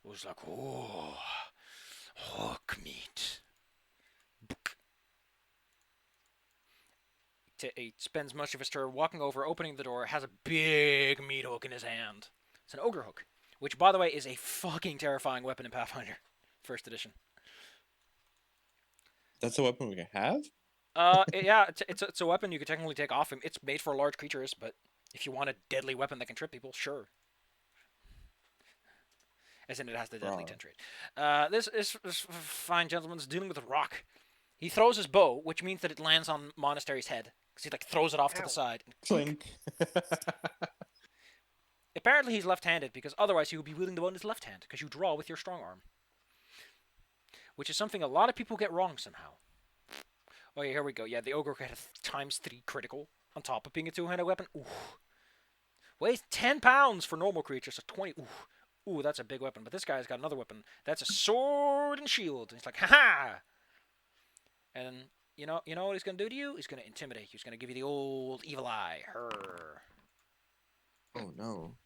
It was like, oh, hook meat. He spends much of his turn walking over, opening the door, has a big meat hook in his hand. It's an ogre hook, which, by the way, is a fucking terrifying weapon in Pathfinder, first edition. That's a weapon we can have? Yeah, it's a weapon you could technically take off him. It's made for large creatures, but if you want a deadly weapon that can trip people, sure. As in, it has the deadly Wow. trait. This fine gentleman's dealing with a rock. He throws his bow, which means that it lands on Monastery's head. Because he like throws it off to Ow. the side. Clink. Apparently he's left-handed, because otherwise he would be wielding the bow in his left hand, because you draw with your strong arm. Which is something a lot of people get wrong somehow. Oh yeah, here we go. Yeah, the ogre had a ×3 critical on top of being a two-handed weapon. Ooh. Weighs 10 pounds for normal creatures, so 20. Ooh. Ooh, that's a big weapon. But this guy's got another weapon. That's a sword and shield. And he's like, ha-ha! And you know what he's going to do to you? He's going to intimidate you. He's going to give you the old evil eye. Her. Oh no.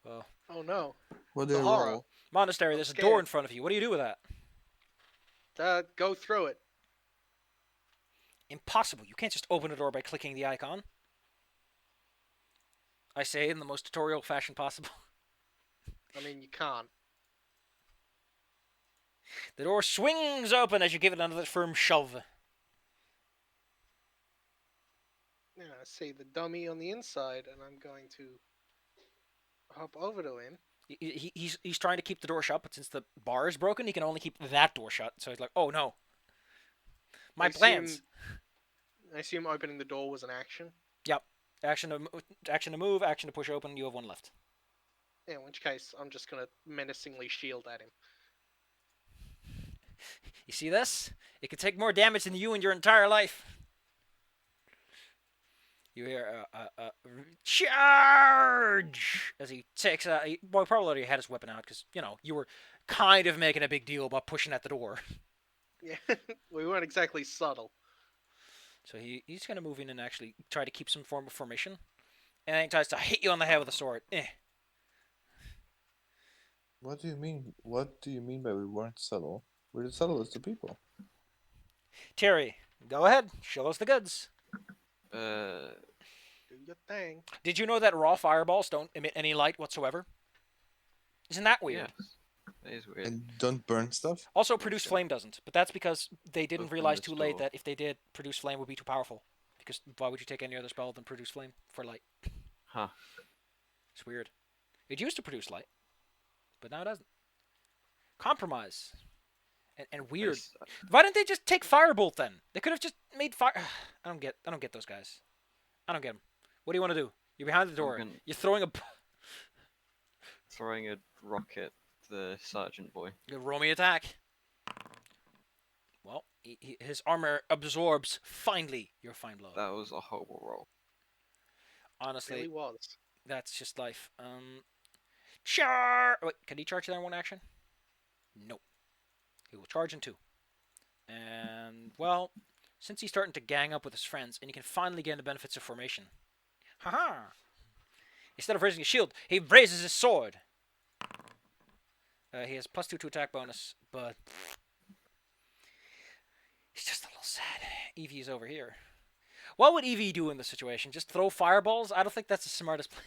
Well, Oh no. What The did I horror. roll? Monastery, I'm there's a scared. door in front of you. What do you do with that? Go through it. Impossible. You can't just open a door by clicking the icon. I say in the most tutorial fashion possible. I mean, you can't. The door swings open as you give it another firm shove. Yeah, I see the dummy on the inside, and I'm going to hop over to him. He's trying to keep the door shut, but since the bar is broken, he can only keep that door shut. So he's like, oh no. My I plans. I assume opening the door was an action. Yep. Action to move, action to push open. You have one left. Yeah, in which case, I'm just going to menacingly shield at him. You see this? It could take more damage than you in your entire life. You hear a charge as he takes well, probably already had his weapon out because, you were kind of making a big deal about pushing at the door. Yeah, we weren't exactly subtle. So he's going to move in and actually try to keep some form of formation. And then he tries to hit you on the head with a sword. What do you mean? What do you mean by we weren't subtle? We're the subtlest of people. Terry, go ahead. Show us the goods. Do your thing. Did you know that raw fireballs don't emit any light whatsoever? Isn't that weird? Yes, that is weird. And don't burn stuff? Also, Produce Flame doesn't, but that's because they didn't Open realize the too late store. that if they did, Produce Flame would be too powerful. Because why would you take any other spell than Produce Flame for light? Huh. It's weird. It used to produce light, but now it doesn't. Compromise. And weird. Yes, Why didn't they just take Firebolt then? They could have just made fire. I don't get those guys. I don't get them. What do you want to do? You're behind the door. gonna- You're throwing a. throwing a rock at the sergeant boy. Roll me attack. Well, his armor absorbs finely your fine blow. That was a horrible roll. Honestly, Really was. that's just life. Wait, can he charge there in one action? Nope. He will charge in two. And, well, since he's starting to gang up with his friends, and he can finally gain the benefits of formation. Haha! Instead of raising his shield, he raises his sword. He has +2 to attack bonus, but he's just a little sad. Evie's over here. What would Evie do in this situation? Just throw fireballs? I don't think that's the smartest plan.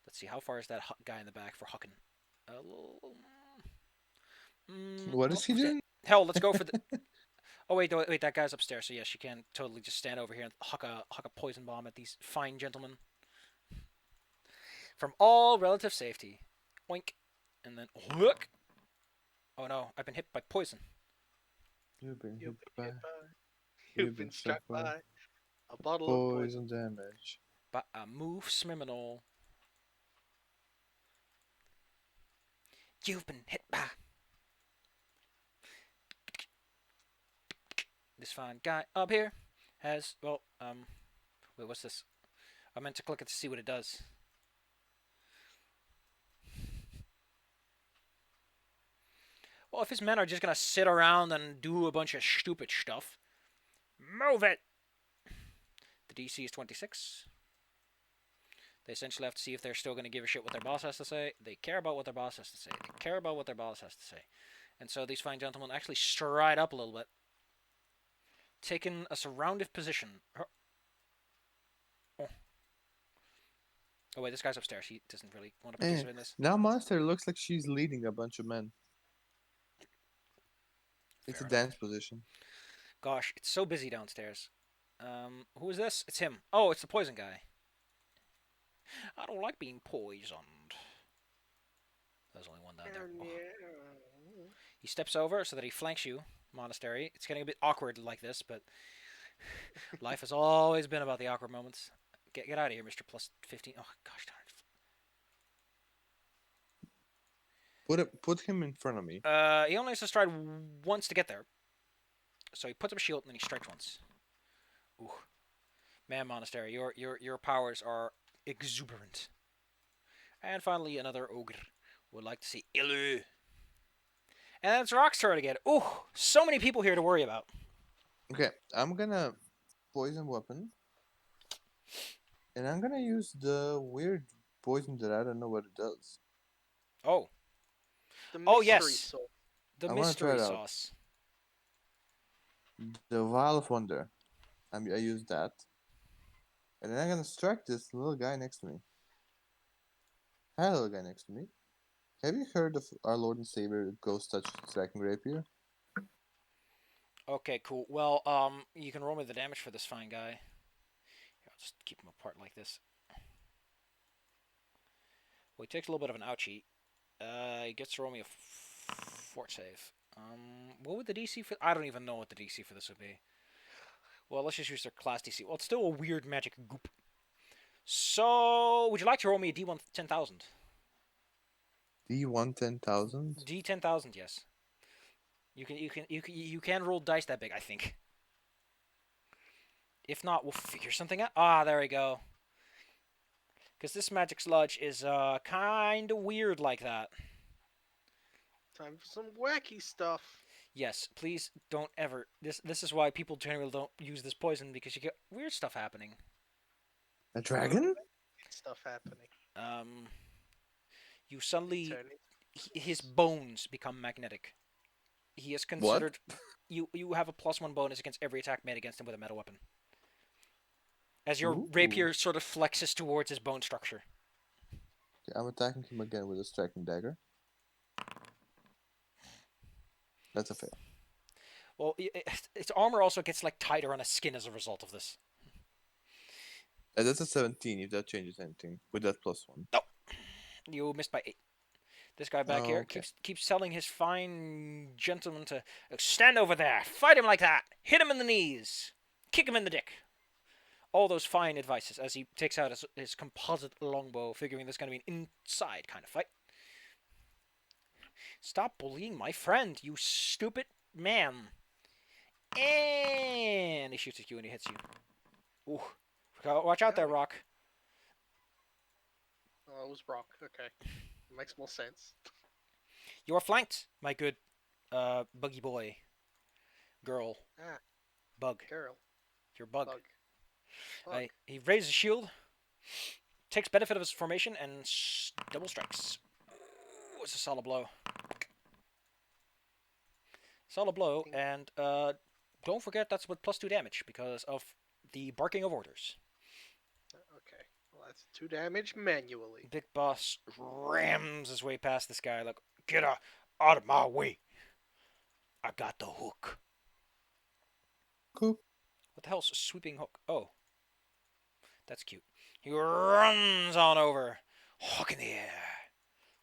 Let's see, how far is that guy in the back for hucking? What is he doing? Hell, let's go for the. Oh wait, that guy's upstairs. So yes, you can totally just stand over here and huck a poison bomb at these fine gentlemen. From all relative safety, oink, and then hook. Oh no, I've been hit by poison. You've been hit You've by been hit by. You've been struck by a bottle of poison. poison damage. But a move smiminal. You've been hit by this fine guy up here has, well, wait, what's this? I meant to click it to see what it does. Well, if his men are just gonna sit around and do a bunch of stupid stuff, move it! The DC is 26. They essentially have to see if they're still gonna give a shit what their boss has to say. They care about what their boss has to say. They care about what their boss has to say. And so these fine gentlemen actually stride up a little bit, taking a surrounded position. Oh wait, this guy's upstairs. He doesn't really want to participate in this. Now Monster looks like she's leading a bunch of men. It's Fair a enough. dance position. Gosh, it's so busy downstairs. Who is this? It's him. Oh, it's the poison guy. I don't like being poisoned. There's only one down there. Oh. He steps over so that he flanks you, Monastery. It's getting a bit awkward like this, but life has always been about the awkward moments. Get out of here, Mr. Plus 15. Oh, gosh darn it. Put him in front of me. He only has to strike once to get there. So he puts up a shield and then he strikes once. Ooh. Man, Monastery, your powers are exuberant. And finally, another ogre. Would like to see Ilu. And it's Rock's turn again. Ooh, so many people here to worry about. Okay, I'm gonna poison weapon. And I'm gonna use the weird poison that I don't know what it does. Oh. The Oh, mystery yes. sauce. The I wanna try mystery it out. sauce. The Vial of Wonder. I use that. And then I'm gonna strike this little guy next to me. Hi, little guy next to me. Have you heard of our Lord and Savior Ghost Touch Striking Rapier? Okay, cool. Well, you can roll me the damage for this fine guy. Here, I'll just keep him apart like this. Well, he takes a little bit of an ouchie. He gets to roll me a fort save. What would the DC for... I don't even know what the DC for this would be. Well, let's just use their class DC. Well, it's still a weird magic goop. So, would you like to roll me a D1 10,000? D1 10,000? D10,000, yes. You can roll dice that big, I think. If not, we'll figure something out. Ah, there we go. Because this magic sludge is kind of weird like that. Time for some wacky stuff. Yes, please don't ever. This is why people generally don't use this poison, because you get weird stuff happening. A dragon? Stuff happening. You suddenly Turning. his bones become magnetic. He is considered. You have a +1 bonus against every attack made against him with a metal weapon. As your rapier sort of flexes towards his bone structure. Okay, I'm attacking him again with a striking dagger. That's a fail. Well, its armor also gets like tighter on his skin as a result of this. That's a 17 if that changes anything with that +1. No, you missed by 8. This guy back here okay. keeps telling his fine gentleman to stand over there, fight him like that, hit him in the knees, kick him in the dick. All those fine advices as he takes out his composite longbow, figuring this is going to be an inside kind of fight. Stop bullying my friend, you stupid man. And he shoots at you and he hits you. Ooh. Watch out there, Rock. Oh, it was Rock. Okay. Makes more sense. You are flanked, my good buggy boy. Girl. Ah, Bug. girl. Your bug. Bug. He raises his shield, takes benefit of his formation, and double strikes. Ooh, it's a solid blow. Solid blow, and don't forget that's with +2 damage because of the barking of orders. Okay. Well, that's 2 damage manually. Big Boss rams his way past this guy like, get out of my way. I got the hook. Cool. What the hell's a sweeping hook? Oh. That's cute. He runs on over. Hook in the air.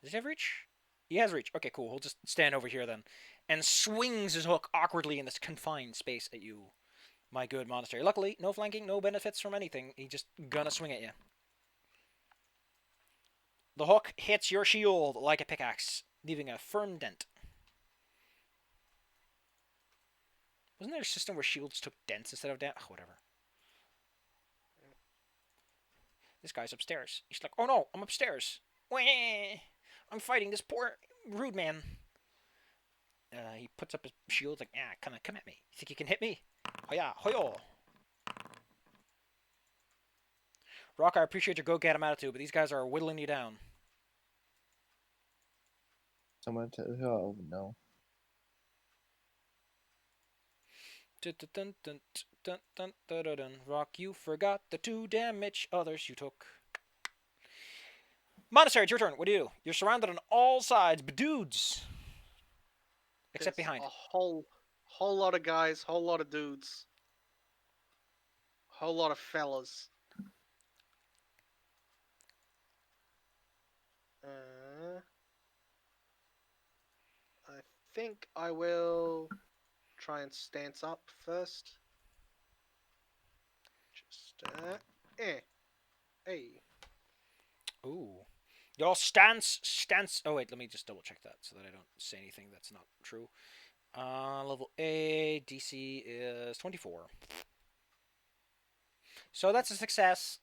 Does he have reach? He has reach. Okay, cool. He'll just stand over here then. And swings his hook awkwardly in this confined space at you. My good monastery. Luckily, no flanking, no benefits from anything. He just gonna swing at you. The hook hits your shield like a pickaxe. leaving a firm dent. Wasn't there a system where shields took dents instead of dent? Oh, whatever. This guy's upstairs. He's like, oh no, I'm upstairs. Wah! I'm fighting this poor rude man. He puts up his shield like, come at me. You think you can hit me? Hoya, hoyo. Rock, I appreciate your go-get-em attitude, but these guys are whittling you down. Someone tell oh no. Rock, you forgot the 2 damage others you took. Monastery, it's your turn. What do? You're surrounded on all sides, but dudes. Except There's behind. a whole lot of guys, whole lot of dudes, whole lot of fellas. I think I will try and stance up first. Just hey. Ooh. Your stance. Oh wait, let me just double check that so that I don't say anything that's not true. Level A, DC is 24. So that's a success.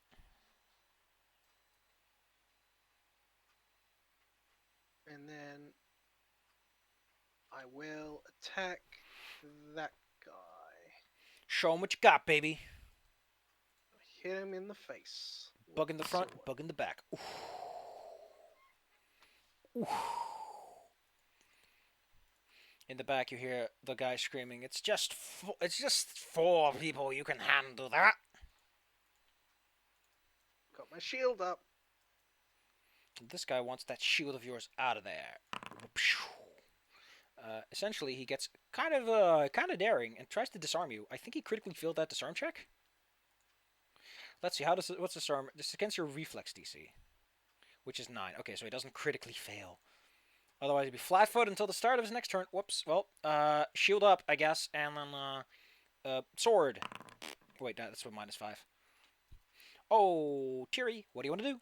And then I will attack that guy. Show him what you got, baby. Hit him in the face. Bug in the front, sword. bug in the back. Oof. Oof. In the back, you hear the guy screaming, it's just 4 people, you can handle that. Got my shield up. This guy wants that shield of yours out of there. Essentially, he gets kind of daring and tries to disarm you. I think he critically failed that disarm check. Let's see, what's disarm? This is against your reflex DC, which is 9. Okay, so he doesn't critically fail. Otherwise, he'd be flat-footed until the start of his next turn. Whoops. Well, shield up, I guess, and then sword. Wait, that's what -5. Oh, Tiri, what do you want to do?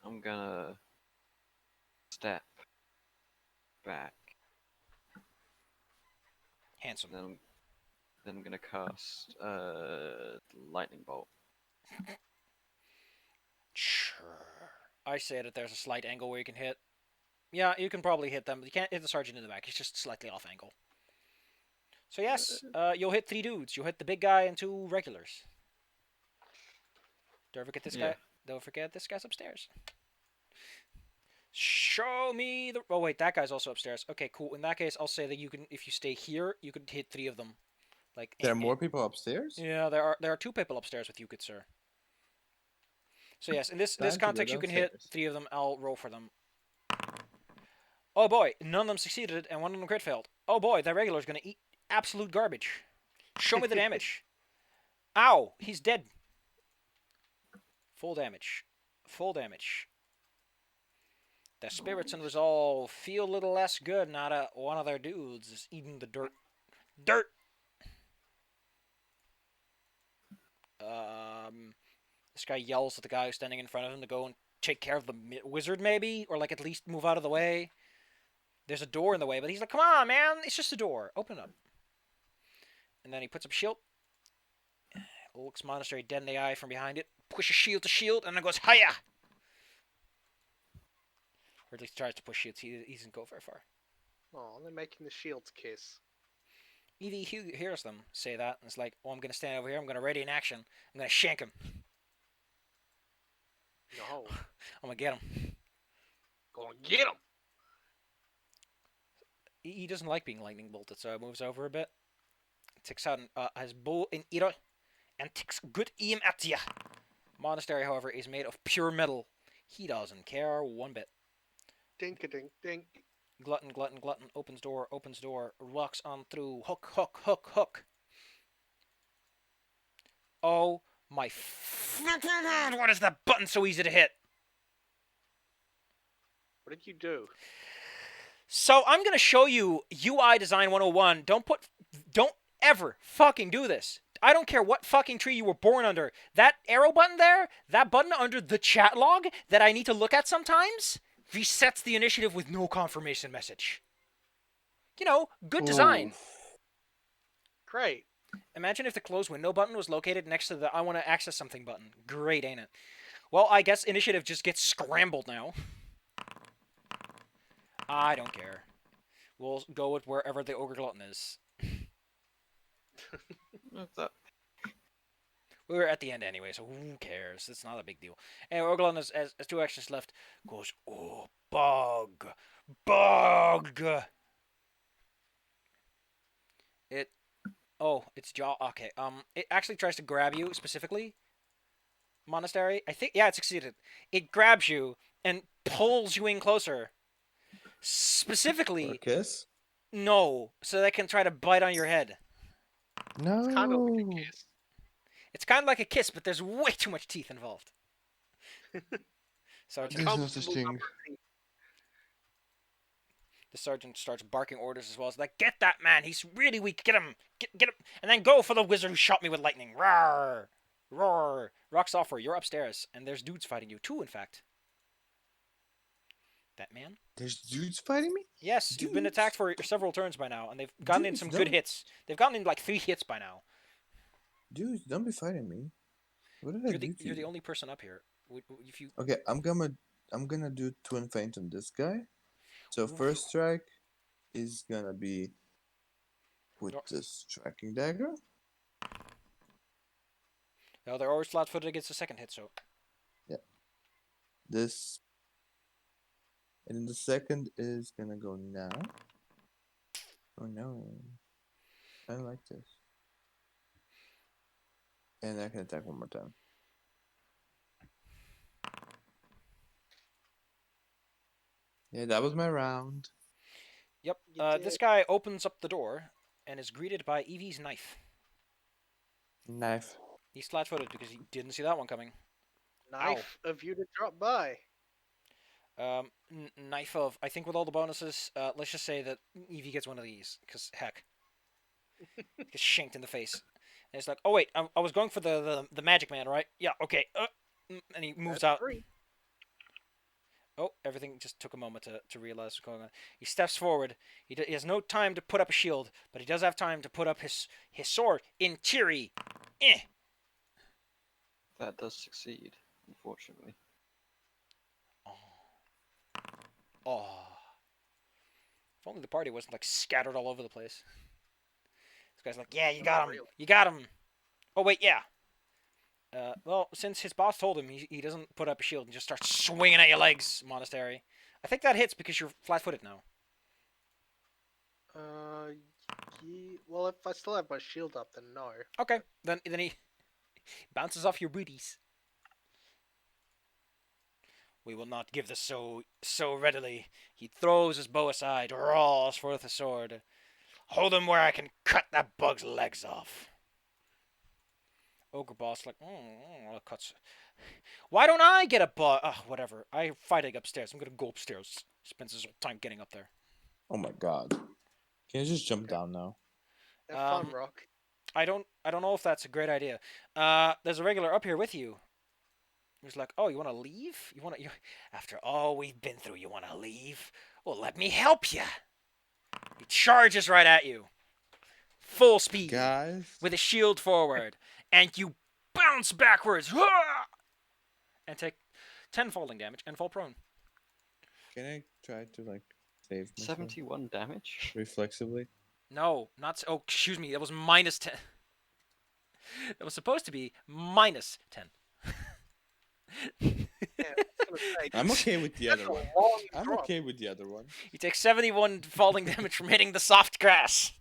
I'm gonna step back. Handsome. Then I'm gonna cast lightning bolt. Sure. I say that there's a slight angle where you can hit. Yeah, you can probably hit them. You can't hit the sergeant in the back. He's just slightly off angle. So yes, you'll hit 3 dudes. You'll hit the big guy and 2 regulars. Don't forget this guy. Don't forget this guy's upstairs. Show me the... Oh wait, that guy's also upstairs. Okay, cool. In that case, I'll say that you can, if you stay here, you can hit 3 of them. Like there are more people upstairs? Yeah, there are 2 people upstairs with you, good sir. So yes, in this context, you can hit 3 of them. I'll roll for them. Oh boy, none of them succeeded, and 1 of them crit failed. Oh boy, that regular's gonna eat absolute garbage. Show me the damage. Ow, he's dead. Full damage. Full damage. The spirits and resolve feel a little less good now that one of their dudes is eating the dirt. Dirt! This guy yells at the guy who's standing in front of him to go and take care of the wizard, maybe? Or, like, at least move out of the way. There's a door in the way, but he's like, come on, man! It's just a door. Open it up. And then he puts up a shield. Looks Monastery dead in the eye from behind it. Pushes shield to shield, and then goes, hiya! Or at least tries to push shields. He doesn't go very far. Oh, they're making the shields kiss. Evie hears them say that, and it's like, oh, I'm going to stand over here. I'm going to ready in action. I'm going to shank him. No. I'm going to get him. Gonna get him! He doesn't like being lightning bolted, so he moves over a bit. Takes out his bow in Ira, and takes good aim at ya. Monastery, however, is made of pure metal. He doesn't care one bit. Dink-a-dink-dink. Glutton, glutton, glutton. Opens door, walks on through. Hook, hook, hook, hook. Oh my what is that button so easy to hit? What did you do? So I'm going to show you UI Design 101. Don't ever fucking do this. I don't care what fucking tree you were born under. That arrow button there, that button under the chat log that I need to look at sometimes, resets the initiative with no confirmation message. You know, good design. Oof. Great. Imagine if the close window button was located next to the I want to access something button. Great, ain't it? Well, I guess initiative just gets scrambled now. I don't care. We'll go with wherever the ogre glutton is. That We're at the end anyway, so who cares? It's not a big deal. Anyway, ogre glutton has 2 actions left. Goes, oh, bug. It's jaw. Okay, it actually tries to grab you specifically. Monastery, I think, yeah, it succeeded. It grabs you and pulls you in closer. Or Specifically, kiss? no, so they can try to bite on your head. No. It's kind of like a kiss. It's kind of like a kiss, but there's way too much teeth involved. Sergeant, There's no such Uncomfortable thing. number of teeth. the sergeant starts barking orders as well. It's like, get that man, he's really weak. Get him, get him, and then go for the wizard who shot me with lightning. Roar, roar. Rock Software, you're upstairs, and there's dudes fighting you. 2, in fact. That man? There's dudes fighting me? Yes, you've been Dudes? attacked for several turns by now, and they've gotten in Dudes, some no. good hits. They've gotten in like 3 hits by now. Dude, don't be fighting me. What did I do to You're you? the only person up here. If you Okay, I'm gonna do twin feint on this guy. So first strike is gonna be with No. the striking dagger. no, they're always flat-footed against the second hit, so This, and then the second is gonna go now. Oh no, I don't like this. And I can attack one more time. Yeah, that was my round. yep. You This did. guy opens up the door and is greeted by Evie's knife. Knife. He's flat-footed because he didn't see that one coming. Knife of you to drop by. Knife of, I think with all the bonuses, let's just say that Evie gets one of these, because heck. Gets shanked in the face. And it's like, oh wait, I was going for the magic man, right? Yeah, okay. And he moves That's out. 3. Oh, everything just took a moment to realize what's going on. He steps forward. He has no time to put up a shield, but he does have time to put up his sword in Tiri. that does succeed, unfortunately. Oh. If only the party wasn't like scattered all over the place. This guy's like, yeah, you got him. Really? You got him. Oh, wait, yeah. Well, since his boss told him he doesn't put up a shield and just starts swinging at your legs, Monastery. I think that hits because you're flat-footed now. Well, if I still have my shield up, then no. Okay, then he bounces off your booties. We will not give this so readily. He throws his bow aside, draws forth a sword. Hold him where I can cut that bug's legs off. Ogre boss like, cuts. Why don't I get a bug? Whatever. I'm fighting upstairs. I'm gonna go upstairs. Spends his whole time getting up there. Oh my god. Can I just jump down now? Have fun, Rock. I don't know if that's a great idea. There's a regular up here with you. He's like, oh, you want to leave? After all we've been through, you want to leave? Well, let me help you. He charges right at you, full speed, Guys? with a shield forward, and you bounce backwards, and take 10 falling damage and fall prone. Can I try to, like, save myself? 71 damage? Reflexively? No, not. Oh, excuse me. That was minus 10. That was supposed to be minus 10. Yeah, I was gonna say, I'm okay with the that's other a one. long I'm drop. okay with the other one. You take 71 falling damage from hitting the soft grass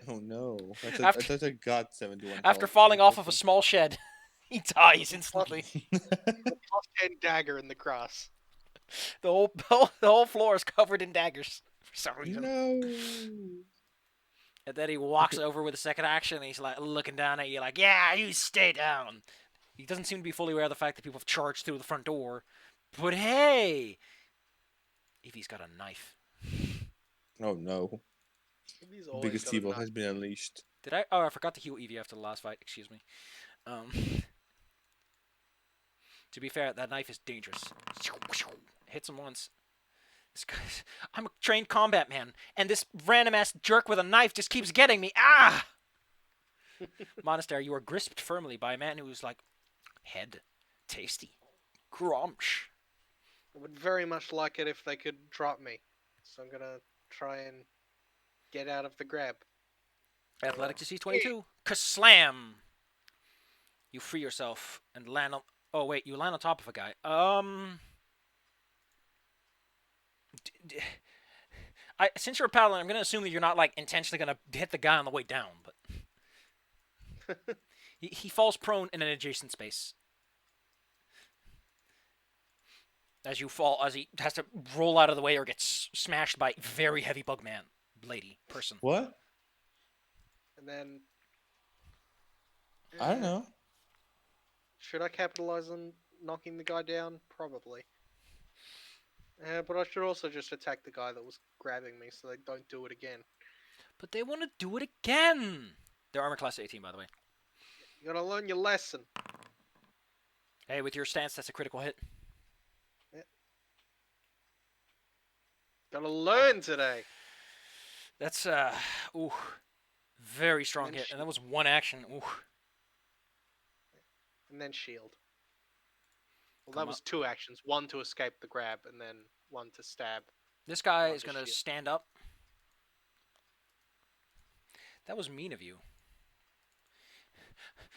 Oh no. I After- thought I got 71. after falling off of a small shed. He dies instantly. Plus 10 dagger in the grass. The whole floor is covered in daggers for some reason. No. And then he walks over with a second action, and he's like looking down at you, like, "Yeah, you stay down." He doesn't seem to be fully aware of the fact that people have charged through the front door. But hey, Evie's got a knife. Oh no. He's The always biggest got a evil knife. has been unleashed. Did I? Oh, I forgot to heal Evie after the last fight. Excuse me. Um, to be fair, that knife is dangerous. Hits him once. This guy's, I'm a trained combat man, and this random ass jerk with a knife just keeps getting me. Ah! Monastery, you are gripped firmly by a man who's like, head, tasty, grumsh. I would very much like it if they could drop me. So I'm gonna try and get out of the grab. Athletics DC 22. Kaslam! You free yourself and land on. Oh wait, you land on top of a guy. Since you're a paladin, I'm gonna assume that you're not like intentionally gonna hit the guy on the way down, but he falls prone in an adjacent space. As you fall, as he has to roll out of the way or gets smashed by very heavy bug man, lady, person. What? And then... I don't know. Should I capitalize on knocking the guy down? Probably. But I should also just attack the guy that was grabbing me so they don't do it again. But they want to do it again! They're armor class 18, by the way. You gotta learn your lesson. Hey, with your stance, that's a critical hit. Gotta learn today. That's, ooh. Very strong And hit. And that was one action. Ooh. And then shield. Well, Come that was up. 2 actions. 1 to escape the grab, and then 1 to stab. This guy Not is to going to shield. stand up. That was mean of you.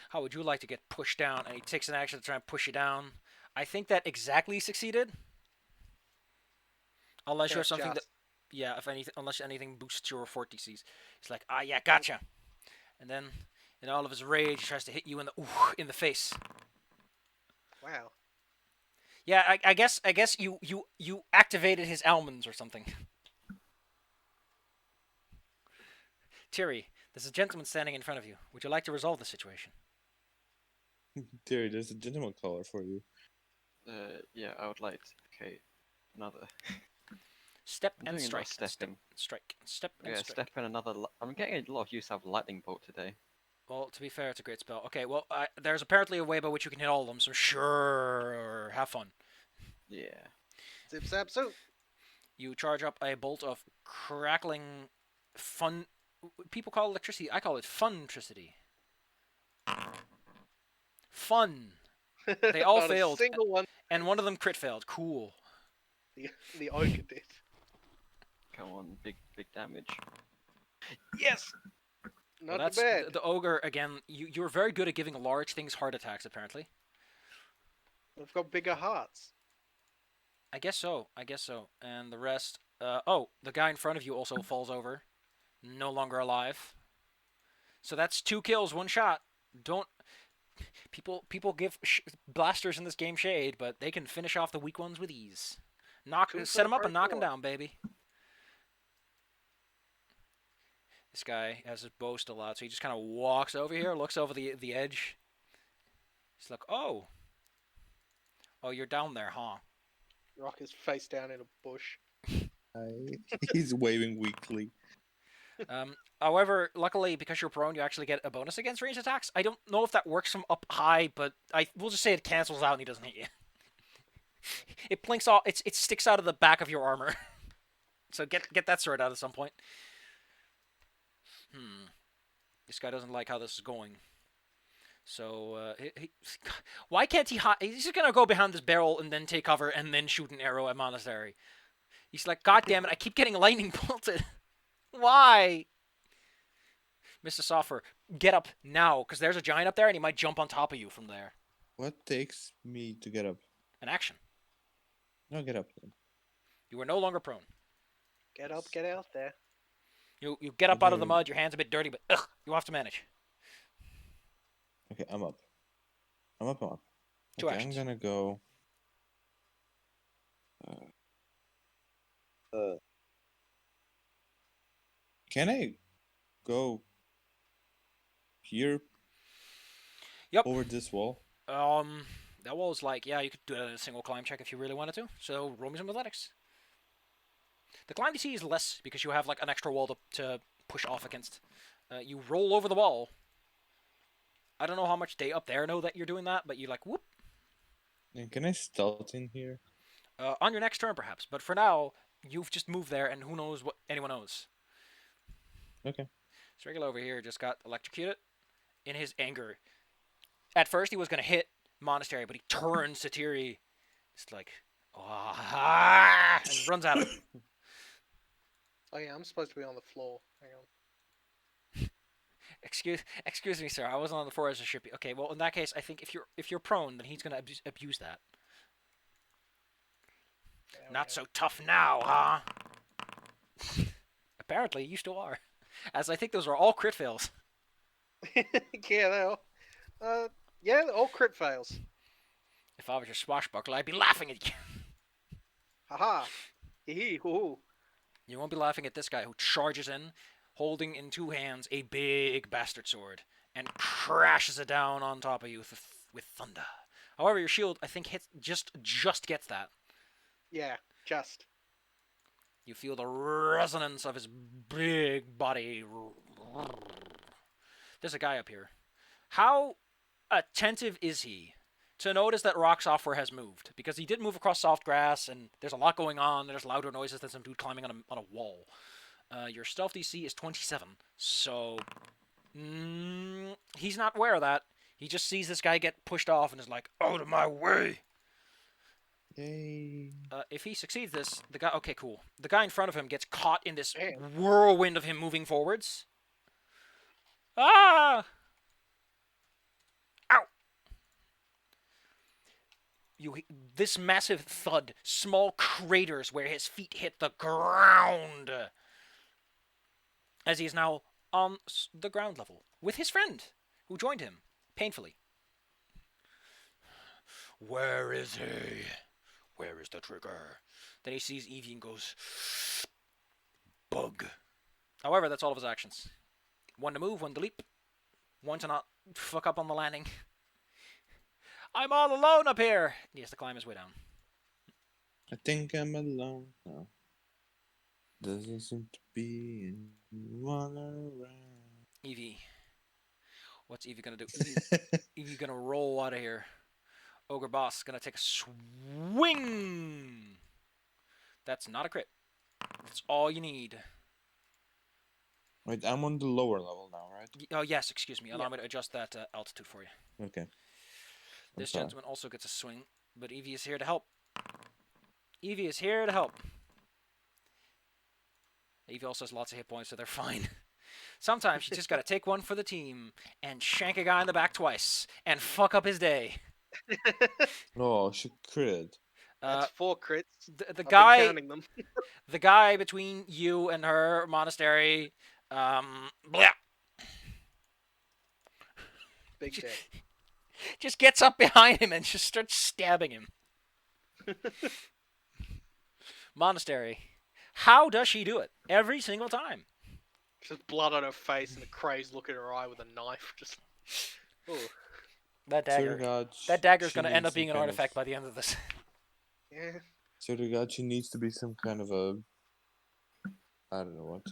How would you like to get pushed down? And he takes an action to try and push you down. I think that exactly succeeded. Unless you have something that... Yeah, if anything, unless anything boosts your fort DCs. He's like, ah, yeah, gotcha. And then, in all of his rage, he tries to hit you in the face. Wow. Yeah, I guess you activated his almonds or something. Terry, there's a gentleman standing in front of you. Would you like to resolve the situation? Terry, there's a gentleman caller for you. Yeah, I would like. Okay, another. Step I'm and doing strike. enough stepping. Step and Yeah, strike. step in another. I'm getting a lot of use out of lightning bolt today. Well, to be fair, it's a great spell. Okay, well, there's apparently a way by which you can hit all of them, so sure, have fun. Yeah. Zip zap zoop. You charge up a bolt of crackling fun... People call it electricity. I call it funtricity. Fun. They all Not failed. A single one. And one of them crit failed. Cool. The ogre did. Come on, big damage. Yes. Well, Not that's bad. the ogre, again, you're very good at giving large things heart attacks, apparently. We've got bigger hearts. I guess so. And the rest... oh, the guy in front of you also falls over. No longer alive. So that's 2 kills, 1 shot. Don't... People give blasters in this game shade, but they can finish off the weak ones with ease. Set them up and knock them down, baby. This guy has his bow still out, so he just kind of walks over here, looks over the edge. He's like, oh, you're down there, huh? Rock is face down in a bush. He's waving weakly. However, luckily, because you're prone, you actually get a bonus against ranged attacks. I don't know if that works from up high, but we'll just say it cancels out and he doesn't hit you. It blinks off. It sticks out of the back of your armor. So get that sorted out at some point. This guy doesn't like how this is going. So, why can't he hide? He's just gonna go behind this barrel and then take cover and then shoot an arrow at Monastery. He's like, God damn it, I keep getting lightning bolted. Why? Mr. Soffer, get up now, because there's a giant up there and he might jump on top of you from there. What takes me to get up? An action. No, get up then. You are no longer prone. Get up, get out there. You get up out of the mud, your hand's a bit dirty, but you have to manage. Okay, I'm up. I'm up. 2 Okay, actions. I'm gonna go. Can I go here? Yep. Over this wall? That wall is like, yeah, you could do it in a single climb check if you really wanted to. So roll me some athletics. The climb DC is less because you have like an extra wall to push off against. You roll over the wall. I don't know how much they up there know that you're doing that, but you like whoop. And can I stealth in here? On your next turn, perhaps. But for now, you've just moved there, and who knows what anyone knows. Okay. Striggle over here just got electrocuted in his anger. At first, he was going to hit Monastery, but he turns to Tiri. It's like, ah, and runs at him. Oh yeah, I'm supposed to be on the floor. Hang on. Excuse me, sir. I wasn't on the floor as I should be. Okay, well, in that case, I think if you're prone, then he's going to abuse that. There we Not go. so tough now, huh? Apparently, you still are. As I think those are all crit fails. Yeah, they are. Yeah, all crit fails. If I was your swashbuckler, I'd be laughing at you. Haha. Hee hoo. You won't be laughing at this guy who charges in, holding in two hands a big bastard sword, and crashes it down on top of you with thunder. However, your shield, I think, hits just gets that. Yeah, just. You feel the resonance of his big body. There's a guy up here. How attentive is he to notice that rock software has moved? Because he did move across soft grass, and there's a lot going on. There's louder noises than some dude climbing on a wall. Your stealth DC is 27, so he's not aware of that. He just sees this guy get pushed off and is like, out of my way! Yay. If he succeeds this, the guy... Okay, cool. The guy in front of him gets caught in this Damn. whirlwind of him moving forwards. Ah! Ow! This massive thud, small craters where his feet hit the ground. As he is now on the ground level with his friend, who joined him, painfully. Where is he? Where is the trigger? Then he sees Evie and goes, bug. However, that's all of his actions. One to move, one to leap, one to not fuck up on the landing. I'm all alone up here. He has to climb his way down. I think I'm alone now. Doesn't seem to be anyone around. Evie. What's Evie gonna do? Evie gonna roll out of here. Ogre boss gonna take a swing. That's not a crit. That's all you need. Wait, I'm on the lower level now, right? Oh yes, excuse me. Allow me to adjust that altitude for you. Okay. This sorry. gentleman also gets a swing, but Evie is here to help. Evie is here to help. Evie also has lots of hit points, so they're fine. Sometimes you just gotta take one for the team and shank a guy in the back twice and fuck up his day. Oh, she crit. That's 4 crits. The I've been guy, counting them. the guy between you and her monastery, blah, Big dick. just gets up behind him and just starts stabbing him. Monastery. How does she do it? Every single time. Just blood on her face and a crazed look in her eye with a knife. Just. Ooh. That Swear to dagger. God, That dagger's she gonna end needs up being some an kind artifact by the end of this. Yeah. Swear to God, she needs to be some kind of a... I don't know what.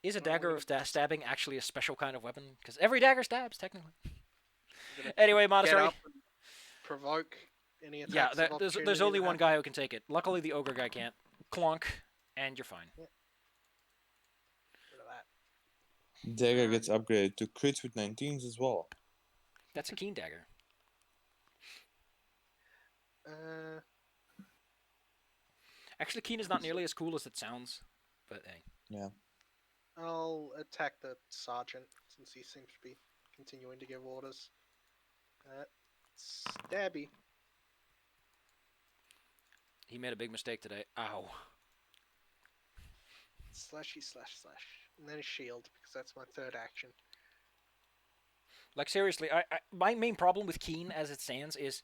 Is a dagger of stabbing actually a special kind of weapon? Because every dagger stabs, technically. Anyway, Get monastery. up and provoke any attacks. Yeah, of there's opportunity only that one happen. guy who can take it. Luckily, the ogre guy can't. Clunk, and you're fine. Rid of that. Dagger gets upgraded to crits with 19s as well. That's a keen dagger. Actually, keen is not nearly as cool as it sounds, but hey. Yeah. I'll attack the sergeant since he seems to be continuing to give orders. Stabby. He made a big mistake today. Ow. Slashy slash slash. And then a shield, because that's my third action. Like seriously, my main problem with Keen as it stands is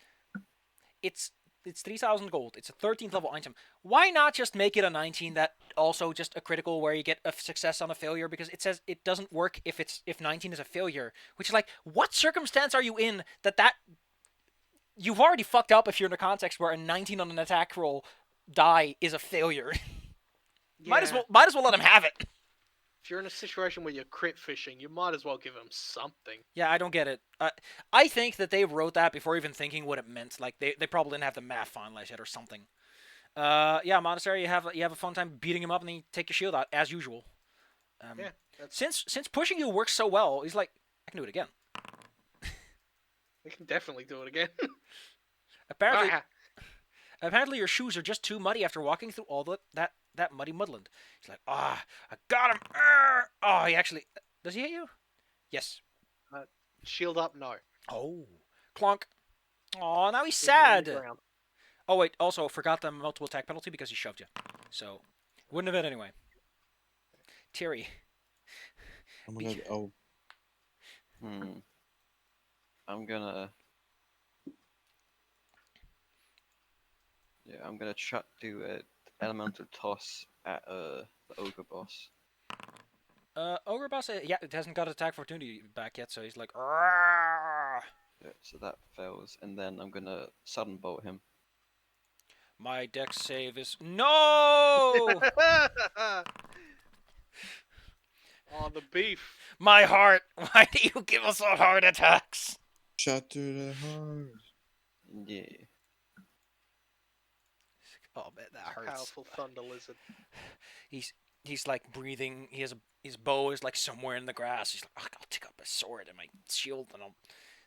it's 3,000 gold. It's a 13th level item. Why not just make it a 19 that also just a critical where you get a success on a failure, because it says it doesn't work if 19 is a failure, which is like, what circumstance are you in that you've already fucked up if you're in a context where a 19 on an attack roll die is a failure. Yeah. Might as well let him have it. If you're in a situation where you're crit fishing, you might as well give him something. Yeah, I don't get it. I think that they wrote that before even thinking what it meant. Like they probably didn't have the math finalized yet or something. Yeah, Monastery, you have a fun time beating him up, and then you take your shield out as usual. Yeah, that's... Since pushing you works so well, he's like, I can do it again. We can definitely do it again. Apparently, Ah, apparently your shoes are just too muddy after walking through all that muddy mudland. He's like, I got him. Oh, he actually does he hit you? Yes. shield up, no. Oh, clunk. Oh, now he's Leave him on the sad. ground. Oh wait, also forgot the multiple attack penalty because he shoved you. So wouldn't have it anyway. Terry. Oh my god, oh. I'm gonna... Yeah, I'm gonna do an elemental toss at the ogre boss. Ogre boss, yeah, it hasn't got attack opportunity back yet, so he's like, "Arrgh." Yeah, so that fails, and then I'm gonna sudden bolt him. My dex save is no. Oh, the beef. My heart. Why do you give us all heart attacks? Shatter the heart. Yeah. Oh man, that hurts. Powerful thunder lizard. He's like breathing. His bow is like somewhere in the grass. He's like, I'll take up my sword and my shield, and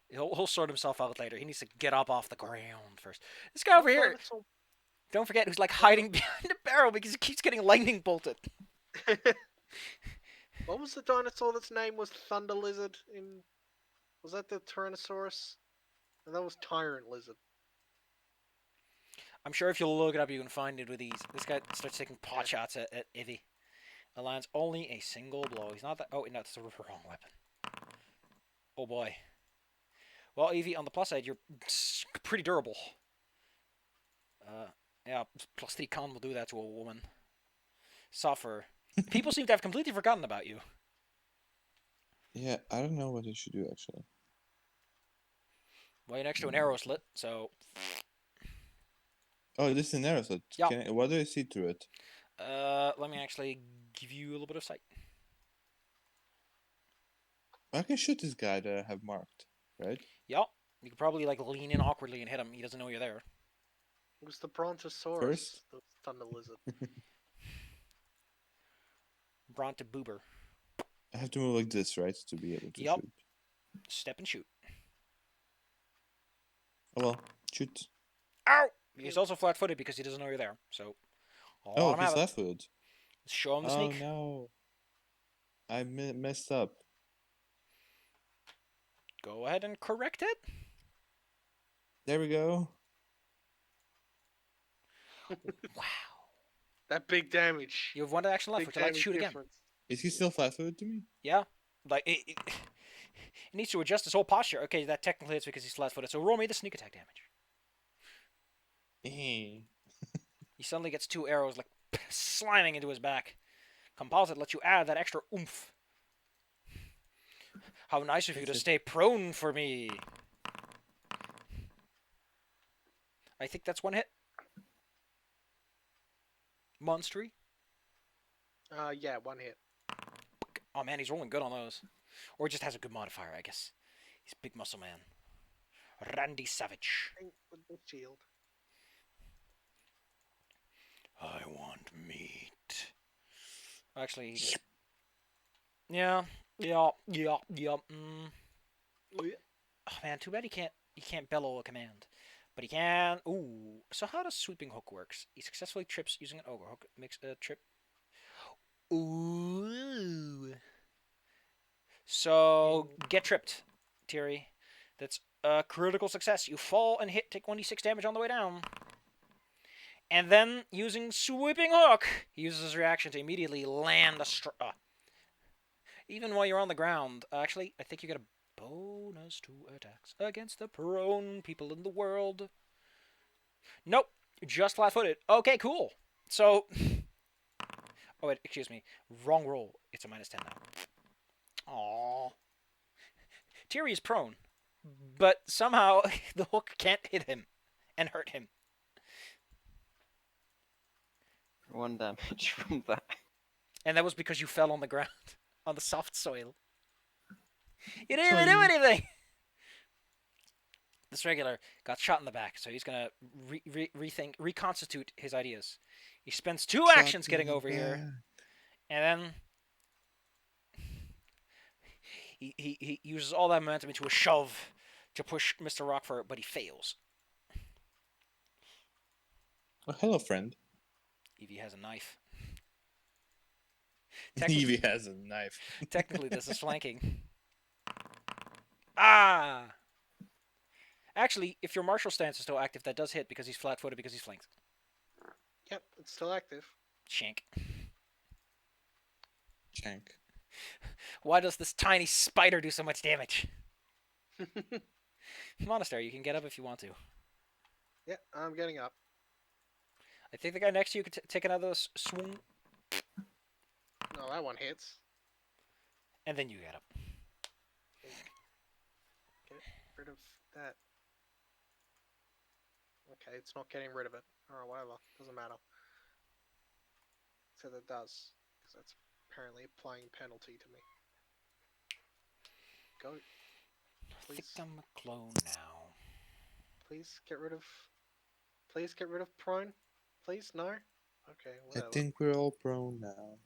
he'll sort himself out later. He needs to get up off the ground first. This guy over here, don't forget, who's like hiding behind a barrel because he keeps getting lightning bolted. What was the dinosaur that's name was Thunder Lizard in... Was that the Tyrannosaurus? No, that was Tyrant Lizard. I'm sure if you look it up, you can find it with ease. This guy starts taking pot shots at Ivy. Lands only a single blow. He's not that... Oh, no, that's the wrong weapon. Oh, boy. Well, Evie, on the plus side, you're pretty durable. Yeah, plus 3 con will do that to a woman. Suffer. People seem to have completely forgotten about you. Yeah, I don't know what you should do actually. Well, you're next to an arrow slit, so... Oh, this is an arrow slit. Yeah. What do I see through it? Let me actually give you a little bit of sight. I can shoot this guy that I have marked, right? Yup. You could probably like lean in awkwardly and hit him. He doesn't know you're there. It was the Brontosaurus. First? The Thunder Lizard. Bronte Boober. I have to move like this, right, to be able to Yup. shoot. Step and shoot. Oh well, shoot. Ow! He's also flat-footed because he doesn't know you're there. So, Oh, he's left-footed. Show him the Oh sneak. no, I messed up. Go ahead and correct it. There we go. Wow. That big damage. You have one action left. Big Would you like to damage shoot again? difference. Is he still flat-footed to me? Yeah. Like it needs to adjust his whole posture. Okay, that technically it's because he's flat-footed. So roll me the sneak attack damage. He suddenly gets 2 arrows like slamming into his back. Composite lets you add that extra oomph. How nice of you to stay prone for me. I think that's 1 hit. Monstery. Yeah, 1 hit. Oh man, he's rolling good on those. Or just has a good modifier, I guess. He's a big muscle man. Randy Savage. With the shield. I want meat. Actually, yeah. Mm. Oh, yeah. Oh man, too bad he can't bellow a command. But he can. Ooh. So how does sweeping hook works? He successfully trips using an ogre hook. Makes a trip. Ooh. So get tripped, Thierry. That's a critical success. You fall and hit, take 1d6 damage on the way down. And then, using sweeping hook, he uses his reaction to immediately land a even while you're on the ground. Actually, I think you get a bonus to attacks against the prone people in the world. Nope, just flat-footed. Okay, cool. So, oh wait, excuse me, wrong roll. It's a -10 now. Aww. Thierry is prone, but somehow the hook can't hit him and hurt him. 1 damage from that. And that was because you fell on the ground, on the soft soil. You didn't So even do you- anything! This regular got shot in the back, so he's gonna reconstitute his ideas. He spends 2 Shot actions in getting the over here, back. and then he uses all that momentum into a shove to push Mr. Rockford, but he fails. Oh, hello, friend. Evie has a knife. Technically, Evie has a knife. technically this is flanking. Ah! Actually, if your martial stance is still active, that does hit because he's flat-footed because he's flanked. Yep, it's still active. Shank. Shank. Why does this tiny spider do so much damage? Monastery, you can get up if you want to. Yeah, I'm getting up. I think the guy next to you could take another swing, No, that one hits. and then you get up. Get rid of that. Okay, it's not getting rid of it. Alright, whatever. Doesn't matter. So that does. Because that's apparently applying penalty to me. Go. I think Please. I'm a clone now. Please get rid of... Please get rid of prone. Please? No? Okay, I whatever. think we're all prone now.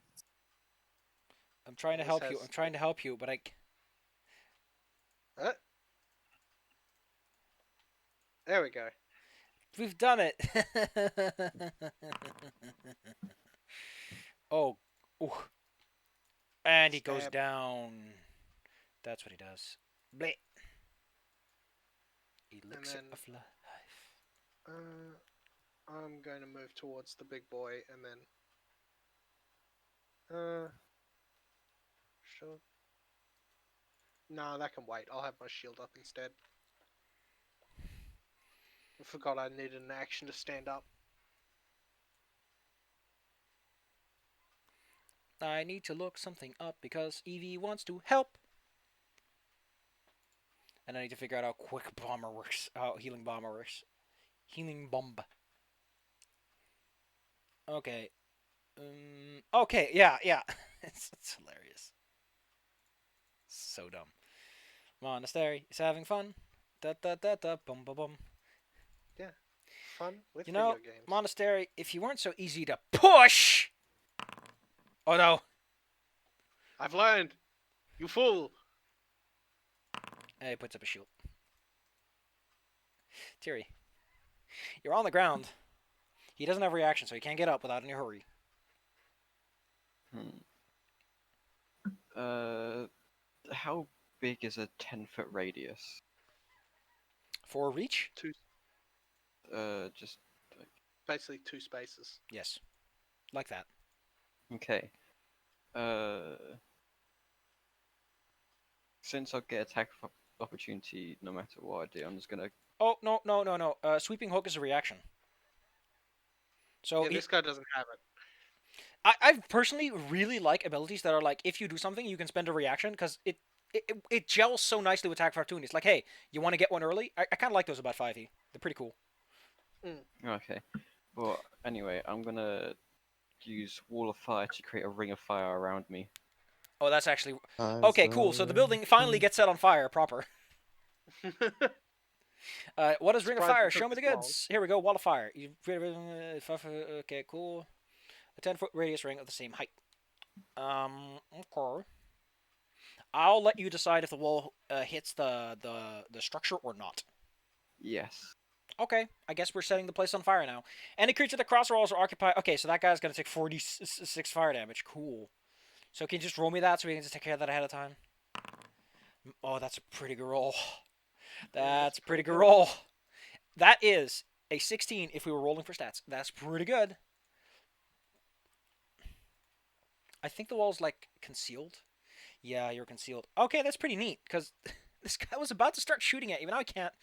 I'm trying to This help you. has- I'm trying to help you, but There we go. we've done it. Oh, ooh. And he goes Stab. down. That's what he does. Bleh. Elixir then- of life. I'm going to move towards the big boy and then... Sure. No, that can wait. I'll have my shield up instead. I forgot I needed an action to stand up. I need to look something up because Evie wants to help. And I need to figure out how quick bomber works. How healing bomber works. Healing bomb. Okay. Okay, yeah. It's hilarious. So dumb. Monastery is having fun. Da da da da bum bum bum. Fun with You know, video games. Monastery, if you weren't so easy to push. Oh no. I've learned! You fool! And he puts up a shield. Tiri, you're on the ground. He doesn't have reaction, so he can't get up without any hurry. How big is a 10-foot radius? For reach? Just Basically 2 spaces. Yes. Like that. okay. Since I'll get attack opportunity no matter what I do, I'm just gonna. Oh, no. Sweeping hook is a reaction. So Yeah, this guy doesn't have it. I personally really like abilities that are like, if you do something, you can spend a reaction, because it gels so nicely with attack of opportunity. It's like, hey, you want to get one early? I kind of like those about 5e. They're pretty cool. Okay. Well, anyway, I'm gonna use Wall of Fire to create a ring of fire around me. Oh, that's actually... Okay, cool. So the building finally gets set on fire proper. What is Ring of Surprised Fire? it took Show me the this long. goods. Here we go. Wall of Fire. Okay, cool. A 10-foot radius ring of the same height. Okay. I'll let you decide if the wall hits the structure or not. Yes. Okay, I guess we're setting the place on fire now. Any creature that cross walls or occupy... Okay, so that guy's going to take 46 fire damage. Cool. So can you just roll me that so we can just take care of that ahead of time? Oh, that's a pretty good roll. That's a pretty good roll. That is a 16 if we were rolling for stats. That's pretty good. I think the wall's, like, concealed. Yeah, you're concealed. Okay, that's pretty neat, because this guy was about to start shooting at you, but now I can't.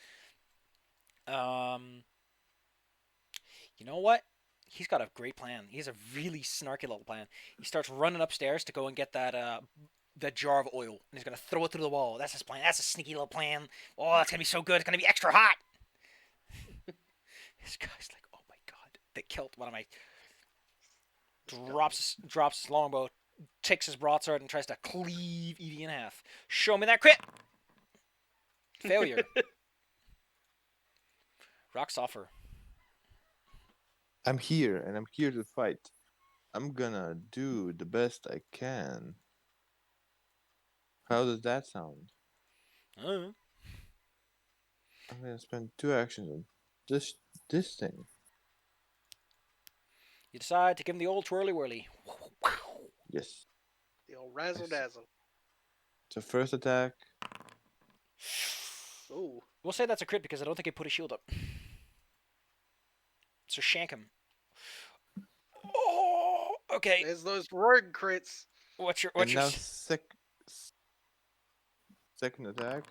You know what? He's got a great plan. He has a really snarky little plan. He starts running upstairs to go and get that jar of oil, and he's gonna throw it through the wall. That's his plan. That's a sneaky little plan. Oh, that's gonna be so good. It's gonna be extra hot. This guy's like, oh my god, they killed one of my... Drops his longbow, takes his broadsword and tries to cleave Evie in half. Show me that crit. Failure. Rock softer. I'm here, and I'm here to fight. I'm gonna do the best I can. How does that sound? Uh, I'm gonna spend 2 actions on this thing. you decide to give him the old twirly whirly. Yes. The old razzle dazzle. So first attack. Ooh. We'll say that's a crit because I don't think he put a shield up. So shank him. Oh, okay. There's those rogue crits. What's your And now second attack.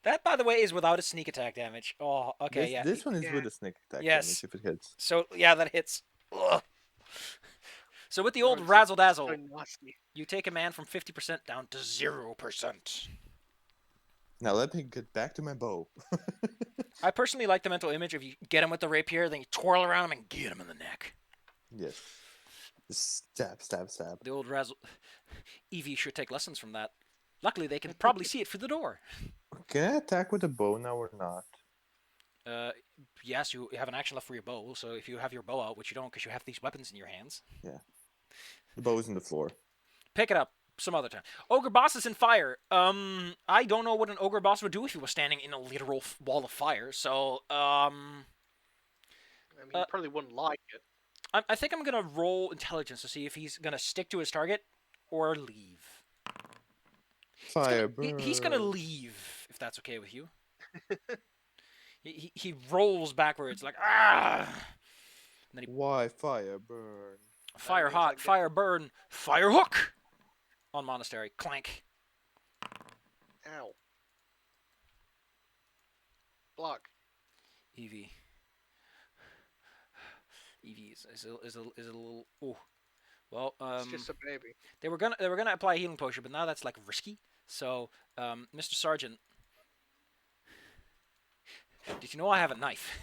That, by the way, is without a sneak attack damage. Oh, okay, yeah. This one is Yeah. with a sneak attack Yes. damage if it hits. So yeah, that hits. Ugh. So with the old Rogues are razzle dazzle, So nasty. you take a man from 50% down to 0%. Now let me get back to my bow. I personally like the mental image of you get him with the rapier, then you twirl around him and get him in the neck. Yes. Just stab, stab, stab. The old razzle. Evie should take lessons from that. Luckily, they can probably see it through the door. Can I attack with a bow now or not? Yes, you have an action left for your bow, so if you have your bow out, which you don't because you have these weapons in your hands, The bow is in the floor. pick it up some other time. Ogre boss is in fire. I don't know what an ogre boss would do if he was standing in a literal wall of fire, so, I mean, you probably wouldn't like it. I think I'm gonna roll intelligence to see if he's gonna stick to his target or leave. Fire He's gonna leave, if that's okay with you. he rolls backwards like, ah! Why fire burn? Fire means I hot, get- fire burn, fire hook! On monastery. Clank. Ow. Block. Evie. Evie is a little. Oh, well. It's just a baby. They were gonna apply a healing potion, but now that's like risky. So, Mr. Sergeant, did you know I have a knife?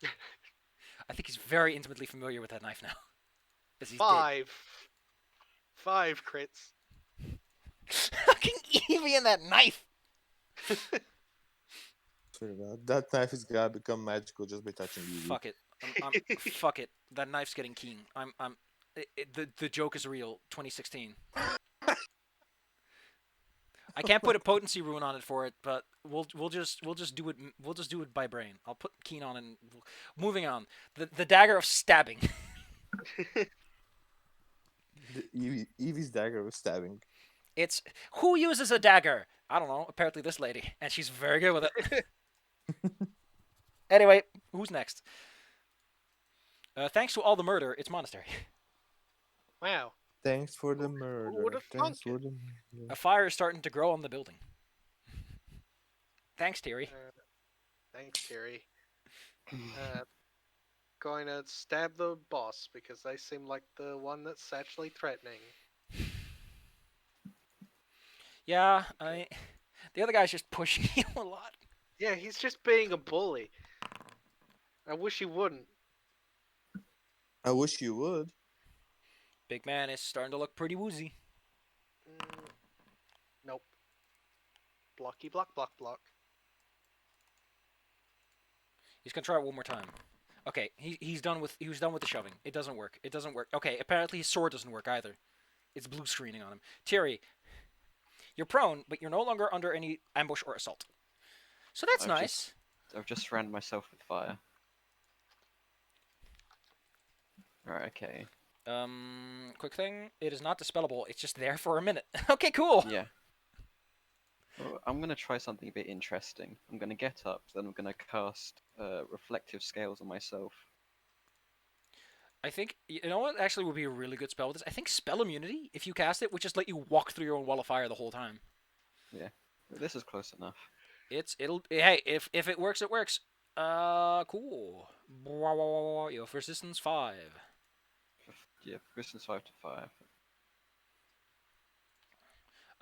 I think he's very intimately familiar with that knife now. 'Cause he's dead. 5 crits. Fucking Evie and that knife. Swear to God, that knife is gonna become magical just by touching you. Fuck it. Fuck it. That knife's getting keen. The joke is real. 2016. I can't put a potency rune on it for it, but we'll just do it. We'll just do it by brain. I'll put keen on it. And moving on. The dagger of stabbing. Evie's dagger was stabbing. It's who uses a dagger? I don't know. Apparently this lady, and she's very good with it. Anyway, who's next? Thanks to all the murder, it's monastery. Wow. Thanks for the murder. would've Thanks thunk for it? the murder. A fire is starting to grow on the building. Thanks, Terry. Thanks, Terry. Going to stab the boss because they seem like the one that's actually threatening. Yeah, the other guy's just pushing you a lot. Yeah, he's just being a bully. I wish he wouldn't. I wish you would. Big man is starting to look pretty woozy. Nope. Blocky, block, block, block. He's gonna try it one more time. Okay, he was done with the shoving. It doesn't work. It doesn't work. Okay, apparently his sword doesn't work either. It's blue screening on him. Terry, you're prone, but you're no longer under any ambush or assault. So that's nice. I've just surrounded myself with fire. Right, okay. Quick thing. It is not dispellable. It's just there for a minute. Okay, cool. Yeah. Well, I'm going to try something a bit interesting. I'm going to get up, then I'm going to cast reflective scales on myself. I think, you know what actually would be a really good spell with this? I think spell immunity, if you cast it, would just let you walk through your own wall of fire the whole time. Yeah. This is close enough. Hey, if it works, it works. Cool. Your resistance 5. Yeah, resistance 5 to 5.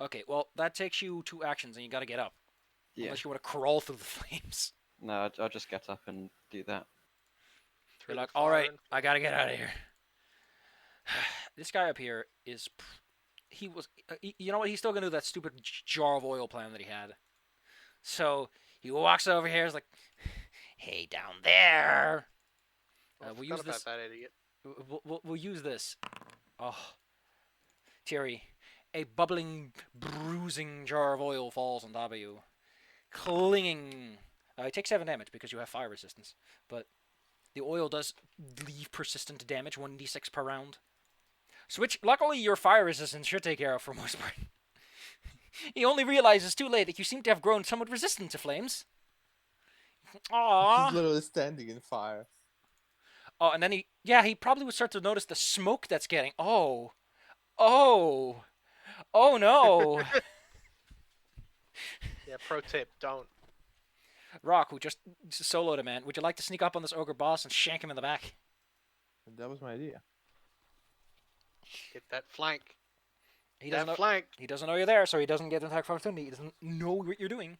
Okay, well, that takes you 2 actions and you gotta get up. Yeah. Unless you want to crawl through the flames. No, I'll just get up and do that. You're like, alright, I gotta get out of here. This guy up here is. He was. You know what? He's still gonna do that stupid jar of oil plan that he had. So he walks over here. Is like, "Hey, down there." I We'll forgot use about this. that idiot. We'll use this. Oh, Terry, a bubbling, bruising jar of oil falls on top of you, clinging. It takes 7 damage because you have fire resistance, but the oil does leave persistent damage, 1d6 per round. So which, luckily, your fire resistance should take care of for most part. He only realizes too late that you seem to have grown somewhat resistant to flames. He's Aww. literally standing in fire. Oh, and then he probably would start to notice the smoke that's getting. Oh no. Yeah, pro tip: don't. Rock, who just soloed a man, would you like to sneak up on this ogre boss and shank him in the back? That was my idea. Get that flank. He doesn't That know. flank. He doesn't know you're there, so he doesn't get an attack of opportunity. He doesn't know what you're doing.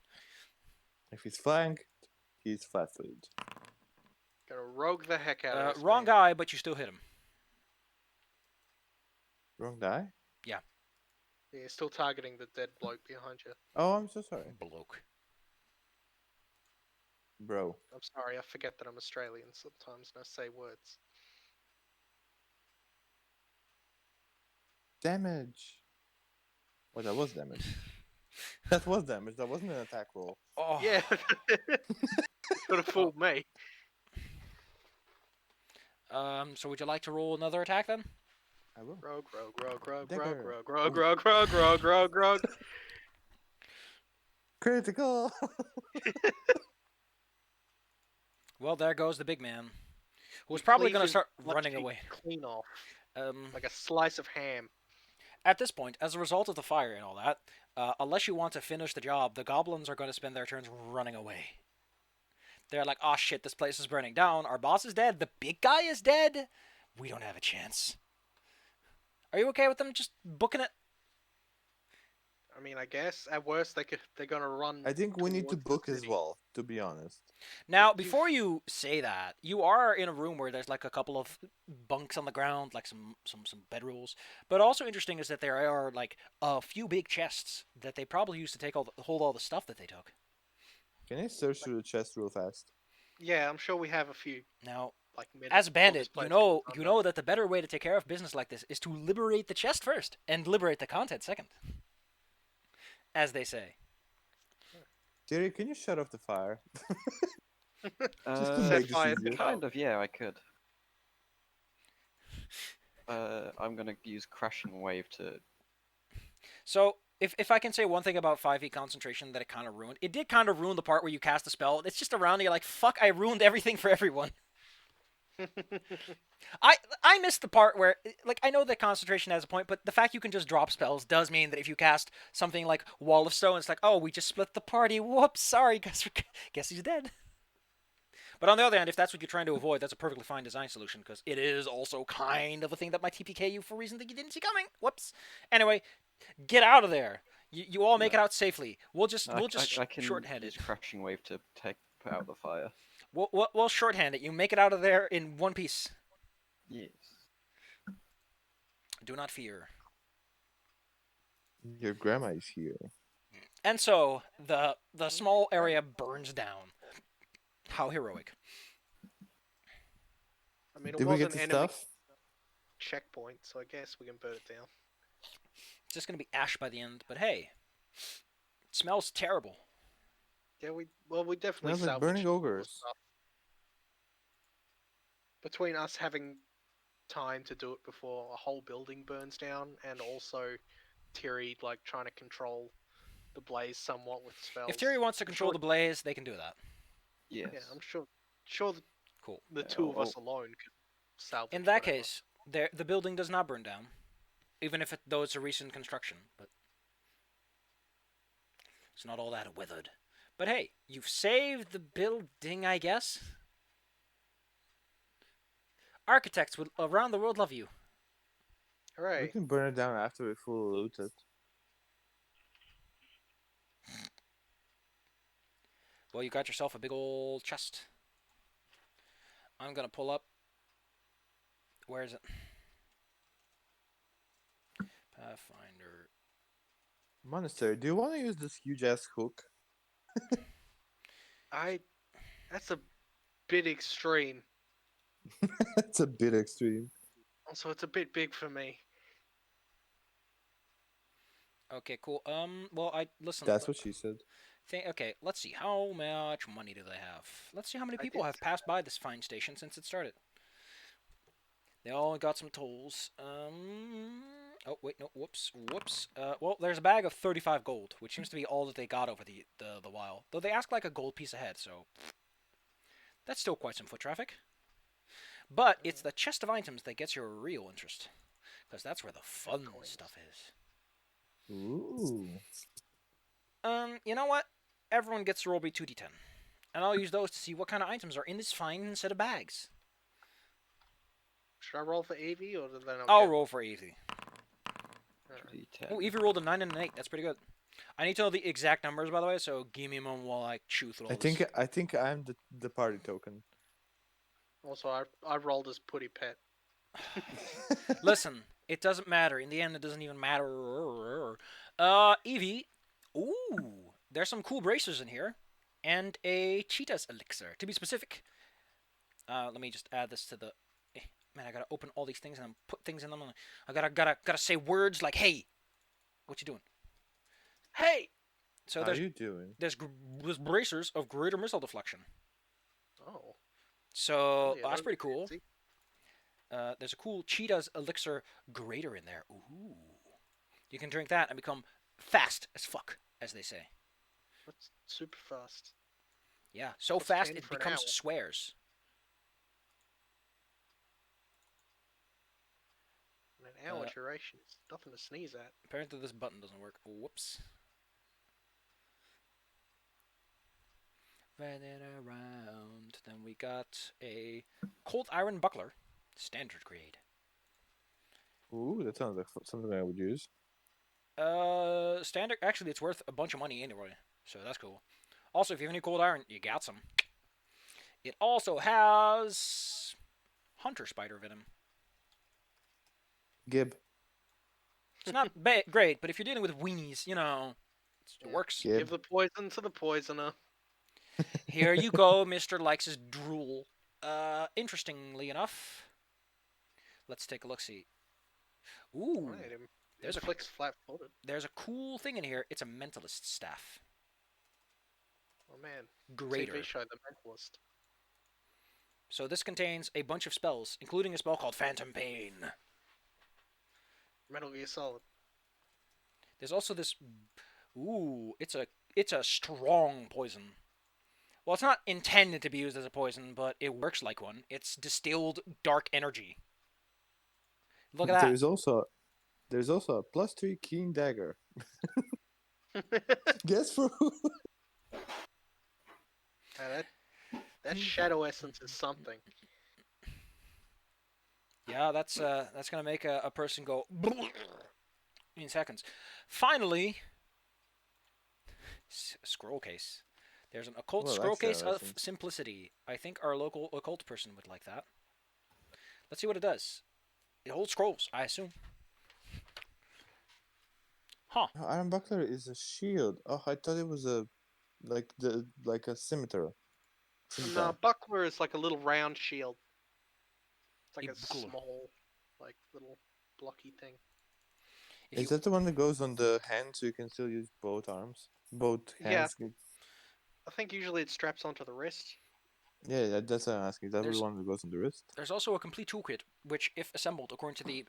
If he's flanked, he's flat-footed. Gonna rogue the heck out of this Wrong man. guy, but you still hit him. Wrong die? Yeah, you're still targeting the dead bloke behind you. Oh, I'm so sorry. Bloke. Bro. I'm sorry, I forget that I'm Australian sometimes and I say words. Damage. Oh, that was damage. That was damage. That wasn't an attack roll. Oh. Yeah. Could have fooled me. So would you like to roll another attack then? I will. Rogue, rogue, rogue, rogue, rogue, Dagger. rogue, rogue, rogue, rogue, rogue, rogue, rogue. Critical! Well, there goes the big man, who was probably Cleave going to his start butt running cheek away. Clean off. Um, Like a slice of ham. At this point, as a result of the fire and all that, unless you want to finish the job, the goblins are going to spend their turns running away. They're like, "Oh shit, this place is burning down. Our boss is dead. The big guy is dead. We don't have a chance." Are you okay with them just booking it? I mean, I guess at worst they're gonna run. I think we need to towards the book as city. well, to be honest. Now, You've- before you say that, you are in a room where there's like a couple of bunks on the ground, like some bedrolls. But also interesting is that there are like a few big chests that they probably used to take hold all the stuff that they took. Can I search through the chest real fast? Yeah, I'm sure we have a few Now, like minutes. as a before this bandit, place you gets know that the better way to take care of business like this is to liberate the chest first and liberate the content second, as they say. Jerry, can you shut off the fire? Just to make this fire easier. kind of, yeah, I could. I'm gonna use Crashing Wave to. So, if I can say one thing about 5e concentration that it kind of ruined, it did kind of ruin the part where you cast a spell. It's just around and you're like, fuck, I ruined everything for everyone. I missed the part where, like, I know that concentration has a point, but the fact you can just drop spells does mean that if you cast something like Wall of Stone, it's like, oh, we just split the party. Whoops, sorry, guess he's dead. But on the other hand, if that's what you're trying to avoid, that's a perfectly fine design solution, because it is also kind of a thing that might TPK you for a reason that you didn't see coming. Whoops. Anyway, get out of there. You all make it out safely. We'll just I can shorthand it. use Crashing Wave to put out the fire. We'll shorthand it. You make it out of there in one piece. Yes. Do not fear. Your grandma is here. And so the small area burns down. How heroic. I mean, it Did we was get an the enemy stuff? checkpoint, so I guess we can burn it down. It's just gonna be ash by the end, but hey, it smells terrible. Yeah, we definitely Smells like salvaged burning more ogres. stuff. Between us having time to do it before a whole building burns down, and also Tiri like trying to control the blaze somewhat with spells. If Terry wants to I'm control sure- the blaze, they can do that. Yes. Yeah, I'm sure Cool. the Yeah, two of us well- alone could salvage. In that whatever. case, the building does not burn down, even if though it's a recent construction. But it's not all that weathered. But hey, you've saved the building, I guess. Architects around the world love you. We Hooray! can burn it down after we fully loot it. Well, you got yourself a big old chest. I'm gonna pull up. Where is it? Pathfinder. Monastery, do you want to use this huge ass hook? That's a bit extreme. It's a bit extreme. Also, it's a bit big for me. Okay, cool. Well, I listen. That's what she said. Okay, let's see. How much money do they have? Let's see how many I people did have say passed by this fine station since it started. They all got some tolls. Oh wait, no. Whoops. Well, there's a bag of 35 gold, which seems to be all that they got over the while. Though they ask like a gold piece a head, so that's still quite some foot traffic. But it's the chest of items that gets your real interest, because that's where the fun coins. stuff is. Ooh. You know what? Everyone gets to roll me 2d10, and I'll use those to see what kind of items are in this fine set of bags. Should I roll for Evie or did they not? I'll get roll for Evie. Alright. D10. Oh, Evie rolled a 9 and an 8. That's pretty good. I need to know the exact numbers, by the way, so give me a moment while I chew through all I this. think I'm the party token. Also, I rolled as Putty Pet. Listen, it doesn't matter. In the end, it doesn't even matter. Evie. Ooh, there's some cool bracers in here, and a cheetah's elixir. To be specific, let me just add this to the. Man, I gotta open all these things and then put things in them. I gotta say words like "Hey, what you doing?" Hey. So How are you doing? there's bracers of greater missile deflection. Oh. So yeah, that's pretty cool. fancy. There's a cool cheetah's elixir greater in there. Ooh. You can drink that and become fast as fuck, as they say. That's super fast. Yeah, so What's fast 10 it for an becomes hour? swears. In an hour duration, it's nothing to sneeze at. Apparently this button doesn't work. Whoops. Running around. Then we got a cold iron buckler, standard grade. Ooh, that sounds like something I would use. Standard. Actually, it's worth a bunch of money anyway, so that's cool. Also, if you have any cold iron, you got some. It also has hunter spider venom. Gib. It's not great, but if you're dealing with weenies, it works. Gib. Give the poison to the poisoner. Here you go, Mr. Likes his drool. Interestingly enough, let's take a look-see. Ooh, Right, there's a flicks flat-footed. there's a cool thing in here. It's a mentalist staff. Oh man. Greater. TV show The Mentalist. So this contains a bunch of spells, including a spell called Phantom Pain. Metal Gear Solid. There's also this. Ooh, it's a strong poison. Well, it's not intended to be used as a poison, but it works like one. It's distilled dark energy. Look at that. There's also a +3 keen dagger. Guess for who? That shadow essence is something. Yeah, that's gonna make a person go in seconds. Finally, scroll case. There's an occult scroll case of simplicity. I think our local occult person would like that. Let's see what it does. It holds scrolls, I assume. Huh. Iron buckler is a shield. Oh, I thought it was like a scimitar. No, buckler is like a little round shield. It's like a buckler. small, like little blocky thing. Is that the one that goes on the hand so you can still use both arms? Both hands? Yeah. I think usually it straps onto the wrist. Yeah, that's what I'm asking. Is that the one that goes on the wrist? There's also a complete toolkit, which, if assembled according to the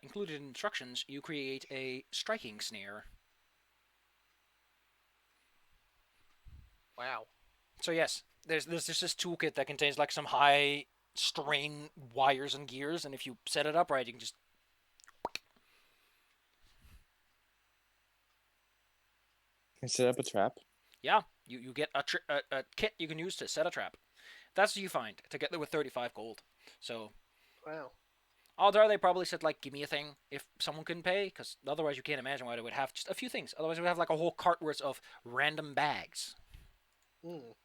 included instructions, you create a striking snare. Wow. So yes, there's this toolkit that contains like some high strain wires and gears, and if you set it up right, you can just. Can you set up a trap? Yeah, you get a kit you can use to set a trap. That's what you find to get there with 35 gold. So. Wow. Odds are they probably said like, give me a thing if someone couldn't pay, because otherwise you can't imagine why they would have just a few things. Otherwise we would have like a whole cart worth of random bags. Mm.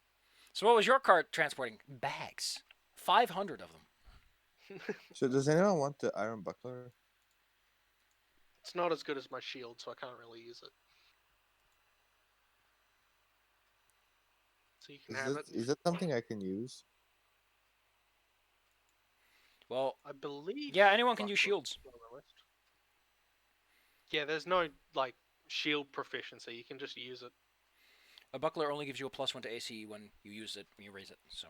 So what was your cart transporting? Bags. 500 of them. So does anyone want the iron buckler? It's not as good as my shield, so I can't really use it. So you can have it. Is that something I can use? Well, I believe. yeah, anyone can use Buckler's shields. on the list. Yeah, there's no like shield proficiency. You can just use it. A buckler only gives you a +1 to AC when you use it, when you raise it. So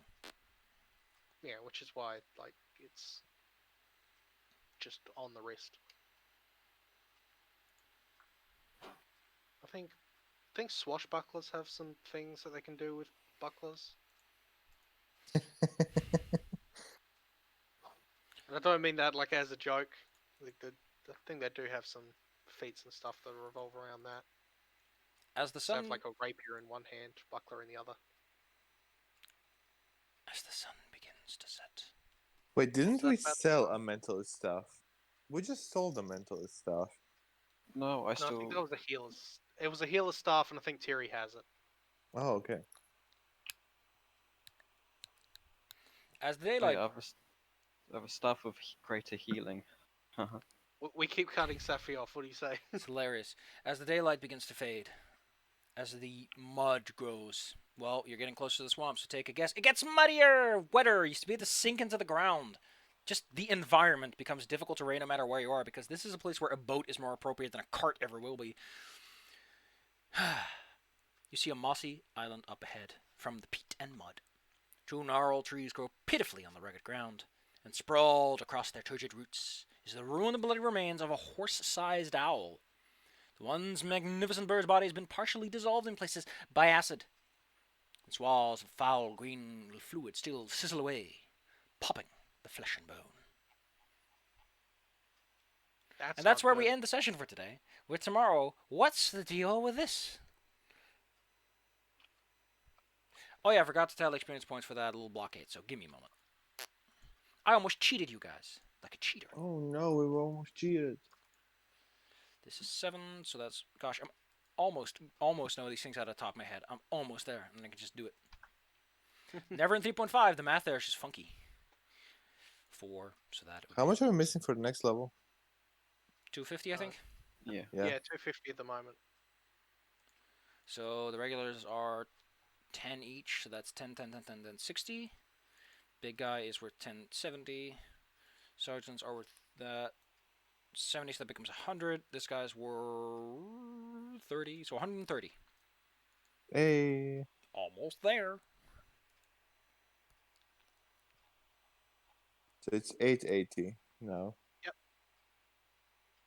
Yeah, which is why like it's just on the wrist. I think swashbucklers have some things that they can do with bucklers. And I don't mean that like as a joke. Like I think they do have some feats and stuff that revolve around that. as the So sun have like a rapier in one hand, buckler in the other. as the sun begins to set. Wait, didn't that we about the sell sun? a mentalist stuff? We just sold a mentalist stuff. No, I No, I still. think that was a healer's. It was a healer's staff, and I think Terry has it. Oh, okay. As the Oh, daylight, yeah, I have a staff of greater healing. We keep cutting Safi off. What do you say? it's hilarious. As the daylight begins to fade, as the mud grows. Well, you're getting close to the swamp, so take a guess. It gets muddier, wetter. It used to be able to sink into the ground. Just the environment becomes difficult to raid no matter where you are, because this is a place where a boat is more appropriate than a cart ever will be. You see a mossy island up ahead from the peat and mud. Two gnarled trees grow pitifully on the rugged ground, and sprawled across their turgid roots is the ruined and bloody remains of a horse-sized owl. The once magnificent bird's body has been partially dissolved in places by acid. And swirls of foul green fluid still sizzle away, popping the flesh and bone. And that's where we end the session for today. With tomorrow, what's the deal with this? Oh yeah, I forgot to tell experience points for that little blockade, so give me a moment. I almost cheated you guys, like a cheater. Oh no, we were almost cheated. This is 7, so that's, gosh, I'm almost know these things out of the top of my head. I'm almost there, and I can just do it. Never in 3.5, the math there is just funky. 4, so that would How be much are we missing for the next level? 250, I think. Yeah. Yeah, 250 at the moment. So the regulars are 10 each, so that's 10, 10, 10, 10, 10, 60. Big guy is worth 1070. Sergeants are worth that 70, so that becomes 100. This guy's worth 30, so 130. Hey. Almost there. So it's 880 now. Yep.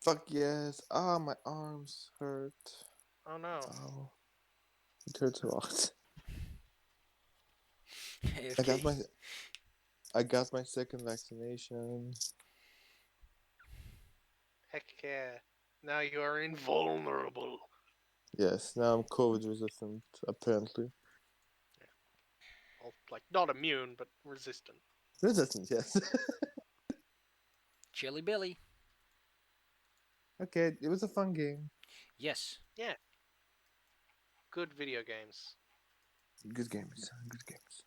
Fuck yes. Ah, my arms hurt. Oh no. Oh. It hurts a lot. AFK. I got my second vaccination. Heck yeah. Now you are invulnerable. Yes, now I'm COVID resistant, apparently. Well, like, not immune, but resistant. Resistant, yes. Chilly Billy. Okay, it was a fun game. Yes. Yeah. Good video games. Good games. Good games.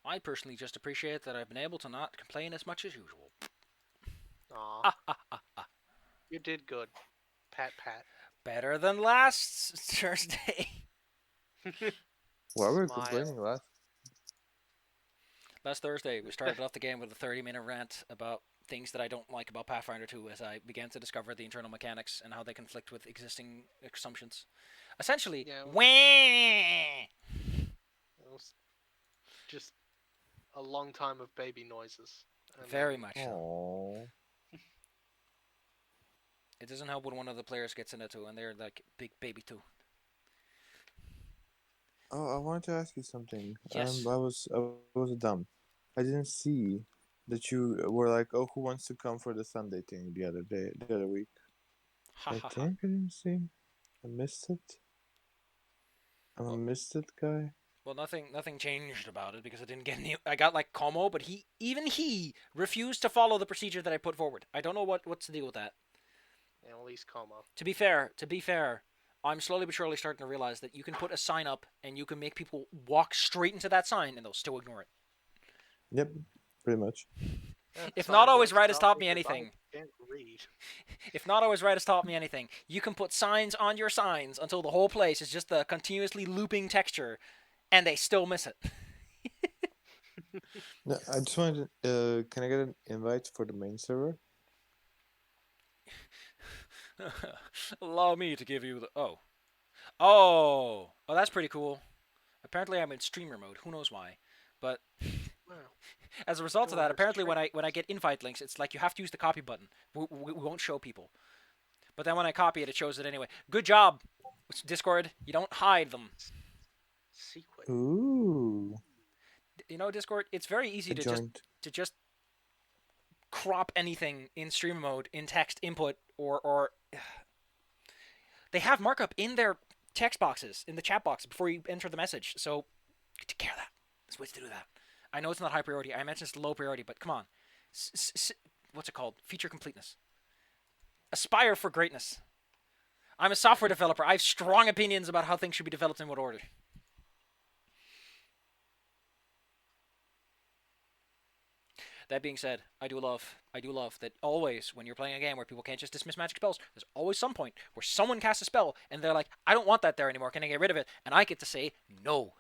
I personally just appreciate that I've been able to not complain as much as usual. Aw. You did good. Pat pat. Better than last Thursday. Why were we Smile. complaining last? Last Thursday, we started off the game with a 30-minute rant about things that I don't like about Pathfinder 2 as I began to discover the internal mechanics and how they conflict with existing assumptions. Essentially, Yeah, wah! It was just a long time of baby noises. And Very much so. Aww. It doesn't help when one of the players gets in it too, and they're like big baby too. Oh, I wanted to ask you something. Yes. I was dumb. I didn't see that you were like, oh, who wants to come for the Sunday thing the other week. Ha I ha ha. think I didn't see. I missed it. I'm a missed it guy. Well, nothing changed about it because I didn't get any. I got like Como, but he refused to follow the procedure that I put forward. I don't know what's the deal with that. Yeah, at least Como. To be fair, I'm slowly but surely starting to realize that you can put a sign up and you can make people walk straight into that sign and they'll still ignore it. Yep, pretty much. If not always right has taught me anything. Can't read. Indeed. If Not Always Right has taught me anything, you can put signs on your signs until the whole place is just a continuously looping texture, and they still miss it. No, I just wanted. Can I get an invite for the main server? Allow me to give you the. Oh, that's pretty cool. Apparently, I'm in streamer mode. Who knows why? But Wow. as a result of You're that, apparently when restrained. I get invite links, it's like you have to use the copy button. We won't show people. But then when I copy it, it shows it anyway. Good job, Discord. You don't hide them. Secret. Ooh. You know, Discord. It's very easy I to joined. just crop anything in streamer mode in text input or they have markup in their text boxes in the chat box before you enter the message. So take care of that. There's ways to do that. I know it's not high priority. I mentioned it's low priority, but come on. What's it called? Feature completeness. Aspire for greatness. I'm a software developer. I have strong opinions about how things should be developed in what order. That being said, I do love that always when you're playing a game where people can't just dismiss magic spells, there's always some point where someone casts a spell and they're like, I don't want that there anymore. Can I get rid of it? And I get to say no.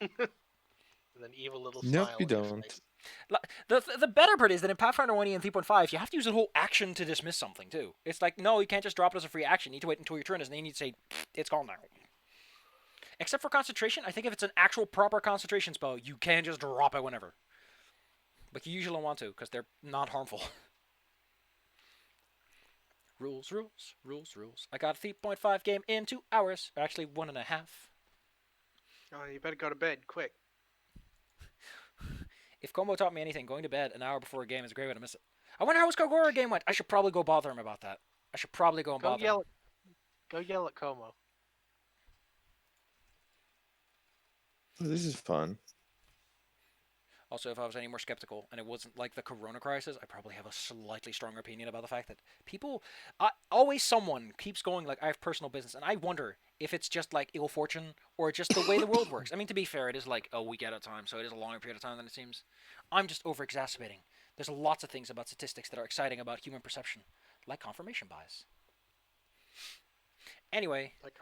With an evil little No, smile you on your don't. face. The better part is that in Pathfinder 1E and 3.5, you have to use a whole action to dismiss something too. It's like, no, you can't just drop it as a free action. You need to wait until your turn is, and then you need to say, it's gone now. Except for concentration, I think if it's an actual proper concentration spell, you can just drop it whenever. But you usually don't want to, because they're not harmful. Rules. I got a 3.5 game in 2 hours. Or actually, 1.5. Oh, you better go to bed, quick. If Como taught me anything, going to bed an hour before a game is a great way to miss it. I wonder how his Kogoro game went. I should probably go bother him about that. I should probably go and Go bother yell. him. Go yell at Como. Oh, this is fun. Also, if I was any more skeptical and it wasn't like the Corona crisis, I probably have a slightly stronger opinion about the fact that people, always someone keeps going like, I have personal business, and I wonder if it's just like ill fortune or just the way the world works. I mean, to be fair, it is like a week at a time, so it is a longer period of time than it seems. I'm just over-exacerbating. There's lots of things about statistics that are exciting about human perception, like confirmation bias. Anyway, Like